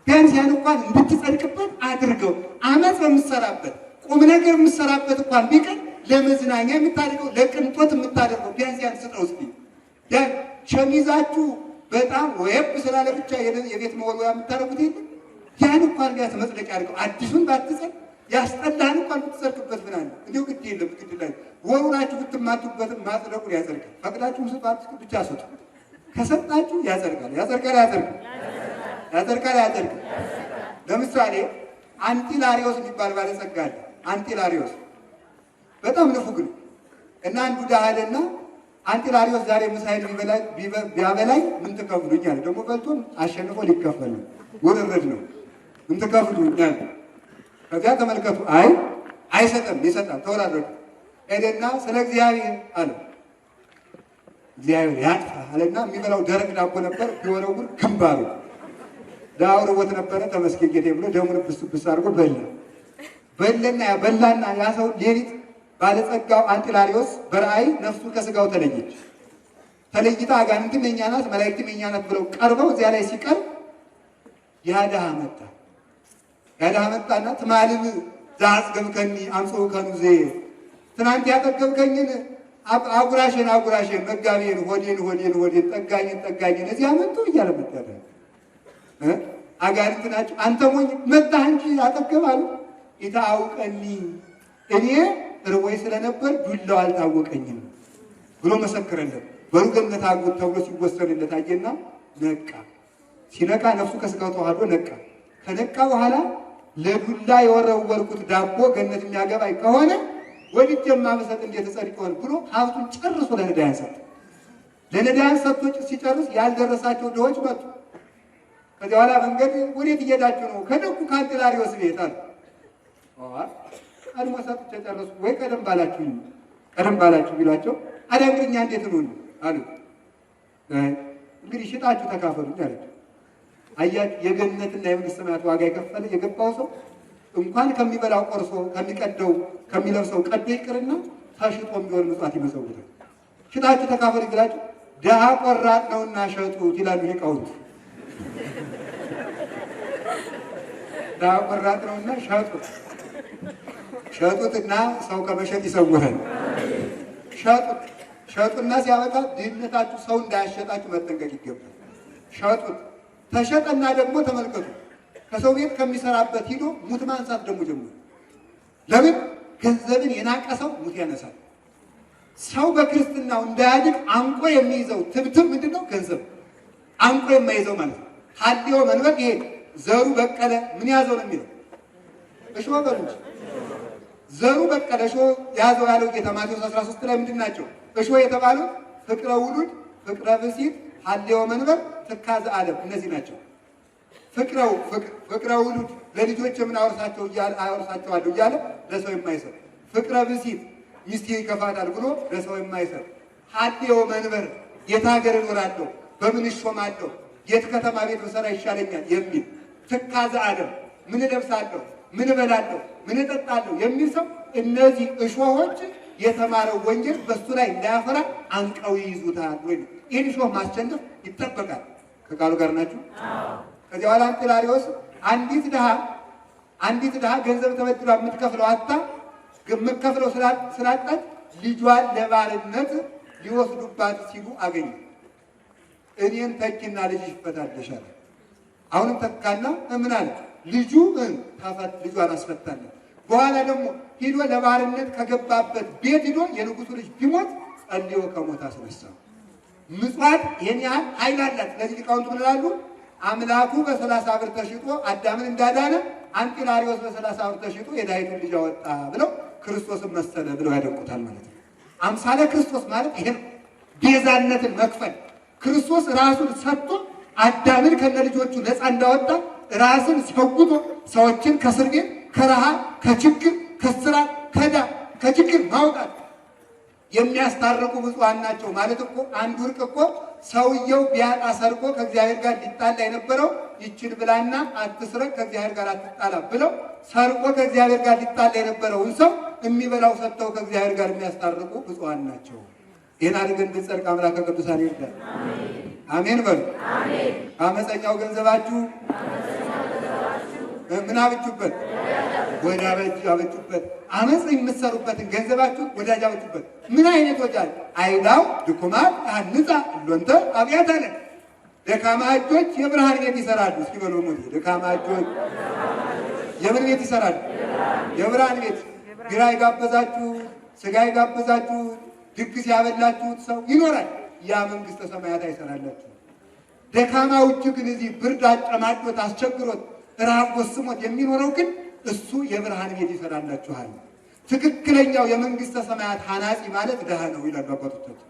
S1: ቢያንስ ያን እንኳን እንድትጸድቅበት አድርገው። አመፅ በምትሰራበት ቁም ነገር የምትሰራበት እንኳን ቢቀር ለመዝናኛ የምታደርገው ለቅንጦት የምታደርገው ቢያንስ ያን ስጠው እስኪ። ያን ሸሚዛችሁ በጣም ወይብ ስላለ ብቻ የቤት መወልወያ የምታደርጉት የለም። ያን እንኳን ቢያንስ መጽደቂያ አድርገው። አዲሱን ባትጸድ ያስጠላህን እንኳን ብትሰርክበት ምን አለ? እንዲሁ ግድ የለም ግድ ላይ ወሩናችሁ ብትማቱበትም ማጽደቁን ያጸድቃል። ፈቅዳችሁ ስጧት ብቻ ስጡ። ከሰጣችሁ ያጸድቃል። ለምሳሌ አንጢላሪዮስ የሚባል ባለጸጋ አለ። አንጢላሪዮስ በጣም ንፉግ ነው እና አንዱ ድሃ አለና አንጢላሪዮስ ዛሬ ምሳዬን ቢያበላኝ ምን ትከፍሉኛል? ደግሞ በልቶም አሸንፎ ሊከፈል ነው፣ ውርርድ ነው። ምን ትከፍሉኛል? ከዚያ ተመልከቱ። አይሰጥም፣ ይሰጣል። ተወራረዱ። ሄደና ስለ እግዚአብሔር አለ። እግዚአብሔር ያጥፋ አለና የሚበላው ደረቅ ዳቦ ነበር። ቢወረውር ግንባሩ ዳው ርቦት ነበረ። ተመስገን ጌቴ ብሎ ደሙን ብስ አድርጎ በላና ያ ሰው ሌሊት ባለጸጋው አንጢላሪዮስ በራእይ ነፍሱ ከስጋው ተለይታ አጋንንትም የእኛ ናት መላእክትም የእኛ ናት ብለው ቀርበው እዚያ ላይ ሲቀርብ ያ ድሃ መጣና ትማልም ዘአጽገብከኒ አምጽኡ ከኑዜ፣ ትናንት ያጠገብከኝን አጉራሽን መጋቤን ሆዴን ጠጋኝን እዚህ አመጡ እያለ መጣ። አጋንንት ናቸው። አንተ ሞኝ መጣህ እንጂ አጠገባሉ። ኢታአውቀኒ እኔ ርቦኝ ስለነበር ዱላው አልታወቀኝም ብሎ መሰከረለት። በሩገነት አጉት ተብሎ ሲወሰድለት አየና ነቃ። ሲነቃ ነፍሱ ከስጋው ተዋህዶ ነቃ። ከነቃ በኋላ ለዱላ የወረወርኩት ዳቦ ገነት የሚያገባኝ ከሆነ ወዲጀማ መሰጥ እንዴት ጸድቅ ይሆን ብሎ ሀብቱን ጨርሶ ለነዳያን ሰጠ። ለነዳያን ሰጥቶ ሲጨርስ ያልደረሳቸው ድሆች መጡ። ከዚያ በኋላ መንገድ ወዴት እየሄዳችሁ ነው? ከደጉ ከአንጢላሪዮስ ቤት አሉ። ቀድሞ ሰጥቼ ጨረስኩ። ወይ ቀደም ባላችሁ ቢሏቸው አዲያ እንግዲህ እኛ እንዴት ነው አሉ። እንግዲህ ሽጣችሁ ተካፈሉኝ አለች። አያችሁ፣ የገነትና የመንግስተ ሰማያት ዋጋ የከፈለ የገባው ሰው እንኳን ከሚበላው ቆርሶ ከሚቀደው ከሚለብሰው ቀዶ ይቅርና ተሽጦም ቢሆን ምጽዋት ይመሰውታል። ሽጣችሁ ተካፈሉ ይላችሁ። ድሃ ቆራጥ ነውና ሸጡት ይላሉ ሊቃውንት። ድሃ ቆራጥ ነውና ሸጡትና ሰው ከመሸጥ ይሰውረን። ሸጡና ሲያበቃ ድህነታችሁ ሰው እንዳያሸጣችሁ መጠንቀቅ ይገባል። ሸጡት። ተሸጠና ደግሞ ተመልከቱ፣ ከሰው ቤት ከሚሰራበት ሂዶ ሙት ማንሳት ደግሞ ጀምሮ። ለምን? ገንዘብን የናቀ ሰው ሙት ያነሳል። ሰው በክርስትናው እንዳያድግ አንቆ የሚይዘው ትብትብ ምንድነው? ገንዘብ አንቆ የማይዘው ማለት ነው። ሀዲዮ መንበቅ ይሄ ዘሩ በቀለ ምን ያዘው ነው የሚለው? እሾህ በሉ እንጂ ዘሩ በቀለ እሾህ ያዘው ያለው ጌታ ማቴዎስ 13 ላይ ምንድን ናቸው እሾህ የተባሉት? ፍቅረ ውሉድ፣ ፍቅረ ብእሲት፣ ሀሌወ መንበር፣ ትካዘ ዓለም እነዚህ ናቸው። ፍቅረ ውሉድ ለልጆች ምን አወርሳቸዋለሁ እያለ ለሰው የማይሰጥ፣ ፍቅረ ብእሲት ሚስቴ ይከፋታል ብሎ ለሰው የማይሰጥ፣ ሀሌወ መንበር የት ሀገር እኖራለሁ፣ በምን እሾማለሁ፣ የት ከተማ ቤት ብሰራ ይሻለኛል የሚል፣ ትካዘ ዓለም ምን እለብሳለሁ፣ ምን እበላለሁ፣ ምን እጠጣለሁ የሚል ሰው እነዚህ እሾሆች የተማረው ወንጌል በሱ ላይ እንዳያፈራ አንቀው ይይዙታል። ወይ ይህን እሾህ ማስቸንፍ ይጠበቃል። ከቃሉ ጋር ናችሁ? ከዚያ በኋላ አንጢላሪዎስ አንዲት ድሃ ገንዘብ ተበድራ የምትከፍለው አታ የምትከፍለው ስላጣች ልጇን ለባርነት ሊወስዱባት ሲሉ አገኘ። እኔን ተኪና ልጅ ይፈታልሽ አለ። አሁንም ተካና ምን አለ? ልጇን አስፈታለን። በኋላ ደግሞ ሂዶ ለባርነት ከገባበት ቤት ሂዶ የንጉሱ ልጅ ቢሞት ጸልዮ ከሞት አስነሳው። ምጽዋት ይሄን ያህል ኃይል አላት። ለዚህ ሊቃውንቱ ምን ይላሉ? አምላኩ በ30 ብር ተሽጦ አዳምን እንዳዳነ አንጢላሪዎስ በ30 ብር ተሽጦ የዳዊትን ልጅ አወጣ ብለው ክርስቶስን መሰለ ብለው ያደንቁታል ማለት ነው። አምሳለ ክርስቶስ ማለት ይሄ ቤዛነትን መክፈል ክርስቶስ ራሱን ሰጥቶ አዳምን ከነልጆቹ ነፃ እንዳወጣ ራስን ሰውቶ ሰዎችን ከእስር ቤት ከረሃብ ከችግር ከስራት ከችግር ማውጣት የሚያስታርቁ ብፁዓን ናቸው ማለት እኮ አንዱ እርቅ እኮ ሰውየው ቢያጣ ሰርቆ ከእግዚአብሔር ጋር ሊጣላ የነበረው ይችን ብላና አትስረቅ ከእግዚአብሔር ጋር አትጣላ ብለው ሰርቆ ከእግዚአብሔር ጋር ሊጣላ የነበረውን ሰው የሚበላው ሰጥተው ከእግዚአብሔር ጋር የሚያስታርቁ ብፁዓን ናቸው። ይህን አድርገን እንድንጸድቅ አምላከ ቅዱሳን ይርዳል። አሜን በሉ። አመፀኛው ገንዘባችሁ ምን አበጁበት? ወዳጅ አበጁበት። አመፅ የምትሰሩበትን ገንዘባችሁ ወዳጅ አበጁበት። ምን አይነት ወዳጅ? አይዳው ድኩማት አንጻ ሎንተ አብያት አለ። ደካማ እጆች የብርሃን ቤት ይሰራሉ። እስኪ በሉ ሞት ደካማ እጆች የምን ቤት ይሰራሉ? የብርሃን ቤት። ግራ ይጋበዛችሁ፣ ስጋ ይጋበዛችሁ፣ ድግስ ያበላችሁት ሰው ይኖራል። ያ መንግስተ ሰማያት አይሰራላችሁ። ደካማው እጅ ግን እዚህ ብርድ አጨማዶት አስቸግሮት ረሃብ ጎስሞት የሚኖረው ግን እሱ የብርሃን ቤት ይሰራላችኋል። ትክክለኛው የመንግስተ ሰማያት ሐናጺ ማለት ድሃ ነው ይላሉ አባቶቻችን።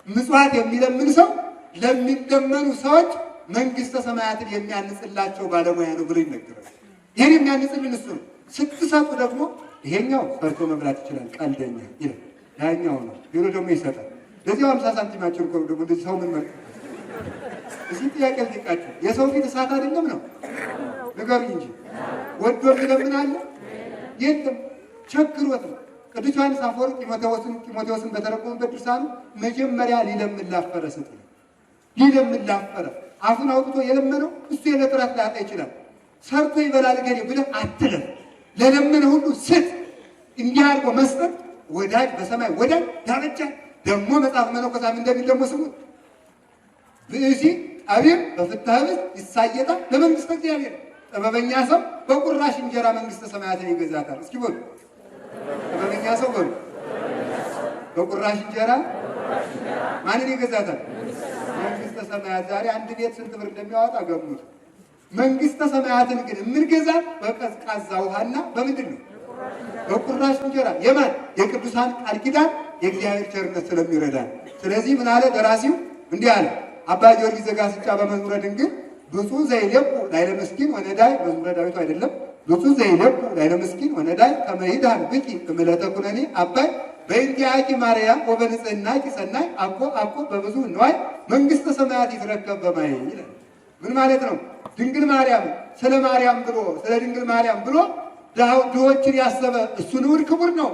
S1: ምጽዋት የሚለምን ሰው ለሚለመኑ ሰዎች መንግስተ ሰማያትን የሚያንጽላቸው ባለሙያ ነው ብሎ ይነገራል። ይህን የሚያንጽልን እሱ ነው። ስትሰጡ ደግሞ ይሄኛው ሰርቶ መብላት ይችላል ቀልደኛ ይላል፣ ያኛው ነው ቢሮ ደግሞ ይሰጣል። ለዚያው 50 ሳንቲማችን እኮ ደግሞ እንደዚህ ሰው ምን መልክ እዚህ ጥያቄ ልጠይቃችሁ፣ የሰው ፊት እሳት አይደለም ነው? ንገሩኝ እንጂ ወዶ የሚለምን አለ? የለም፣ ቸግሮት ነው። ቅዱስ ዮሐንስ አፈወርቅ ጢሞቴዎስን በተረጎመበት ድርሳኑ መጀመሪያ ሊለምን ላፈረ ስጥ ነው። ሊለምን ላፈረ አፉን አውጥቶ የለመነው እሱ የዕለት ራት ሊያጣ ይችላል። ሰርቶ ይበላል ገሌ ብለህ አትለፍ። ለለመነ ሁሉ ስጥ። እንዲህ አድርጎ መስጠት ወዳጅ በሰማይ ወዳጅ ያበጃል። ደግሞ መጽሐፍ መነኮሳት እንደሚል ደግሞ ስሙት ብእሲ ጠቢብ በፍትሐ ብእስ ይሳየጣል ለመንግስተ እግዚአብሔር። ጥበበኛ ሰው በቁራሽ እንጀራ መንግስተ ሰማያትን ይገዛታል። እስኪ በሉ ጥበበኛ ሰው በሉ በቁራሽ እንጀራ ማንን ይገዛታል? መንግስተ ሰማያት። ዛሬ አንድ ቤት ስንት ብር እንደሚያወጣ ገምቱ። መንግስተ ሰማያትን ግን የምንገዛት በቀዝቃዛ ውሃና በምንድን ነው? በቁራሽ እንጀራ። የማን? የቅዱሳን ቃል ኪዳን የእግዚአብሔር ቸርነት ስለሚረዳን። ስለዚህ ምን አለ ደራሲው? እንዲህ አለ አባ ጊዮርጊስ ዘጋስጫ በመዝሙረ ድንግል ብፁዕ ዘይለቁ ላዕለ ምስኪን ወነዳይ። መዝሙረ ዳዊቱ አይደለም። ብፁዕ ዘይለቁ ላዕለ ምስኪን ወነዳይ ከመ ይድኀን ብኪ እምዕለተ ኩነኔ አባይ በእንቲአኪ ማርያም ወበንጽሕናኪ ሰናይ አኮ በብዙ ንዋይ መንግስተ ሰማያት ይትረከብ በማየ ይላል። ምን ማለት ነው? ድንግል ማርያም ስለ ማርያም ብሎ ስለ ድንግል ማርያም ብሎ ድሆችን ያሰበ እሱ ንዑድ ክቡር ነው።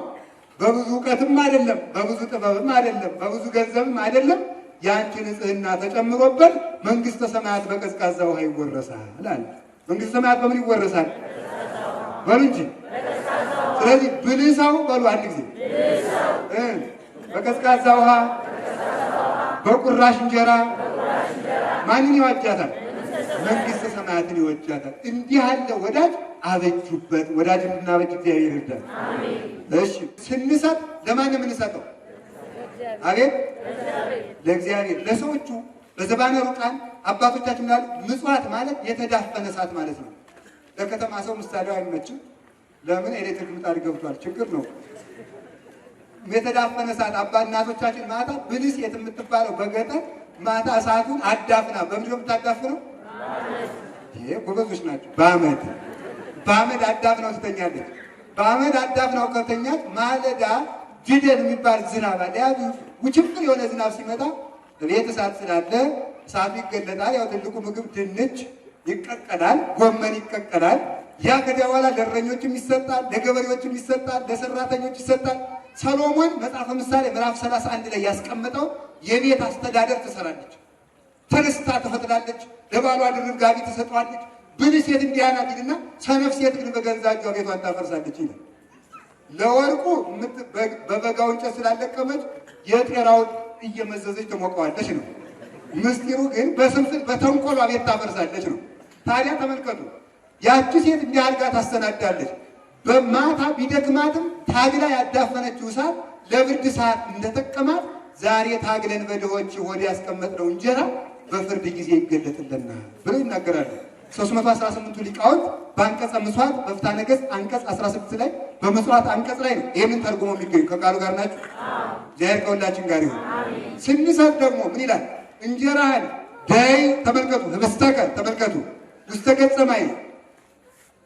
S1: በብዙ እውቀትም አይደለም፣ በብዙ ጥበብም አይደለም፣ በብዙ ገንዘብም አይደለም። ያንቺ ንጽህና ተጨምሮበት መንግስተ ሰማያት በቀዝቃዛ ውሃ ይወረሳል አለ። መንግስተ ሰማያት በምን ይወረሳል? በሉ እንጂ። ስለዚህ ብልህ ሰው በሉ አንድ ጊዜ በቀዝቃዛ ውሃ በቁራሽ እንጀራ ማንን ይዋጃታል? መንግስተ ሰማያትን ይወጃታል። እንዲህ ያለ ወዳጅ አበጁበት። ወዳጅ እንድናበጅ እግዚአብሔር ይርዳል። እሺ፣ ስንሰጥ ለማን ነው የምንሰጠው? አቤት ለእግዚአብሔር። ለሰዎቹ በዘባነ ሩቃን አባቶቻችን ይላሉ ምጽዋት ማለት የተዳፈነ እሳት ማለት ነው። ለከተማ ሰው ምሳሌው አይመችም። ለምን ኤሌክትሪክ ምጣድ ገብቷል፣ ችግር ነው። የተዳፈነ እሳት እናቶቻችን ማታ ብልስ የምትባለው በገጠር ማታ እሳቱን አዳፍና በምንድን ነው የምታዳፍነው? ይሄ ጎበዞች ናቸው። በአመድ አዳፍናው ትተኛለች። በአመድ አዳፍናው ከተኛች ማለዳ ጅደል የሚባል ዝናብ አለ። ያ ውጭምር የሆነ ዝናብ ሲመጣ ቤት እሳት ስላለ እሳቱ ይገለጣል። ያው ትልቁ ምግብ ድንች ይቀቀላል፣ ጎመን ይቀቀላል። ያ ከዚያ በኋላ ለእረኞችም ይሰጣል፣ ለገበሬዎችም ይሰጣል፣ ለሰራተኞች ይሰጣል። ሰሎሞን መጽሐፈ ምሳሌ ምዕራፍ 31 ላይ ያስቀመጠው የቤት አስተዳደር ትሰራለች፣ ተነስታ ትፈጥራለች፣ ለባሏ ድርብ ጋቢ ትሰጠዋለች። ብልህ ሴት እንዲህ ናት ይልና ሰነፍ ሴት ግን በገዛ እጇ ቤቷን ታፈርሳለች ይላል። ለወርቁ በበጋው እንጨት ስላለቀመች የጤራውን እየመዘዘች ትሞቀዋለች ነው። ምስጢሩ ግን በስንፍል በተንኮሏ ቤት ታፈርሳለች ነው። ታዲያ ተመልከቱ፣ ያቺ ሴት እንዲህ አድርጋ ታሰናዳለች። በማታ ቢደክማትም ታግላ ያዳፈነችው እሳት ለብርድ ሰዓት እንደጠቀማት ዛሬ ታግለን በድሆች ሆድ ያስቀመጥነው እንጀራ በፍርድ ጊዜ ይገለጥልናል ብለው ይናገራሉ። 318ቱ ሊቃውንት በአንቀጸ ምጽዋት በፍትሐ ነገሥት አንቀጽ 16 ላይ በምጽዋት አንቀጽ ላይ ነው ይህንን ተርጉሞ የሚገኙ። ከቃሉ ጋር ናቸው። እግዚአብሔር ከሁላችን ጋር ይሁን። ስንሰጥ ደግሞ ምን ይላል? እንጀራህን ደይ ተመልከቱ፣ ህብስተከ ተመልከቱ፣ ውስተ ገጸ ማይ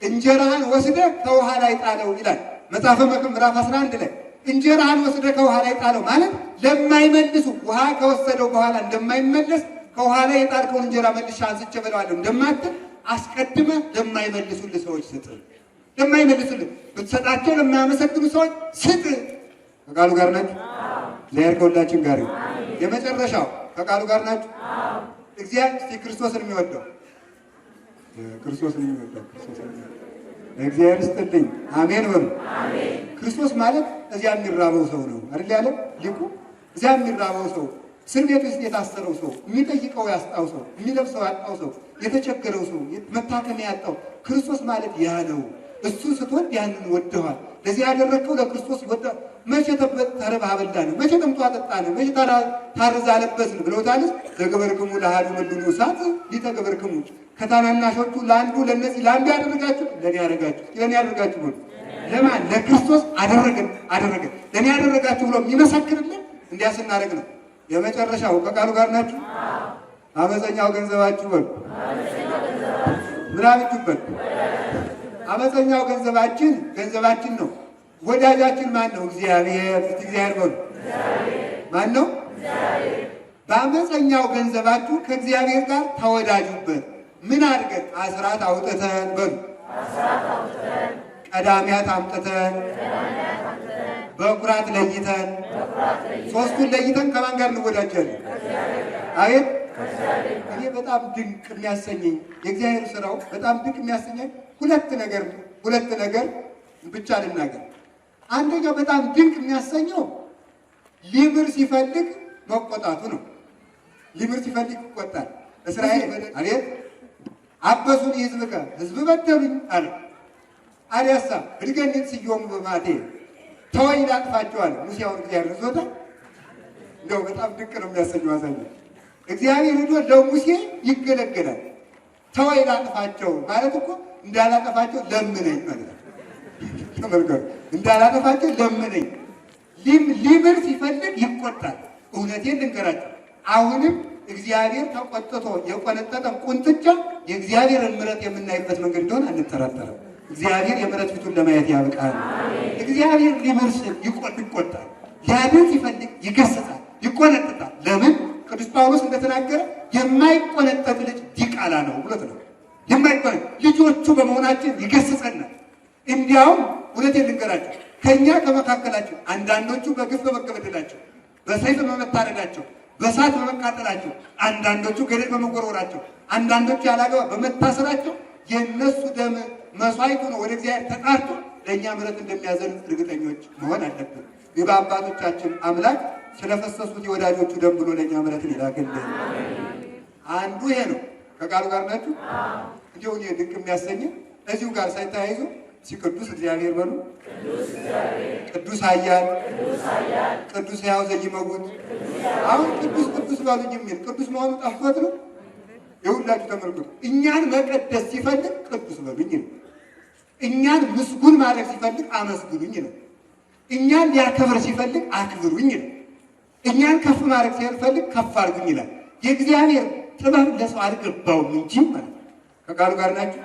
S1: እንጀራህን ወስደህ ከውሃ ላይ ጣለው ይላል መጽሐፈ መክብብ ምዕራፍ 11 ላይ። እንጀራህን ወስደህ ከውሃ ላይ ጣለው ማለት ለማይመልሱ ውሃ ከወሰደው በኋላ እንደማይመለስ ከውሃ ላይ የጣልከውን እንጀራ መልሼ አንስቼ በለዋለሁ እንደማትል አስቀድመህ ለማይመልሱልህ ሰዎች ስጥ። ለማይመልሱልህ ብትሰጣቸው ለማያመሰግኑ ሰዎች ስጥ። ከቃሉ ጋር ናችሁ። እግዚአብሔር ከሁላችን ጋር ይሁን። የመጨረሻው ከቃሉ ጋር ናችሁ። እግዚአብሔር ክርስቶስን የሚወደው እግዚአብሔር ይስጥልኝ። አሜን በሉ። ክርስቶስ ማለት እዚያ የሚራበው ሰው ነው አይደል ያለው ሊቁ። እዚያ የሚራበው ሰው፣ እስር ቤት ውስጥ የታሰረው ሰው፣ የሚጠይቀው ያጣው ሰው፣ የሚለብሰው ያጣው ሰው፣ የተቸገረው ሰው፣ መታከሚያ ያጣው ክርስቶስ ማለት ያ ነው። እሱ ስትወድ ያንን ወደዋል። ለዚህ ያደረግከው ለክርስቶስ ወደዋል። መቼ ተርበህ አበላን፣ መቼ ጠምቶ አጠጣን፣ መቼ ታርዘህ አለበስን ብለውታልስ። ለገበርክሙ ለአሐዱ ምድኑ እሳት ሊተገበርክሙ ከታናናሾቹ ለአንዱ ለነዚህ ለአንዱ ያደረጋችሁ ለኔ ያደረጋችሁ ለኔ ያደረጋችሁ ብሎ ለማን ለክርስቶስ አደረገን ለኔ ያደረጋችሁ ብሎ የሚመሰክርልን እንዲያ ስናደርግ ነው። የመጨረሻው ከቃሉ ጋር ናችሁ። አመፀኛው ገንዘባችሁ በሉ ምናምንችሁ በሉ። አመፀኛው ገንዘባችን ነው። ወዳጃችን ማን ነው? እግዚአብሔር። እግዚአብሔር በሉ ማን ነው? በአመፀኛው ገንዘባችሁ ከእግዚአብሔር ጋር ተወዳጁበት። ምን አድርገን? አስራት አውጥተን በሉ ቀዳሚያት አምጥተን በኩራት ለይተን ሶስቱን ለይተን ከማን ጋር እንወዳጃለን? አቤት! እኔ በጣም ድንቅ የሚያሰኘኝ የእግዚአብሔር ስራው በጣም ድንቅ የሚያሰኘኝ ሁለት ነገር ብቻ ልናገር። አንደኛው በጣም ድንቅ የሚያሰኘው ሊምር ሲፈልግ መቆጣቱ ነው። ሊምር ሲፈልግ ይቆጣል። እስራኤል አቤት አበሱን ሕዝብከ ሕዝብ በደሉኝ አለ። አዲያሳ እድገኒት ስዮም በማቴ ተወይ ላጥፋቸዋል። ሙሴውን እግዚአብሔር ዞታ እንደው በጣም ድንቅ ነው የሚያሰኘው። አዛኝ እግዚአብሔር ሄዶ ለሙሴ ይገለገላል። ተወይ ላጥፋቸው ማለት እኮ እንዳላጠፋቸው ለምነኝ ማለት ነው። ተመልከቱ፣ እንዳላጠፋቸው ለምነኝ። ሊምር ሲፈልግ ይቆጣል። እውነቴን ልንገራቸው፣ አሁንም እግዚአብሔር ተቆጥቶ የቆነጠጠን ቁንጥጫ የእግዚአብሔርን ምሕረት የምናይበት መንገድ እንደሆነ አንጠራጠርም። እግዚአብሔር የምሕረት ፊቱን ለማየት ያብቃል። እግዚአብሔር ሊምር ሲል ይቆጣል፣ ሊያድን ሲፈልግ ይገስጻል፣ ይቆነጥጣል። ለምን? ቅዱስ ጳውሎስ እንደተናገረ የማይቆነጠጥ ልጅ ዲቃላ ነው ብሎት ነው። የማይቆነጥ ልጆቹ በመሆናችን ይገስጸናል። እንዲያውም እውነቴን ልንገራቸው፣ ከእኛ ከመካከላቸው አንዳንዶቹ በግፍ በመገበደላቸው፣ በሰይፍ በመታረዳቸው፣ በእሳት በመቃጠላቸው፣ አንዳንዶቹ ገደል በመወርወራቸው፣ አንዳንዶቹ ያላገባ በመታሰራቸው የእነሱ ደም መስዋዕት ሆኖ ወደ እግዚአብሔር ተጣርቶ ለእኛ ምሕረት እንደሚያዘን እርግጠኞች መሆን አለብን። የአባቶቻችን አምላክ ስለፈሰሱት የወዳጆቹ ደም ብሎ ለእኛ ምሕረትን ይላክልን። አንዱ ይሄ ነው። ከቃሉ ጋር ናችሁ። እንዲሁ ድንቅ የሚያሰኝ እዚሁ ጋር ሳይተያይዙ ቅዱስ እግዚአብሔር በሉ፣ ቅዱስ ኃያል፣ ቅዱስ ሕያው ዘይመውት። አሁን ቅዱስ በሉኝ የሚል ቅዱስ መሆኑ ጠፍቶት ነው? ይሁላችሁ ተመልከቱ። እኛን መቀደስ ሲፈልግ ቅዱስ በሉኝ ነው። እኛን ምስጉን ማድረግ ሲፈልግ አመስግኑኝ ነው። እኛን ሊያከብር ሲፈልግ አክብሩኝ ነው። እኛን ከፍ ማድረግ ሲፈልግ ከፍ አድርጉኝ ይላል። የእግዚአብሔር ጥበብ ለሰው አልገባውም እንጂ ማለት ነው። ከቃሉ ጋር ናችሁ?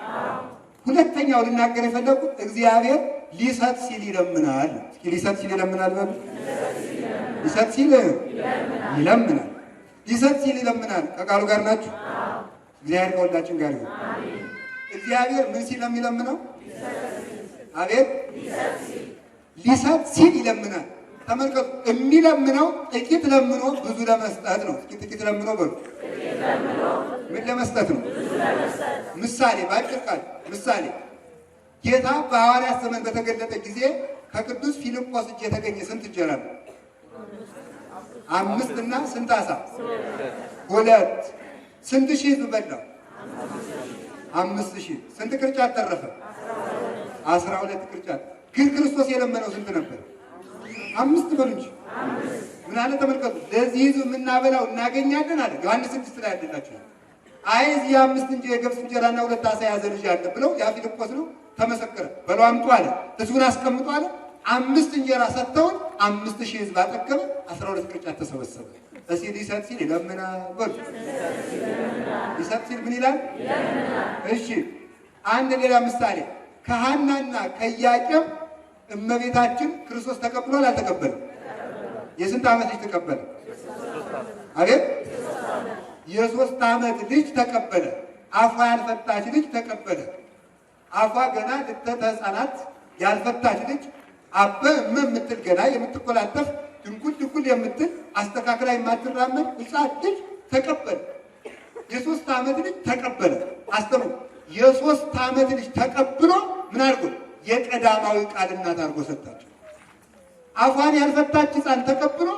S1: ሁለተኛው ልናገር የፈለኩት እግዚአብሔር ሊሰጥ ሲል ይለምናል። እስኪ ሊሰጥ ሲል ይለምናል በሉ። ሊሰጥ ሲል ይለምናል። ሊሰጥ ሲል ይለምናል። ከቃሉ ጋር ናችሁ? እግዚአብሔር ከሁላችን ጋር ይሁን። እግዚአብሔር ምን ሲል የሚለምነው? አቤት ሊሰጥ ሲል ይለምናል። ተመልከቱ፣ የሚለምነው ጥቂት ለምኖ ብዙ ለመስጠት ነው። እስኪ ጥቂት ለምኖ በሉ። ምን ለመስጠት ነው? ምሳሌ፣ በአጭር ቃል ምሳሌ። ጌታ በሐዋርያት ዘመን በተገለጠ ጊዜ ከቅዱስ ፊልጶስ እጅ የተገኘ ስንት እንጀራ ነው? 5 እና ስንት ዓሣ? 2። ስንት ሺህ ሕዝብ በላው? 5000። ስንት ቅርጫት ተረፈ? 12 ቅርጫት። ግን ክርስቶስ የለመነው ስንት ነበር? 5 በሉ እንጂ። ምን አለ ተመልከቱ። ለዚህ ሕዝብ የምናበላው እናገኛለን አለ። ዮሐንስ 6 ላይ ያደላችሁ። አይ እዚህ 5 የገብስ እንጀራና 2 ዓሣ የያዘ ልጅ አለ ብለው ያ ፊልጶስ ነው ተመሰከረ። በለው አምጡ አለ። ሕዝቡን አስቀምጡ አለ። 5 እንጀራ ሰጥተውን 5000 ሕዝብ አጠገበ። 12 ቅርጫት ተሰበሰበ። እስኪ ሊሰጥ ሲል ይለምናል በሉ። ሊሰጥ ሲል ምን ይላል? እሺ አንድ ሌላ ምሳሌ ከሐናና ከኢያቄም እመቤታችን ክርስቶስ ተቀብሏል አልተቀበለም? የስንት ዓመት ልጅ ተቀበለ? አቤት የ3 ዓመት ልጅ ተቀበለ። አፏ ያልፈታች ልጅ ተቀበለ። አፏ ገና ልተተ ሕፃናት ያልፈታች ልጅ አበ እመ የምትል ገና የምትኮላተፍ ድንጉል ድንጉል የምትል አስተካክላ የማትራመድ ሕፃን ልጅ ተቀበለ። የ3 ዓመት ልጅ ተቀበለ። አስተምሩ። የ3 ዓመት ልጅ ተቀብሎ ምን አድርጎ? የቀዳማዊ ቃል እናት አድርጎ ሰጣቸው። አፏን ያልፈታች ሕፃን ተቀብሎ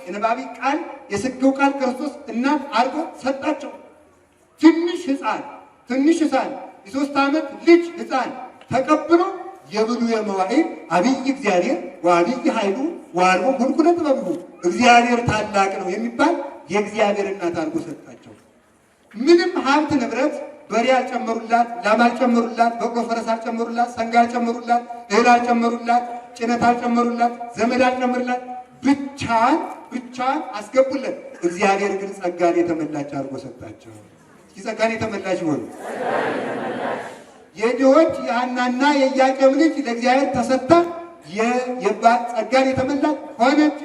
S1: የነባቤ ቃል የስጋው ቃል ክርስቶስ እናት አድርጎ ሰጣቸው። ትንሽ ሕፃን የ3 ዓመት ልጅ ሕፃን ተቀብሎ የብሉየ መዋዕል አብይ እግዚአብሔር ወአብይ ኃይሉ ወአልቦ ሁልኩለ ጥበብሁ እግዚአብሔር ታላቅ ነው የሚባል የእግዚአብሔር እናት አድርጎ ሰጣቸው። ምንም ሀብት ንብረት በሬ አልጨመሩላት፣ ላም አልጨመሩላት፣ በቅሎ ፈረስ አልጨመሩላት፣ ሰንጋ አልጨመሩላት፣ እህል አልጨመሩላት፣ ጭነት አልጨመሩላት፣ ዘመድ አልጨመሩላት። ብቻን አስገቡለት። እግዚአብሔር ግን ጸጋን የተመላች አድርጎ ሰጣቸው። እስኪ ጸጋን የተመላች ይሆኑ። የድሆች የሐናና የኢያቄም ልጅ ለእግዚአብሔር ተሰጣ። ጸጋን የተመላች ሆነች።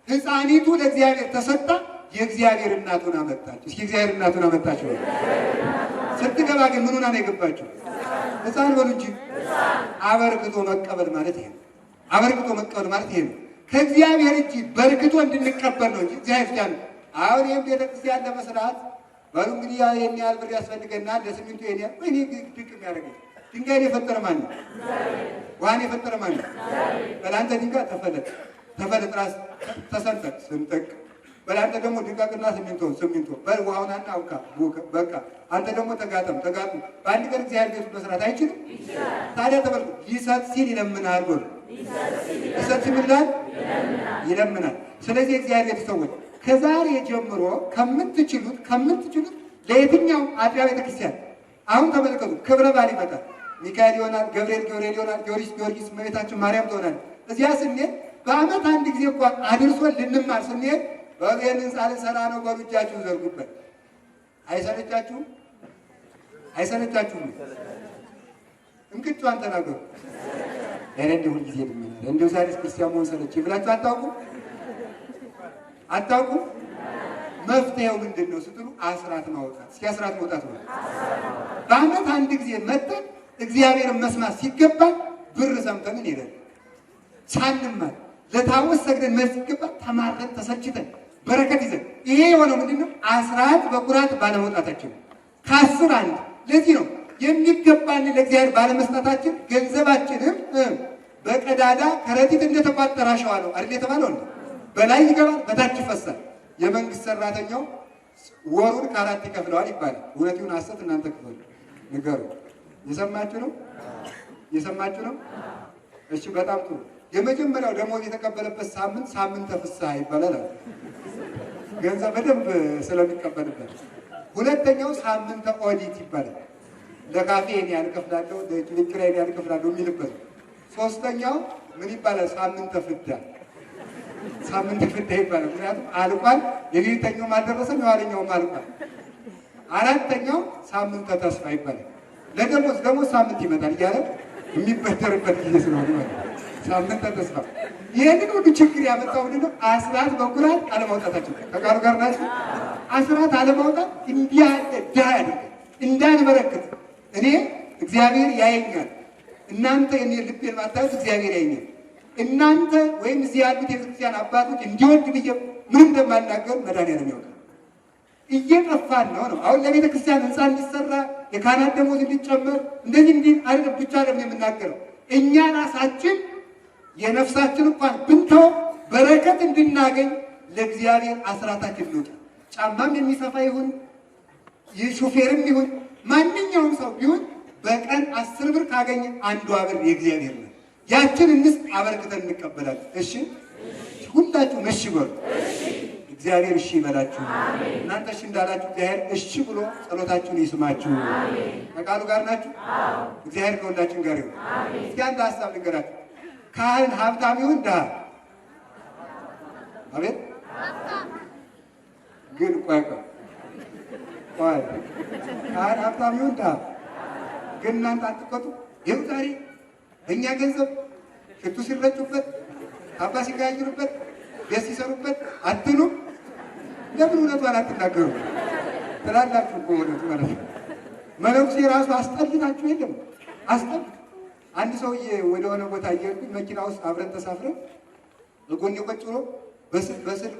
S1: ሕፃኒቱ ለእግዚአብሔር ተሰጣ። የእግዚአብሔር እናቱን አመጣች። እስኪ እግዚአብሔር እናቱን አመጣች ነው። ስትገባ ግን ምን ሆና ነው የገባችው? ሕፃን በሉ እንጂ። አበርክቶ መቀበል ማለት ይሄ ነው። አበርክቶ መቀበል ማለት ይሄ ነው። ከእግዚአብሔር እጅ በርክቶ እንድንቀበል ነው እንጂ እግዚአብሔር ብቻ ነው። አሁን ይህም ቤተክርስቲያን ለመስራት በሉ እንግዲህ ይህን ያህል ብር ያስፈልገናል። ለሲሚንቶ ይሄን ያህል ወይኔ ድቅ የሚያደርገኝ ድንጋይን የፈጠረ ማን ነው? ውሃን የፈጠረ ማን ነው? በላንተ ድንጋይ ተፈለጥ ራስ ተሰንጠቅ ስንጠቅ በላንተ ደግሞ ድንጋቅና ሲሚንቶ በውሃውናና አውካ በቃ አንተ ደግሞ ተጋጠም በአንድ ቀን እግዚአብሔር ቤቱ መስራት አይችልም። ታዲያ ተበልኩ ሊሰጥ ሲል ይለምናል። ጎል ሊሰጥ ሲል ይለምናል። ስለዚህ እግዚአብሔር ሰዎች ከዛሬ ጀምሮ ከምትችሉት ለየትኛው አጥቢያ ቤተክርስቲያን አሁን ተመልከቱ። ክብረ በዓል ይመጣል። ሚካኤል ይሆናል፣ ገብርኤል ይሆናል፣ ጊዮርጊስ እመቤታችን ማርያም ትሆናል። እዚያ ስንሄድ በዓመት አንድ ጊዜ እንኳን አድርሶን ልንማር ስንሄድ በቤት ህንፃ ልንሰራ ነው በሉ እጃችሁን ዘርጉበት። አይሰለቻችሁም? እንቅጯን ተናገሩ። እንዲሁ ሁልጊዜ ልመናል እንዲሁ ዛሬስ ክርስቲያን መሆን ሰለች ብላችሁ አታውቁም? መፍትሄው ምንድን ነው ስትሉ አስራት ማውጣት። እስኪ አስራት ማውጣት ነው። በዓመት አንድ ጊዜ መጥተን እግዚአብሔርን መስማት ሲገባል ብር ሰምተን እንሄዳለን። ሳንማር ለታቦት ሰግደን መልስ ሲገባል ተማረን ተሰልችተን በረከት ይዘን ይሄ የሆነው ምንድን ነው? አስራት በኩራት ባለመውጣታችን ከ10 አንድ። ለዚህ ነው የሚገባን ለእግዚአብሔር ባለመስጣታችን ገንዘባችንም በቀዳዳ ከረጢት እንደተቋጠረ አሸዋ ነው አይደል የተባለው? በላይ ይገባል በታች ይፈሳል። የመንግስት ሰራተኛው ወሩን ከአራት ይከፍለዋል ይባላል። እውነት ይሁን ሐሰት እናንተ ክፈሉ ንገሩ። የሰማችሁ ነው? እሺ በጣም ጥሩ። የመጀመሪያው ደሞዝ የተቀበለበት ሳምንት ፍስሐ ይባላል። ገንዘብ በደንብ ስለሚቀበልበት። ሁለተኛው ሳምንተ ኦዲት ይባላል። ለካፌ እኔ ያልከፍላለሁ፣ ለኪራይ እኔ ያልከፍላለሁ የሚልበት። ሶስተኛው ምን ይባላል? ሳምንተ ፍዳ። ሳምንተ ፍዳ ይባላል። ምክንያቱም አልቋል፣ የፊተኛውም አልደረሰም፣ የኋለኛውም አልቋል። አራተኛው ሳምንተ ተስፋ ይባላል። ለደሞዝ ሳምንት ይመጣል እያለ የሚበደርበት ጊዜ ስለሆነ ማለት ሳምንተ ተስፋ። ይህንን ሁሉ ችግር ያመጣው ምንድን ነው? አስራት በኩራት አለማውጣታቸው። ከቃሉ ጋር ናቸው። አስራት አለማውጣት እንዲህ ያለ ድሃ ያደርጋል። እንዳንበረክት እኔ እግዚአብሔር ያየኛል፣ እናንተ የኔ ልቤን ማታዩት እግዚአብሔር ያየኛል። እናንተ ወይም እዚህ ያሉት የቤተክርስቲያን አባቶች እንዲወድ ብዬ ምንም እንደማናገር መድኃኒዓለም ያውቃል። እየጠፋን ነው። አሁን ለቤተ ክርስቲያን ህንፃ እንዲሰራ የካህናት ደሞዝ እንዲጨመር እንደዚህ እንዲህ አይደለም ብቻ ደግሞ የምናገረው እኛ ራሳችን የነፍሳችን እንኳን ብንተው በረከት እንድናገኝ ለእግዚአብሔር አስራታችን ነው። ጫማም የሚሰፋ ይሁን የሾፌርም ይሁን ማንኛውም ሰው ቢሆን በቀን 10 ብር ካገኘ አንዷ ብር የእግዚአብሔር ነው። ያችን እንስ አበርክተን እንቀበላለን። እሺ ሁላችሁም እሺ በሉ። እግዚአብሔር እሺ ይበላችሁ። እናንተ እሺ እንዳላችሁ እግዚአብሔር እሺ ብሎ ጸሎታችሁን ይስማችሁ። ከቃሉ ጋር ናችሁ። እግዚአብሔር ከሁላችን ጋር ይሁን። እስኪ አንድ ሀሳብ ልንገራችሁ። ካህን ሀብታም ይሁን ድሃ? አቤት ግን ቆይ ካህን ሀብታም ይሁን ድሃ? ግን እናንተ አትቆጡ። ይኸው ዛሬ እኛ ገንዘብ ሽቱ ሲረጩበት፣ ካባ ሲጋይሩበት፣ ቤት ሲሰሩበት አትሉም? ለምን እውነቷን አትናገሩ? ትላላችሁ እኮ እውነቱ ማለት ነው። መነኩሴ ራሱ አስጠልታችሁ የለም አስጠል አንድ ሰውዬ ወደሆነ ቦታ እየሄድኩኝ መኪና ውስጥ አብረን ተሳፍረን በጎን ቁጭ ብሎ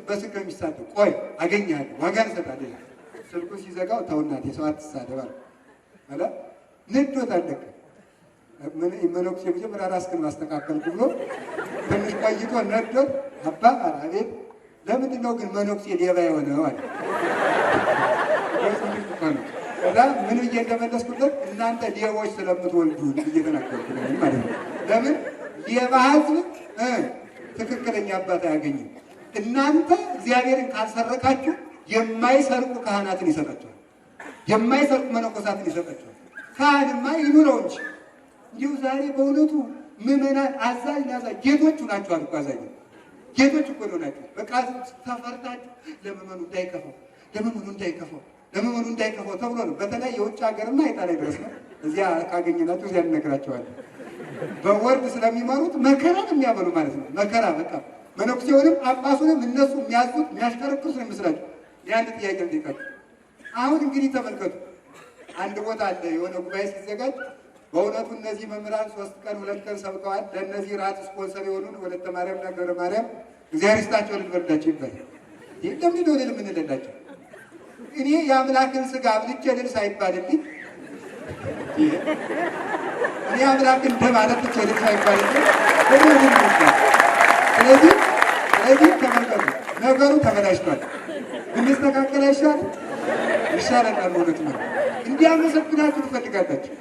S1: በስልክ ነው የሚሳደብ። ቆይ አገኘሃለሁ ዋጋ እንሰጣለን። ስልኩን ሲዘጋው ተው እናቴ ሰው አትሳደብ አለ። ንዶት አለቀ። መነኩሴ መጀመሪያ ራስህን ማስተካከልኩ ብሎ ትንሽ ቆይቶ ነዶት አባ አቤት ለምንድን ነው ግን መነኩሴ ሌባ የሆነው አለ። ከዛ ምን ብዬ እንደመለስኩለት እናንተ ሌቦች ስለምትወልዱ እየተናገርኩ ነው ማለት ነው። ለምን ሌባ ሕዝብ ትክክለኛ አባት አያገኝም። እናንተ እግዚአብሔርን ካልሰረቃችሁ የማይሰርቁ ካህናትን ይሰጣቸዋል፣ የማይሰርቁ መነኮሳትን ይሰጣቸዋል። ካህንማ ይኑረው እንጂ እንዲሁ ዛሬ በእውነቱ ምዕመናን አዛዥ ናዛዥ ጌቶቹ ናቸው አልኩ። አዛዥ ጌቶች እኮ ነው ናቸው። በቃ ተፈርታችሁ ለምዕመኑ እንዳይከፋው ለምዕመኑ እንዳይከፋው ለምዕመኑ እንዳይከፋው ተብሎ ነው። በተለይ የውጭ ሀገርና ኢጣሊያ ድረስ ነው። እዚያ ካገኘናቸው እዚያ እንነግራቸዋለን። በወርድ ስለሚመሩት መከራን የሚያበሉ ማለት ነው። መከራ በቃ መነኩሴውንም ጳጳሱንም እነሱ የሚያዙት የሚያሽከረክሩት ነው የሚመስላቸው። የአንድ ጥያቄ ልጠይቃችሁ። አሁን እንግዲህ ተመልከቱ። አንድ ቦታ አለ የሆነ ጉባኤ ሲዘጋጅ በእውነቱ እነዚህ መምህራን 3 ቀን 2 ቀን ሰብከዋል። ለእነዚህ ራት ስፖንሰር የሆኑን ወለተ ማርያምና ገብረ ማርያም እግዚአብሔር ይስጣቸው ልንበርዳቸው ይባላል። ይህ ለምንድን ነው ልል የምንለላቸው? እኔ የአምላክን ስጋ አብልቼ ልል ሳይባልልኝ እኔ አምላክን ደም አለጥቼ ልል ሳይባልልኝ ስለዚህ ተመልከቱ፣ ነገሩ ተበላሽቷል። ብንስተካከል አይሻልም? ይሻለናል። እውነት ነው። እንዲያመሰግናችሁ ትፈልጋላችሁ።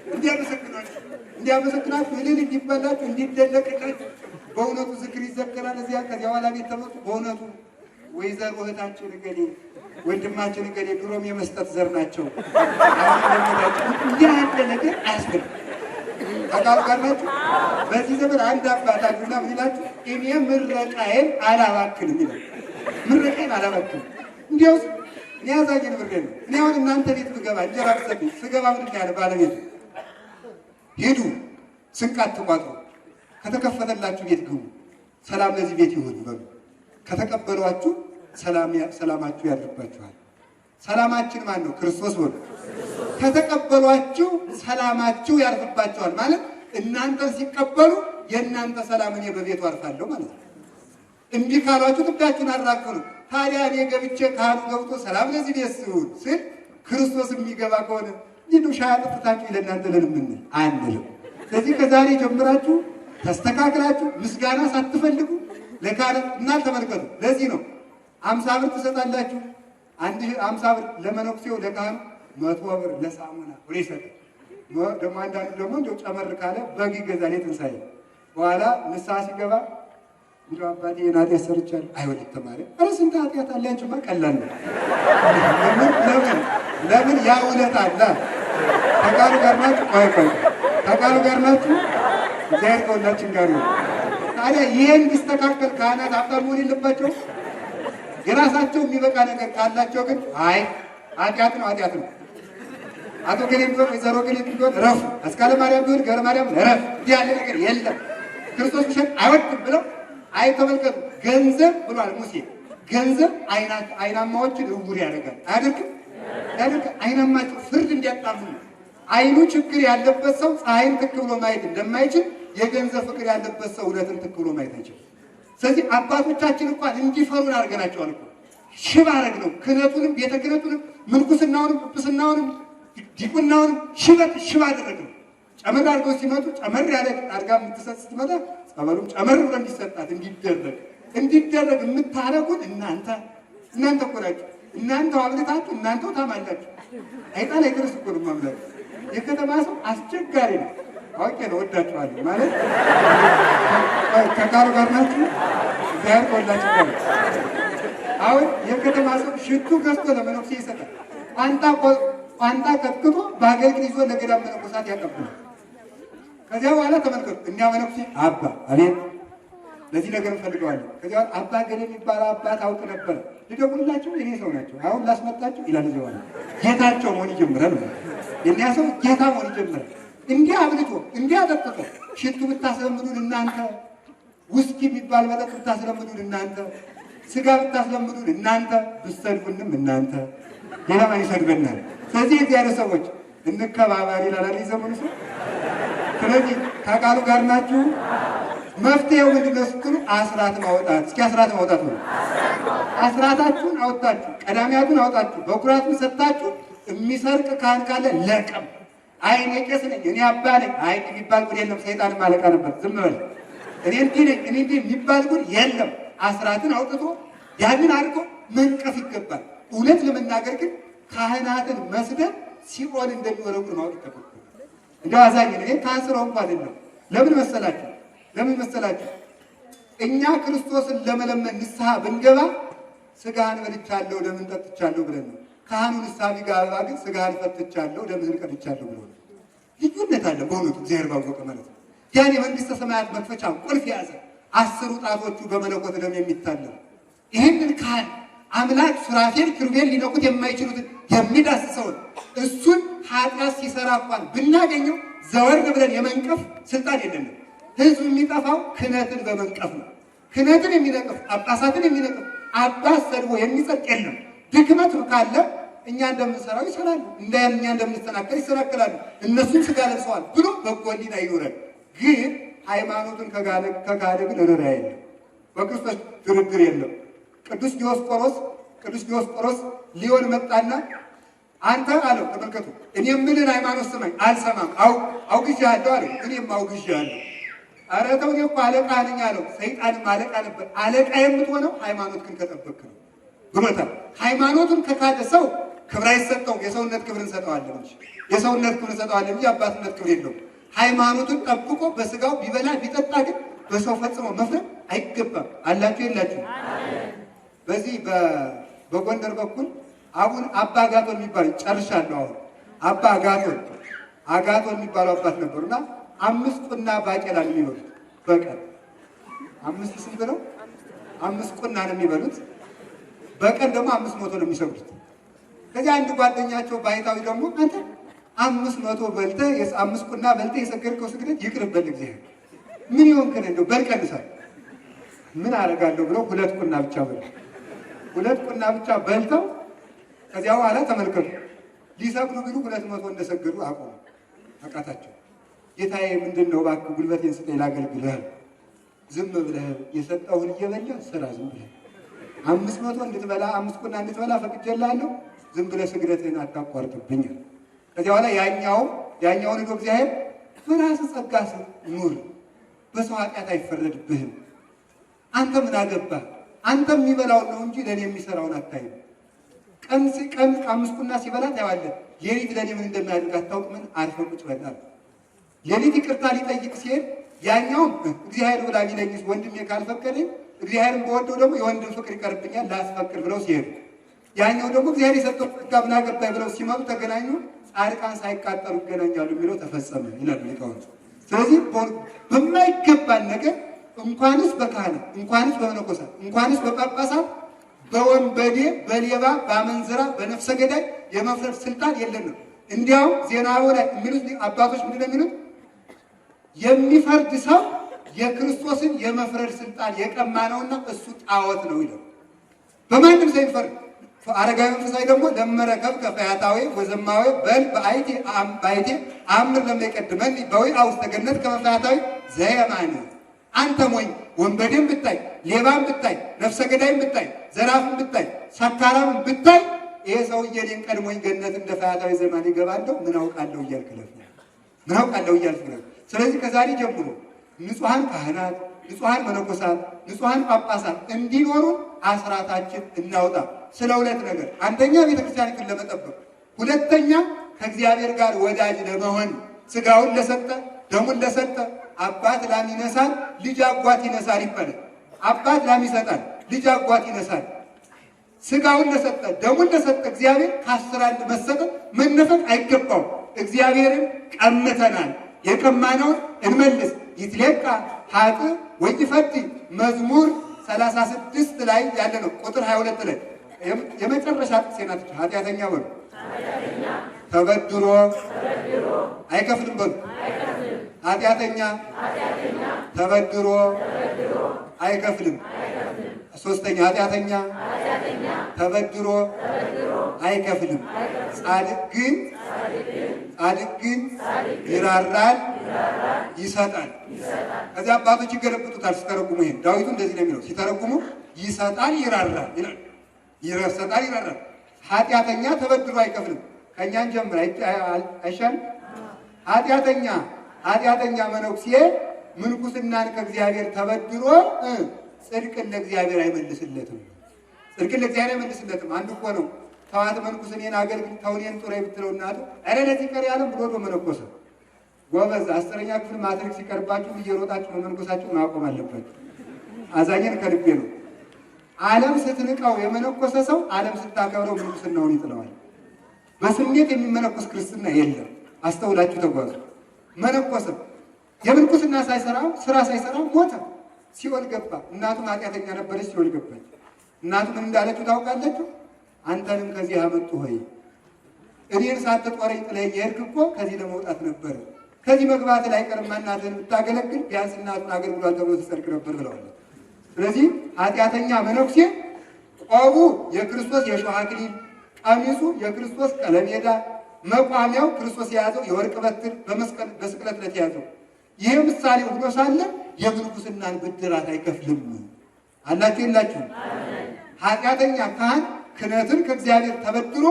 S1: እንዲያመሰግናችሁ እልል እንዲበላችሁ እንዲደለቅላችሁ። በእውነቱ ዝክር ይዘከራል እዚያ። ከዚያ በኋላ ቤት ተመጡ። በእውነቱ ወይዘሮ እህታችን እገሌ ወንድማችን እገሌ ድሮም የመስጠት ዘር ናቸው። እንዲህ ያለ ነገር አያስፈልግም። ከቃሉ ጋር ናችሁ። በዚህ ዘመን አንድ አባት አሉና ምን ይላችሁ? እኔ ምረቃዬን አላባክንም ይላል። ምረቃዬን አላባክንም። እንዲያውስ እኔ ያዛኝን ብሬ ነው። እኔ አሁን እናንተ ቤት ብገባ እንጀራ ብሰብኝ ስገባ ምንድን ያለ ባለቤቱ ሄዱ ስንቅ አትቋጥሩ፣ ከተከፈተላችሁ ቤት ግቡ፣ ሰላም ለዚህ ቤት ይሁን ይበሉ። ከተቀበሏችሁ ሰላማችሁ ያድርባችኋል። ሰላማችን ማን ነው? ክርስቶስ ወደ ከተቀበሏችሁ ሰላማችሁ ያርፍባችኋል ማለት እናንተን ሲቀበሉ የእናንተ ሰላም እኔ በቤቱ አርፋለሁ ማለት ነው። እምቢ ካሏችሁ ልባችሁን አራቅኑ። ታዲያ እኔ ገብቼ ካህኑ ገብቶ ሰላም ለዚህ ቤት ይሁን ስል ክርስቶስ የሚገባ ከሆነ እንዲሁ ሻይ አጠጥታችሁ ለእናንተ ልንምን አንልም። ስለዚህ ከዛሬ ጀምራችሁ ተስተካክላችሁ ምስጋና ሳትፈልጉ ለካህናት እና ተመልከቱ። ለዚህ ነው 50 ብር ትሰጣላችሁ። 50 ብር ለመነኩሴው ለካህኑ 100 ብር ለሳሙና ብር ይሰጣል። ደግሞ አንዳንዱ ደግሞ እንደው ጨመር ካለ በግ ይገዛል። የትንሳኤ በኋላ ንስሐ ሲገባ እንደው አባቴ ኃጢአት ሰርቻለሁ። አይወልድ ተማሪ ኧረ ስንት ኃጢአት አለ አንቺማ ቀላል ነው። ለምን ያ ውለት አለ። ከቃሉ ጋር ናችሁ። ቆይ ከቃሉ ጋር ናችሁ። እግዚአብሔር ከሁላችን ጋር ነው። ታዲያ ይሄን እንዲስተካከል ካህናት ሀብታም መሆን የለባቸውም? የራሳቸው የሚበቃ ነገር ካላቸው ግን አይ ኃጢአት ነው ኃጢአት ነው። አቶ ገሌ ቢሆን ወይዘሮ ገሌ ቢሆን ረፉ፣ አስካለ ማርያም ቢሆን ገብረ ማርያም ረፍ፣ እንዲህ ያለ ነገር የለም። ክርስቶስ ውሸት አይወድም ብለው አይ ተመልከቱ፣ ገንዘብ ብሏል ሙሴ። ገንዘብ አይናማዎችን እውር ያደርጋል። አያደርግም? ያደርጋል። አይናማቸው ፍርድ እንዲያጣሙ አይኑ ችግር ያለበት ሰው ፀሐይን ትክ ብሎ ማየት እንደማይችል የገንዘብ ፍቅር ያለበት ሰው እውነትን ትክ ብሎ ማየት አይችልም። ስለዚህ አባቶቻችን እንኳን እንዲፈሩን አድርገናቸዋል እኮ። ሽባ አደረግ ነው። ክህነቱንም ቤተ ክህነቱንም ምንኩስናውንም ጵጵስናውንም ዲቁናውንም ሽባ አደረግ ነው። ጨመር አድርገው ሲመጡ ጨመር ያለ አድርጋ የምትሰጥ ስትመጣ ጸበሉም ጨመር ብሎ እንዲሰጣት እንዲደረግ የምታደርጉን እናንተ እኮ ናችሁ። እናንተው አብልታችሁ እናንተው ታማላችሁ። አይጣል አይደረስ እኮ ነው ማምላክ። የከተማ ሰው አስቸጋሪ ነው። አውቄ ነው ወዳችኋለሁ ማለት ከቃሉ ጋር ናችሁ። ዛሬ ወላችሁ ጋር አሁን የከተማ ሰው ሽቱ ገዝቶ ለመነኩሴ ይሰጣል። ቋንጣ ቀጥቅጦ በአገልግል ይዞ ለገዳም መነኮሳት ያቀብላል። ከዚያ በኋላ ተመልከቱ፣ እኛ መነኩሴ አባ አቤት ለዚህ ነገር እንፈልገዋለን። ከዚያ በኋላ አባ ገሌ የሚባል አባት አውቅ ነበር ልደውልላቸው፣ እኔ ሰው ናቸው አሁን ላስመጣቸው ይላል። ዘዋል ጌታቸው መሆን ይጀምራል። የእኛ ሰው ጌታ መሆን ይጀምራል። እንዲህ አብልቶ እንዲህ አጠጥቶ ሽቱ ብታስለምዱን እናንተ፣ ውስኪ የሚባል መጠጥ ብታስለምዱን እናንተ፣ ስጋ ብታስለምዱን እናንተ፣ ብትሰድቡንም እናንተ፣ ሌላ ማን ይሰድበናል? ስለዚህ እግዚአብሔር ሰዎች እንከባበር ይላል ዘመኑ ሰው። ስለዚህ ከቃሉ ጋር ናችሁ። መፍትሄው ምንድን ነው ስትሉ አስራት ማውጣት። እስኪ አስራት ማውጣት ነው። አስራታችሁን አውጣችሁ ቀዳሚያቱን አውጣችሁ በኩራቱን ሰጥታችሁ የሚሰርቅ ካህን ካለ ለቀም። አይ እኔ ቄስ ነኝ እኔ አባ ነኝ አይ የሚባል ጉድ የለም። ሰይጣን ማለቃ ነበር። ዝም በል እኔ እንዲህ ነኝ እኔ እንዲህ የሚባል ጉድ የለም። አስራትን አውጥቶ ያንን አድርጎ መንቀፍ ይገባል። እውነት ለመናገር ግን ካህናትን መስደብ ሲኦል እንደሚወረውር ማወቅ ይገባል። እንደው አዛኝ እኔ ታስረው እንኳን አይደለም። ለምን መሰላችሁ? እኛ ክርስቶስን ለመለመን ንስሐ ብንገባ ስጋህን በልቻለሁ ደምን ጠጥቻለሁ ብለን ነው። ካህኑ ንስሐ ቢገባ ግን ስጋህን ፈትቻለሁ ደምህን ቀድቻለሁ ብሎ ነው። ልዩነት አለ በእውነቱ እግዚአብሔር ባወቀ ማለት ነው። ያን የመንግስተ ሰማያት መክፈቻ ቁልፍ የያዘ 10 ጣቶቹ በመለኮት ደም የሚታለሉ ይህንን ካህን አምላክ ሱራፌል ኪሩቤል ሊነኩት የማይችሉትን የሚዳስሰውን እሱን ኃጢአት ሲሰራ እንኳን ብናገኘው ዘወር ብለን የመንቀፍ ስልጣን የለንም። ህዝብ የሚጠፋው ክህነትን በመንቀፍ ነው። ክህነትን የሚነቅፍ ጳጳሳትን የሚነቅፍ አባት ሰድቦ የሚጸድቅ የለም። ድክመት ካለ እኛ እንደምንሰራው ይሰራሉ፣ እኛ እንደምንሰናከል ይሰናከላሉ። እነሱም ስጋ ለብሰዋል ብሎ በጎ ሕሊና ይኖረን። ግን ሃይማኖቱን ከጋደ ግን ርኅራኄ የለም፣ በክርስቶስ ድርድር የለም። ቅዱስ ዲዮስቆሮስ ሊሆን መጣና አንተ አለው ተመልከቱ፣ እኔ የምልህን ሃይማኖት ስማኝ። አልሰማም፣ አውግዤሃለሁ አለው። እኔም አውግዤሃለሁ። ኧረ ተው እኔ እኮ አለቃ ነኝ አለው። ሰይጣንም አለቃ ነበር። አለቃ የምትሆነው ሃይማኖት ግን ከጠበቅ ነው ብሎታል። ሃይማኖቱን ከካደ ሰው ክብር አይሰጠውም። የሰውነት ክብር እንሰጠዋለን እንጂ አባትነት ክብር የለውም። ሃይማኖቱን ጠብቆ በስጋው ቢበላ ቢጠጣ ግን በሰው ፈጽሞ መፍረድ አይገባም። አላችሁ የላችሁ? በዚህ በጎንደር በኩል አሁን አባ አጋቶን የሚባል ጨርሻለሁ። አሁን አባ አጋቶን የሚባሉ አባት ነበሩና 5 ቁና ባቄላ ነው የሚበሉት በቀን። 5 ስንት ነው? 5 ቁና ነው የሚበሉት በቀን። ደግሞ 500 ነው የሚሰግዱት። ከዚህ አንድ ጓደኛቸው ባይታዊ ደግሞ አንተ 500 በልተህ 5 ቁና በልተህ የሰገድከው ስግደት ይቅርብህ እግዚአብሔር ምን ይሆንከን እንደው በልቀንሳል ምን አደርጋለሁ ብለው 2 ቁና ብቻ በሉ። 2 ቁና ብቻ በልተው ከዚያ በኋላ ተመልከቱ ሊሰግዱ ቢሉ 200 እንደሰገዱ አቆሙ። አቃታቸው። ጌታዬ ምንድነው እባክህ ጉልበቴን ስጠኝ ላገልግልህ። ዝም ብለህ የሰጠውን እየበላህ ስራ። ዝም ብለህ 500 እንድትበላ 5 ቁና እንድትበላ ፈቅጄልሃለሁ። ዝም ብለህ ስግደትህን አታቋርጥብኝ። ከዚያ በኋላ ያኛውን ሄዶ እግዚአብሔር በራስህ ጸጋ ኑር፣ በሰው ኃጢአት አይፈረድብህም። አንተ ምን አገባህ? አንተ የሚበላውን ነው እንጂ ለእኔ የሚሰራውን አታይም። ቀን 5 ቁና ሲበላ ታየዋለህ። ሌሊት ለእኔ ምን እንደሚያደርግ አታውቅምን? አርፈህ ቁጭ በል አለ። ሌሊት ይቅርታ ሊጠይቅ ሲሄድ ያኛውም እግዚአብሔር ብላ ቢለኝስ ወንድሜ ካልፈቀደኝ እግዚአብሔርን በወደው ደግሞ የወንድም ፍቅር ይቀርብኛል ላስፈቅር ብለው ሲሄዱ፣ ያኛው ደግሞ እግዚአብሔር የሰጠው ጸጋ ምን አገባኝ ብለው ሲመጡ ተገናኙ። ጻድቃን ሳይቃጠሉ ይገናኛሉ የሚለው ተፈጸመ ይላሉ ሊቃውንት። ስለዚህ በማይገባን ነገር እንኳንስ በካህናት እንኳንስ በመነኮሳት እንኳንስ በጳጳሳት በወንበዴ በሌባ በአመንዝራ በነፍሰ ገዳይ የመፍረድ ስልጣን የለንም። እንዲያውም ዜናው ላይ የሚሉት አባቶች ምንድን ነው የሚሉት? የሚፈርድ ሰው የክርስቶስን የመፍረድ ስልጣን የቀማ ነውና እሱ ጣዖት ነው ይላል። በማንም ሰው ይፈርድ። አረጋዊ መንፈሳዊ ደግሞ ለመረከብ ከፈያታዊ ወዘማዊ በል በአይቴ አምር ለማይቀድመን በወይ አውስተ ገነት ከመፈያታዊ ዘየማን። አንተ ሞኝ ወንበዴም ብታይ ሌባም ብታይ ነፍሰ ገዳይም ብታይ ዘራፍም ብታይ ሰካራም ብታይ ይሄ ሰውዬ እኔን ቀድሞኝ ገነት እንደ ፈያታዊ ዘማን ይገባለሁ ምን አውቃለሁ እያልክ ለፍ ምን አውቃለሁ እያልክ ለፍ። ስለዚህ ከዛሬ ጀምሮ ንጹሐን ካህናት፣ ንጹሐን መነኮሳት፣ ንጹሐን ጳጳሳት እንዲኖሩ አስራታችን እናውጣ። ስለ ሁለት ነገር፣ አንደኛ ቤተክርስቲያኒቱን ለመጠበቅ፣ ሁለተኛ ከእግዚአብሔር ጋር ወዳጅ ለመሆን። ስጋውን ለሰጠ ደሙን ለሰጠ አባት ላም ይነሳል፣ ልጅ አጓት ይነሳል ይባላል። አባት ላም ይሰጣል፣ ልጅ አጓት ይነሳል። ስጋውን ለሰጠ ደሙን ለሰጠ እግዚአብሔር ከአስር አንድ መሰጠት መነፈቅ አይገባው። እግዚአብሔርን ቀምተናል፣ የቀማነውን እንመልስ። ይትሌቃ ሀጥ ወይፈቲ መዝሙር 36 ላይ ያለ ነው። ቁጥር 22 ላይ የመጨረሻ ጥቅሴናት ኃጢአተኛ በሉ ተበድሮ አይከፍልም በሉ። ኃጢአተኛ ተበድሮ አይከፍልም። ሶስተኛ ኃጢአተኛ ተበድሮ አይከፍልም። ጻድቅ ግን ይራራል ይሰጣል። ከዚህ አባቶች ይገለብጡታል ሲተረጉሙ። ይሄን ዳዊቱ እንደዚህ ነው የሚለው ሲተረጉሙ፣ ይሰጣል ይራራል ይላል። ይሰጣል ይራራል። ኃጢአተኛ ተበድሮ አይከፍልም። ከእኛን ጀምር አይሻልም? ኃጢአተኛ መነኩሴ ምንኩስናን ከእግዚአብሔር ተበድሮ ጽድቅን ለእግዚአብሔር አይመልስለትም። ጽድቅን ለእግዚአብሔር አይመልስለትም። አንዱ እኮ ነው ተዋት መንኩስ እኔን አገልግል ተውኔን ጡረይ ብትለው እናቱ ኧረ ለዚህ ቀር ያለም ብሎ መነኮሰ። ጎበዝ 10ኛ ክፍል ማትሪክ ሲቀርባችሁ እየሮጣችሁ መመንኮሳችሁን ማቆም አለባችሁ። አዛኝን ከልቤ ነው። ዓለም ስትንቀው የመነኮሰ ሰው ዓለም ስታከብረው ምንኩስናውን ይጥለዋል። በስሜት የሚመነኮስ ክርስትና የለም። አስተውላችሁ ተጓዙ። መነኮሰ የምንኩስና ስራ ሳይሰራ ሞተ፣ ሲኦል ገባ። እናቱም ኃጢአተኛ ነበረች፣ ሲኦል ገባች። እናቱ ምን እንዳለችው ታውቃላችሁ? አንተንም ከዚህ አመጡ ሆይ እኔን ሳትጦረኝ ጥለህ እየሄድክ እኮ ከዚህ ለመውጣት ነበር። ከዚህ መግባት ላይ ቀርማ እናትህን ብታገለግል ቢያንስ እናቱን አገልግሏል ተብሎ ትጸድቅ ነበር ብለዋል። ስለዚህ ኃጢአተኛ መነኩሴ ቆቡ የክርስቶስ የሾህ አክሊል፣ ቀሚሱ የክርስቶስ ቀለሜዳ፣ መቋሚያው ክርስቶስ የያዘው የወርቅ በትር በስቅለት ዕለት የያዘው ይህ ምሳሌ ሆኖ ሳለ የምንኩስናን ብድራት አይከፍልም። አላችሁ የላችሁ? ኃጢአተኛ ካህን ክህነትን ከእግዚአብሔር ተበድሮ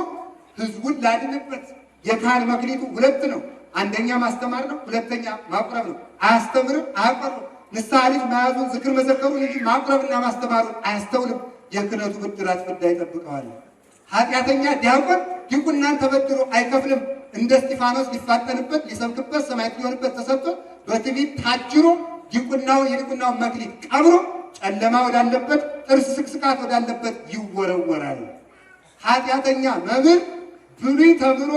S1: ህዝቡን ላድንበት። የካህን መክሊቱ ሁለት ነው። አንደኛ ማስተማር ነው፣ ሁለተኛ ማቁረብ ነው። አያስተምርም፣ አያቆርብም። ንስሐ ልጅ መያዙን ዝክር መዘከሩን እንጂ ማቁረብና ማስተማሩን አያስተውልም። የክህነቱ ብድራት ፍዳ ይጠብቀዋል። ኃጢአተኛ ዲያቆን ዲቁናን ተበድሮ አይከፍልም። እንደ እስጢፋኖስ ሊፋጠንበት ሊሰብክበት ሰማዕት ሊሆንበት ተሰጥቶ በትዕቢት ታጅሮ የዲቁናውን መክሊት ቀብሮ ጨለማ ወዳለበት ጥርስ ስቅስቃት ወዳለበት ይወረወራል። ኃጢአተኛ መምህር ብሉይ ተምሮ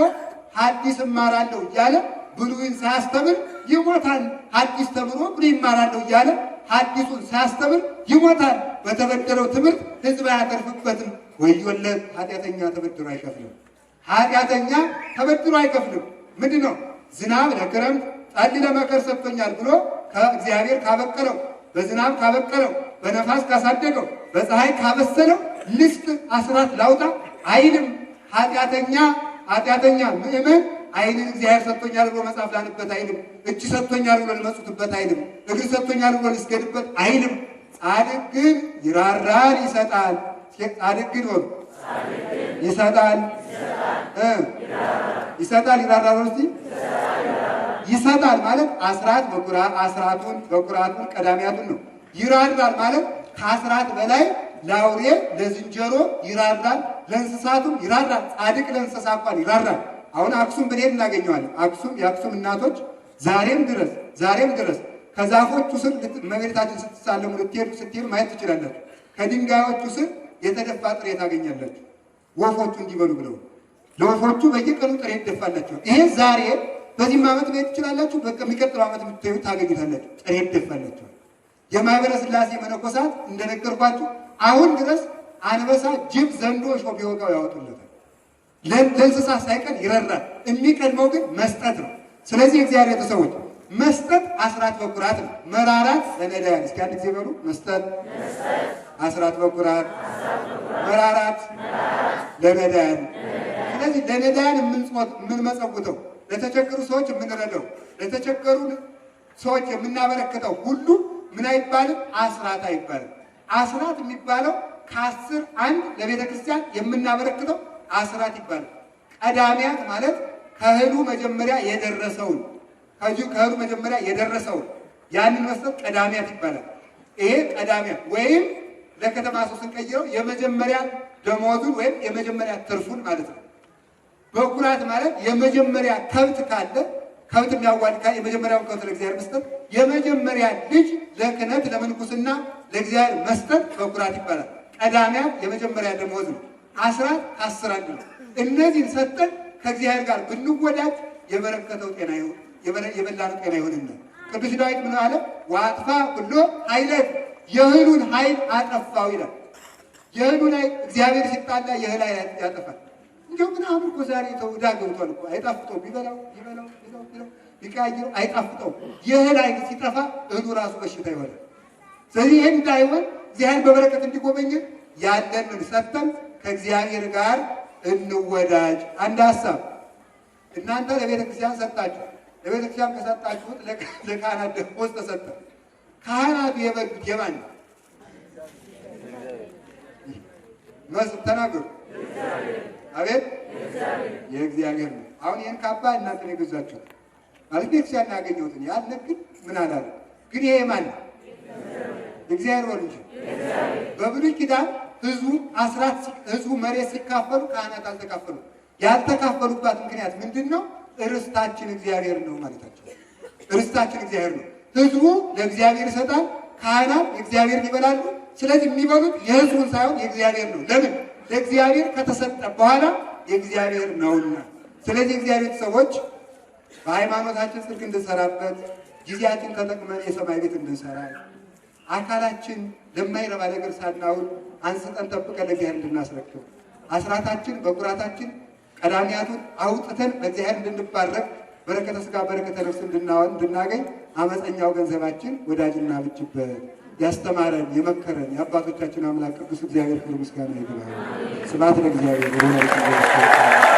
S1: ሐዲስ እማራለሁ እያለ ብሉይን ሳያስተምር ይሞታል። ሐዲስ ተምሮ ብሉይ እማራለሁ እያለ ሐዲሱን ሳያስተምር ይሞታል። በተበደረው ትምህርት ህዝብ አያተርፍበትም። ወዮለት! ኃጢአተኛ ተበድሮ አይከፍልም። ኃጢአተኛ ተበድሮ አይከፍልም። ምንድን ነው? ዝናብ ለክረምት ጠል ለመከር ሰጥቶኛል ብሎ ከእግዚአብሔር ካበቀለው በዝናብ ካበቀለው በነፋስ ካሳደገው በፀሐይ ካበሰለው ልስጥ አስራት ላውጣ አይልም። ኃጢአተኛ ምእመን አይንን እግዚአብሔር ሰጥቶኛል ብሎ መጽሐፍ ላንበት አይልም። እጅ ሰጥቶኛል ብሎ ልመጹትበት አይልም። እግር ሰጥቶኛል ብሎ ልስገድበት አይልም። ጻድቅ ግን ይራራል ይሰጣል። ጻድቅ ግን ይሰጣል ይራራል። እስቲ ይሰጣል ማለት አስራቱን በኩራቱን ቀዳሚያቱን ነው። ይራራል ማለት ከአስራት በላይ ለአውሬ ለዝንጀሮ ይራራል፣ ለእንስሳቱም ይራራል። ጻድቅ ለእንስሳ እንኳን ይራራል። አሁን አክሱም ብንሄድ እናገኘዋለን። የአክሱም እናቶች ዛሬም ድረስ ከዛፎቹ ስር እመቤታችን ስትሳለሙ ስትሄዱ ማየት ትችላላችሁ። ከድንጋዮቹ ስር የተደፋ ጥሬ ታገኛላችሁ። ወፎቹ እንዲበሉ ብለው ለወፎቹ በየቀኑ ጥሬ ይደፋላቸው። ይሄ ዛሬ በዚህም ዓመት ማየት ትችላላችሁ። በሚቀጥለው ዓመት የምታዩት ታገኙታላችሁ። ጥሬ ይደፋላቸው። የማኅበረ ሥላሴ መነኮሳት እንደነገርኳችሁ አሁን ድረስ አንበሳ፣ ጅብ፣ ዘንዶ እሾህ ቢወጋው ያወጡለታል። ለእንስሳት ሳይቀር ይረራል። የሚቀድመው ግን መስጠት ነው። ስለዚህ እግዚአብሔር ቤተሰቦች መስጠት አስራት በኩራት ነው። መራራት ለነዳያን። እስኪ አንድ ጊዜ በሉ መስጠት አስራት በኩራት፣ መራራት ለነዳያን። ስለዚህ ለነዳያን የምንመጸውተው፣ ለተቸገሩ ሰዎች የምንረዳው፣ ለተቸገሩ ሰዎች የምናበረክተው ሁሉ ምን አይባልም? አስራት አይባልም። አስራት የሚባለው ከ10 1 ለቤተ ክርስቲያን የምናበረክተው አስራት ይባላል። ቀዳሚያት ማለት ከእህሉ መጀመሪያ የደረሰውን ከእህሉ መጀመሪያ የደረሰውን ያንን መስጠት ቀዳሚያት ይባላል። ይሄ ቀዳሚያት ወይም ለከተማ ሰው ስንቀይረው የመጀመሪያ ደሞዙን ወይም የመጀመሪያ ትርፉን ማለት ነው። በኩራት ማለት የመጀመሪያ ከብት ካለ ከብት የሚያዋልድ ካለ የመጀመሪያውን ከብት ለእግዚአብሔር መስጠት፣ የመጀመሪያ ልጅ ለክህነት ለምንኩስና ለእግዚአብሔር መስጠት በኩራት ይባላል። ቀዳሚያት የመጀመሪያ ደሞዝ ነው። አስራት ከ10 1 ነው። እነዚህን ሰጠን ከእግዚአብሔር ጋር ብንወዳጅ የበረከተው ጤና ይሁን የበላነው ጤና ይሁንና ቅዱስ ዳዊት ምን አለ? ዋጥፋ ሁሉ ኃይለት የእህሉን ኃይል አጠፋው ይላል። የእህሉን ኃይል እግዚአብሔር ሲጣላ የእህል ኃይል ያጠፋል። እንዲሁ ግን አሁን እኮ ዛሬ ተውዳ ገብቷል እኮ አይጣፍጠው ቢበላው ቢቀያየው አይጣፍጠው። የእህል ኃይል ሲጠፋ እህሉ ራሱ በሽታ ይሆናል። ስለዚህ ይህን እንዳይሆን እግዚአብሔር በበረከት እንዲጎበኝን ያለንን ሰጥተን ከእግዚአብሔር ጋር እንወዳጅ። አንድ ሀሳብ እናንተ ለቤተ ክርስቲያን ሰጣችሁ። ለቤተ ክርስቲያን ከሰጣችሁት ለካህናት ደሞዝ ተሰጠ። ካህናቱ የበሉት የማን ነው? ተናገሩ። አቤት የእግዚአብሔር ነው። አሁን ይህን ካባ እናንተ ነው የገዛችሁት ማለት ቤተ ክርስቲያን ያገኘሁትን ያለ ግን ምን አላለ? ግን ይሄ የማን ነው? እግዚአብሔር ወልጅ። በብሉይ ኪዳን ህዝቡ መሬት ሲካፈሉ ካህናት አልተካፈሉ። ያልተካፈሉባት ምክንያት ምንድን ነው? ርስታችን እግዚአብሔር ነው ማለታቸው። ርስታችን እግዚአብሔር ነው። ህዝቡ ለእግዚአብሔር ይሰጣል፣ ካህናት የእግዚአብሔርን ይበላሉ። ስለዚህ የሚበሉት የህዝቡን ሳይሆን የእግዚአብሔር ነው። ለምን? ለእግዚአብሔር ከተሰጠ በኋላ የእግዚአብሔር ነውና። ስለዚህ እግዚአብሔር ሰዎች በሃይማኖታችን ጽድቅ እንድንሰራበት ጊዜያችን ተጠቅመን የሰማይ ቤት እንድንሰራ አካላችን ለማይረባ ነገር ሳናውል አንስተን ጠብቀን ለእግዚአብሔር እንድናስረክብ አስራታችን በኩራታችን ቀዳሚያቱን አውጥተን በእግዚአብሔር እንድንባረክ በረከተ ሥጋ በረከተ ነፍስ እንድናገኝ አመፀኛው ገንዘባችን ወዳጅና ብጅበት ያስተማረን የመከረን የአባቶቻችን አምላክ ቅዱስ እግዚአብሔር ክብር ምስጋና ይግባው። ስብሐት ለእግዚአብሔር።